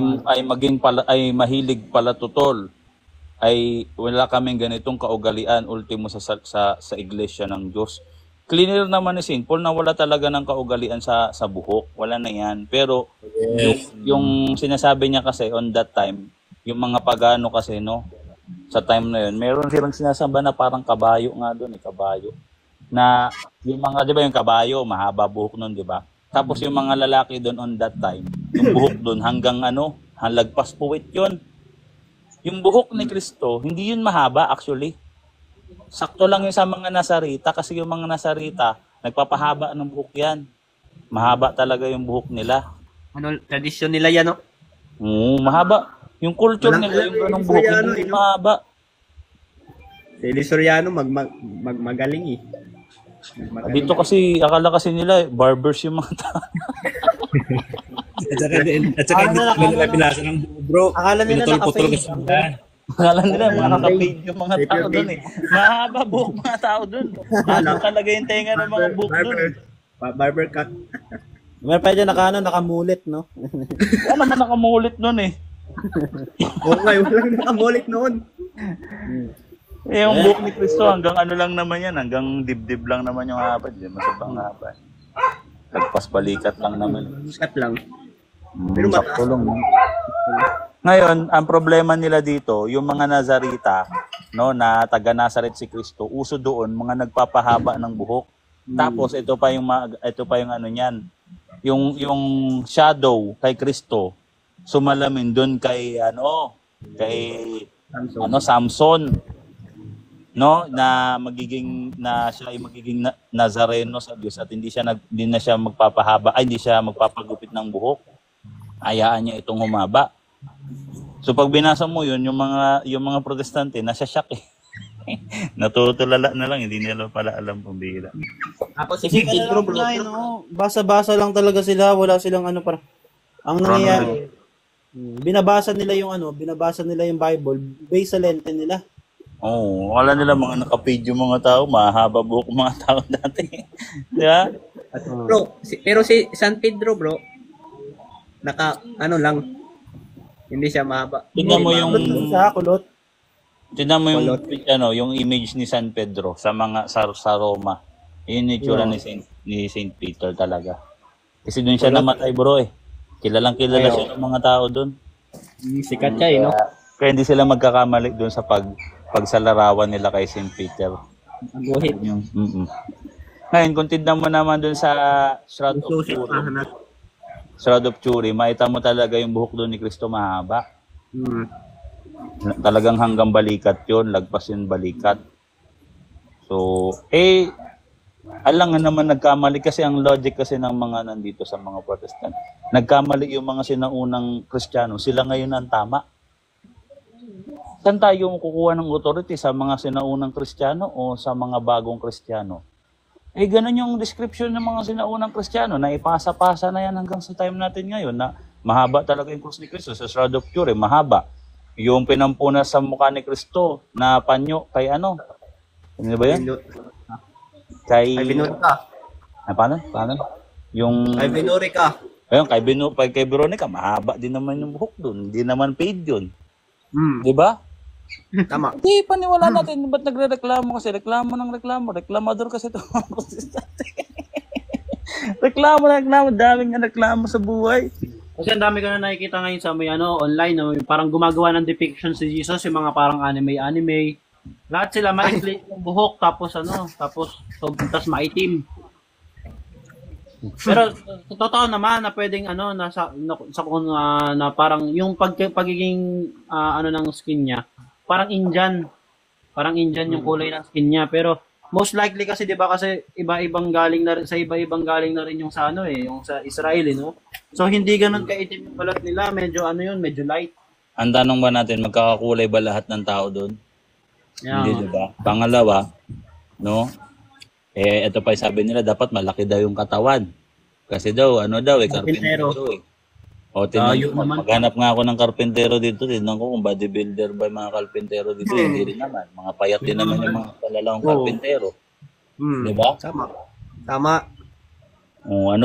mahilig palatutol, ay wala kaming ganitong kaugalian ultimo sa iglesia ng Diyos. Cleaner naman ni St. Paul na wala talaga ng kaugalian sa buhok. Wala na yan. Pero yung sinasabi niya kasi on that time, yung mga pagano kasi sa time na yun, meron silang sinasamba na parang kabayo nga doon, kabayo. Na yung mga, di ba yung kabayo, mahaba buhok nun, di ba? Tapos yung mga lalaki doon on that time, yung buhok doon hanggang halagpas puwit yun. Yung buhok ni Kristo, hindi yun mahaba actually. Sakto lang yung sa mga Nazarita kasi yung mga Nazarita, nagpapahaba ng buhok yan. Mahaba talaga yung buhok nila. Tradisyon nila yan, no? Mahaba. Yung culture nila, yung ganong buhok, hindi mahaba. Si Soriano, magaling eh. Dito kasi, akala kasi nila, barbers yung mga tao. At saka hindi nila pinasa ng bro. Akala nila naka-fade. Akala nila, mga naka-fade yung mga tao doon eh. Mahaba buhok mga tao doon. Ano talaga yung tenga ng mga buhok doon. Barber cut. Meron pa dyan nakamulit, no? Wala naman nakamulit noon eh. Okay, walang nakamulit noon. Yung buhok ni Kristo hanggang lang naman yan, hanggang dibdib lang naman yung haba, di masabang haba. Lagpas balikat lang naman. Sikat lang. Pero sakto. Ngayon, ang problema nila dito, yung mga Nazarita, na taga Nazareth si Kristo, uso doon mga nagpapahaba ng buhok. Tapos ito pa yung niyan. Yung shadow kay Kristo, sumalamin doon kay Samson. Na siya ay magiging Nazareno sa Diyos at hindi na siya magpapahaba, hindi siya magpapagupit ng buhok. Hayaan niya itong humaba. So pag binasa mo yun, yung mga Protestante nasa shock eh. Natutulala na lang, hindi nila pala alam kung bihira. Kasi basa-basa lang talaga sila, wala silang ang nangyayari. Binabasa nila yung Bible based sa lente nila. Wala nila mga naka-page yung mga tao, mahaba buhok mga tao dati. Di ba? Bro, pero si San Pedro, bro, lang, hindi siya mahaba. Tingnan mo yung kulot. Tingnan mo yung image ni San Pedro sa Roma. Yun yung itsura ni Saint Peter talaga. Kasi doon siya namatay bro eh. Kilalang kilala siya ng mga tao doon. Sikat siya no? Kaya hindi sila magkakamali doon sa pagsalarawan nila kay St. Peter. Aguhit. Ngayon, kung tignan mo naman doon sa Shroud of Turin, Shroud of Turin, makita mo talaga yung buhok doon ni Kristo mahaba. Talagang hanggang balikat yun, lagpas yung balikat. So, alam nga naman nagkamali kasi ang logic kasi ng mga nandito sa mga Protestant. Nagkamali yung mga sinaunang Kristiyano, sila ngayon ang tama. Saan tayo kukuha ng authority, sa mga sinaunang Kristiyano o sa mga bagong Kristiyano? Ganun yung description ng mga sinaunang Kristiyano na ipasa-pasa na yan hanggang sa time natin ngayon na mahaba talaga yung krus ni Kristo. Sa Shroud of Turin, mahaba. Yung pinampuna sa mukha ni Kristo na panyo kay ano? Ano ba yan? Kay Veronica. Paano? Yung Kay Veronica. Ayun, kay Veronica, mahaba din naman yung buhok doon. Hindi naman paid yun. Di ba? Tama. Hindi, paniwala natin. Ba't nagre-reklamo kasi? Reklamo. Reklamador kasi ito. reklamo. Daming reklamo sa buhay. Kasi ang dami ko na nakikita ngayon sa may online, no? Parang gumagawa ng depiction si Jesus, yung mga parang anime. Lahat sila maikli yung buhok, tapos maitim. Pero totoo naman na pwedeng na parang yung pagiging ng skin niya, parang Indian yung kulay ng skin niya. Pero most likely kasi 'di ba kasi iba-ibang galing na rin yung sa yung sa Israel, no? So hindi ganoon kaitim yung balat nila, medyo medyo light. Ang tanong ba natin, magkakakulay ba lahat ng tao doon? Yeah. Hindi, diba? Pangalawa, no? Ito pa sabi nila, dapat malaki daw yung katawan. Kasi daw, karpintero eh. O, maghanap nga ako ng karpintero dito. Tignan ko kung bodybuilder ba yung mga karpintero dito. Hindi rin naman. Mga payat din naman yung mga kalalawang karpintero. Diba? Tama. O,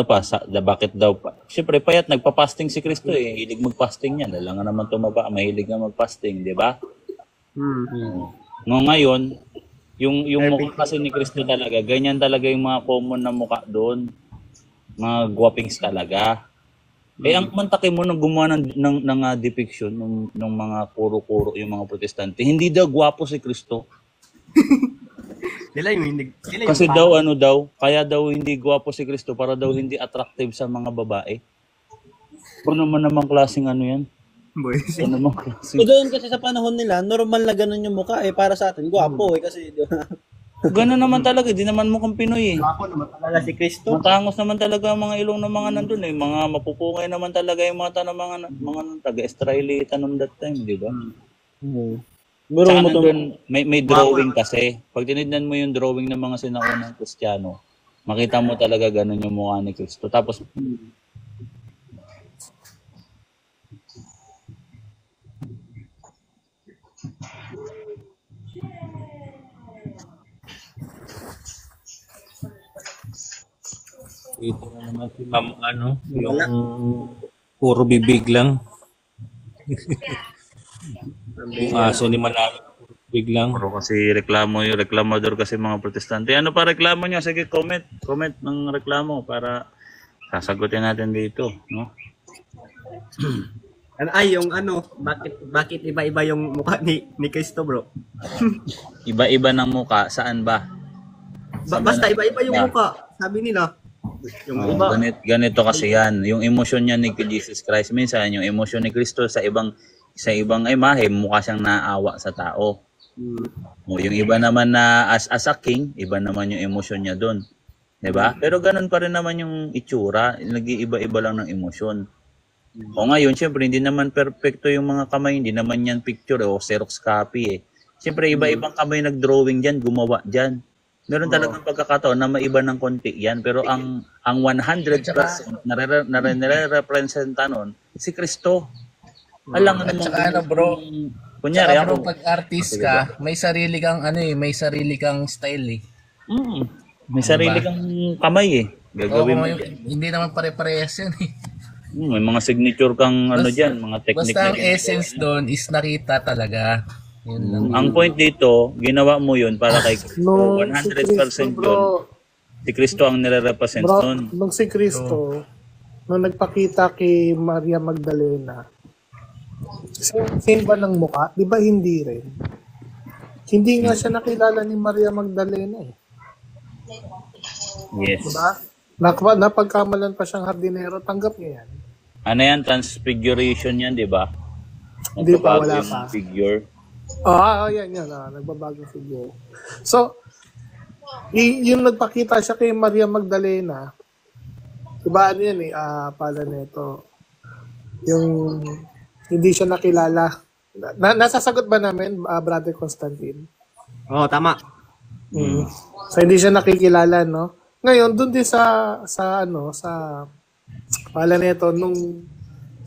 bakit daw pa? Siyempre, payat, nagpa-fasting si Kristo eh. Hilig mag-fasting yan. Dala nga naman tumaba, mahilig nga mag-fasting, diba? Ngayon, yung mukha kasi ni Kristo talaga, ganyan talaga yung mga common na mukha doon. Mga guwapings talaga. Ang mantake mo nung gumawa ng depiction ng mga kuro-kuro yung mga protestante, hindi daw gwapo si Kristo. Kasi daw kaya daw hindi gwapo si Kristo para daw hindi attractive sa mga babae. Pero naman klaseng yan. Doon kasi sa panahon nila, normal na ganun yung mukha para sa atin, gwapo kasi ganun naman talaga, di naman mukhang Pinoy eh. Gwapo naman talaga si Kristo. Matangos naman talaga ang mga ilong ng mga nandun eh. Mga mapupungay naman talaga yung mata ng mga taga-Israelita noong that time, di ba? Saka nandun, may drawing kasi. Pag tinignan mo yung drawing ng mga sinaunang Kristiyano, makita mo talaga ganun yung mukha ni Kristo. Tapos ito naman si Ma'am yung puro bibig lang. Yung aso ni Manalo, bibig lang. Pero kasi reklamador kasi mga protestante. Ano pa reklamo niyo? Sige, comment ng reklamo para sasagutin natin dito, no? Bakit iba-iba yung mukha ni Kristo, bro? Iba-iba ng mukha, saan ba? Basta iba-iba yung mukha, sabi nila. Ganito kasi yan. Yung emosyon niya ni Jesus Christ, minsan yung emosyon ni Kristo sa ibang imahe, mukha siyang naawa sa tao. Yung iba naman na as a king, iba naman yung emosyon niya doon. 'Di ba? Pero ganun pa rin naman yung itsura, nag-iiba-iba lang ng emosyon. O ngayon, syempre hindi naman perfecto yung mga kamay, hindi naman yan picture o Xerox copy eh. Syempre iba-ibang kamay nag-drawing diyan, gumawa diyan. Meron talagang pagkakataon na maiba ng konti yan, pero ang 100% nare-representa nun si Kristo. Alam at saka bro, kunyari ako, pag artist ka, may sarili kang may sarili kang style eh. May sarili kang kamay eh. Gagawin mo. Hindi naman pare-parehas yan eh. May mga signature kang diyan, mga technique. Basta ang essence doon is nakita talaga. Ang point dito, ginawa mo yun para kay Kristo. 100% yun. Si Kristo ang nire-represent nun. Nung si Kristo, nung nagpakita kay Maria Magdalena, same ba ng mukha? Di ba hindi rin? Hindi nga siya nakilala ni Maria Magdalena eh. Yes. Diba? Napagkamalan pa siyang hardinero, tanggap niya yan. Ano yan? Transfiguration yan, di ba? Hindi pa, Nagbabago wala yung pa. figure. Yan. Nagbabagong figure. So, yung nagpakita siya kay Maria Magdalena, diba ano yan pala nito, yung hindi siya nakilala. Nasasagot ba namin, Brother Constantine? Oo, tama. So, hindi siya nakikilala, no? Ngayon, dun din sa pala nito, nung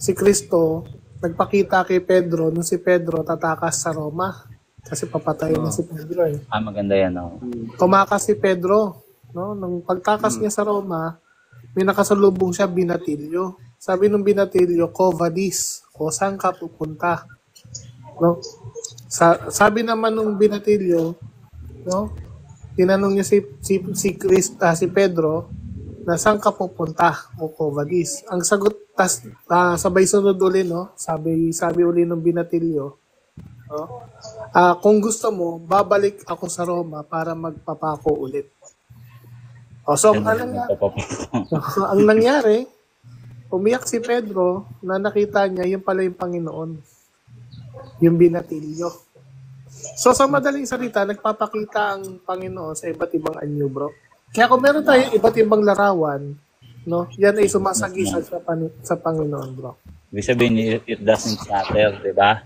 si Kristo, nagpakita kay Pedro, nung si Pedro tatakas sa Roma. Kasi papatayin na si Pedro eh. Maganda yan, Tumakas si Pedro, no? Nung pagtakas niya sa Roma, may nakasalubong siya binatilyo. Sabi nung binatilyo, "Quo vadis?" O saan ka pupunta? No? Sabi naman nung binatilyo, no? Tinanong niya si Pedro, na saan ka pupunta o quo vadis? Ang sagot, sabay sunod uli, no? Sabi uli nung binatilyo, no? Kung gusto mo, babalik ako sa Roma para magpapako ulit. So, ang nangyari, umiyak si Pedro na nakita niya yung pala yung Panginoon. Yung binatilyo. So, sa madaling salita, nagpapakita ang Panginoon sa iba't ibang anyo, bro. Kaya kung meron tayong iba't ibang larawan, no, yan ay sumasagisag sa Panginoon, bro. Ibig sabihin, it doesn't matter, di ba?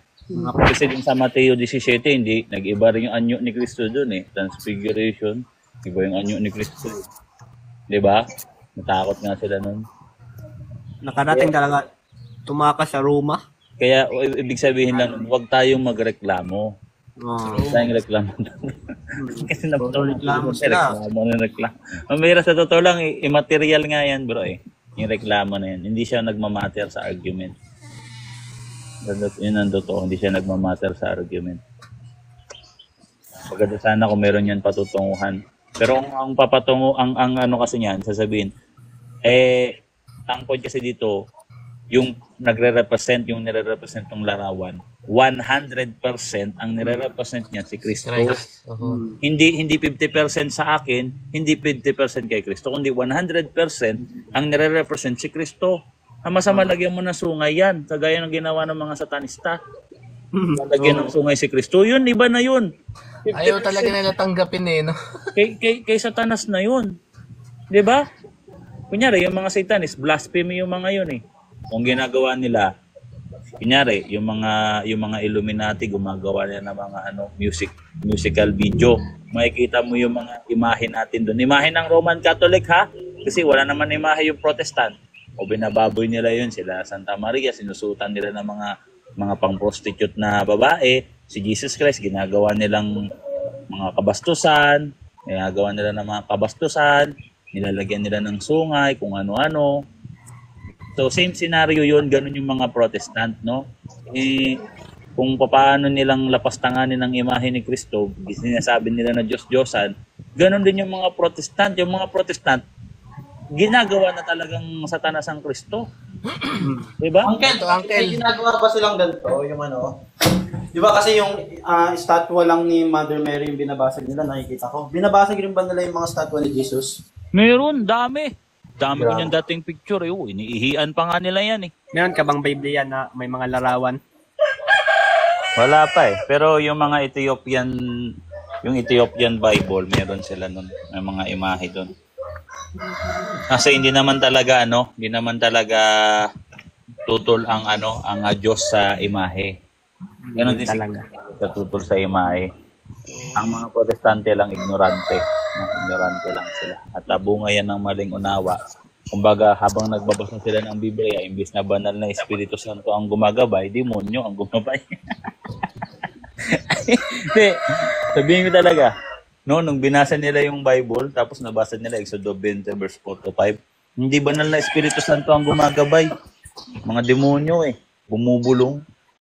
Kasi din sa Mateo 17, hindi, nag-iba rin yung anyo ni Kristo doon eh. Transfiguration, iba yung anyo ni Kristo. Di ba? Natakot nga sila nun. Nakarating talaga tumakas sa Roma. Kaya, ibig sabihin lang, huwag tayong magreklamo. Huwag tayong reklamo. Kasi reklamo sila. Mamira sa totoo lang, immaterial nga yan, bro eh. Yung reklamo na yan. Hindi siya nagmamatter sa argument. Yun ang totoo, hindi siya nagmamatter sa argument. Maganda sana kung meron yan patutunguhan. Pero ang papatungo, ang ano kasi niyan, sasabihin, ang point kasi dito, yung nagre-represent, yung nire-represent ng larawan, 100% ang nire-represent niya si Kristo. Hindi 50% sa akin, hindi 50% kay Kristo, kundi 100% ang nire-represent si Kristo. Ang masama, lagyan mo ng sungay yan, kagaya ng ginawa ng mga satanista. Lagyan ng sungay si Kristo, yun, iba na yun. Ayaw talaga nila tanggapin eh, no? Kay satanas na yun. Diba? Kunyari, yung mga satanis, blasphemy yung mga yun eh. Kung ginagawa nila, kunyari, yung mga Illuminati, gumagawa nila ng mga musical video. Makikita mo yung mga imahe natin doon. Imahe ng Roman Catholic, ha? Kasi wala naman imahe yung Protestant. O binababoy nila yun, sila Santa Maria, sinusutan nila ng mga pang-prostitute na babae. Si Jesus Christ, ginagawa nilang mga kabastusan, nilalagyan nila ng sungay, kung ano-ano. So, same scenario yun, ganun yung mga Protestant, no? Kung paano nilang lapastanganin ng imahe ni Kristo, sinasabi nila na Diyos-Diyosan, ganun din yung mga Protestant. Yung mga Protestant, ginagawa na talagang satanas ang Kristo. Diba? Uncle, may ginagawa ba silang ganito? Yung ano? Di ba kasi yung statwa lang ni Mother Mary yung binabasag nila, nakikita ko. Binabasag rin ba nila yung mga statwa ni Jesus? Meron, dami. Dami ko yung dating picture. Iniihian pa nga nila yan eh. Meron ka bang Biblia na may mga larawan? Wala pa eh. Pero yung mga Ethiopian Bible, meron sila nun. May mga imahe doon. Kasi hindi naman talaga tutol ang Diyos sa imahe. Ganon din talaga. Tutol sa imahe. Ang mga Protestante lang ignorante. Ignorante lang sila. At bunga yan ng maling unawa. Kumbaga, habang nagbabasa sila ng Biblia, imbis na banal na Espiritu Santo ang gumagabay, demonyo ang gumabay. Sabihin ko talaga, no, nung binasa nila yung Bible, tapos nabasa nila Exodus 20 verse 4-5, hindi banal na Espiritu Santo ang gumagabay. Mga demonyo bumubulong.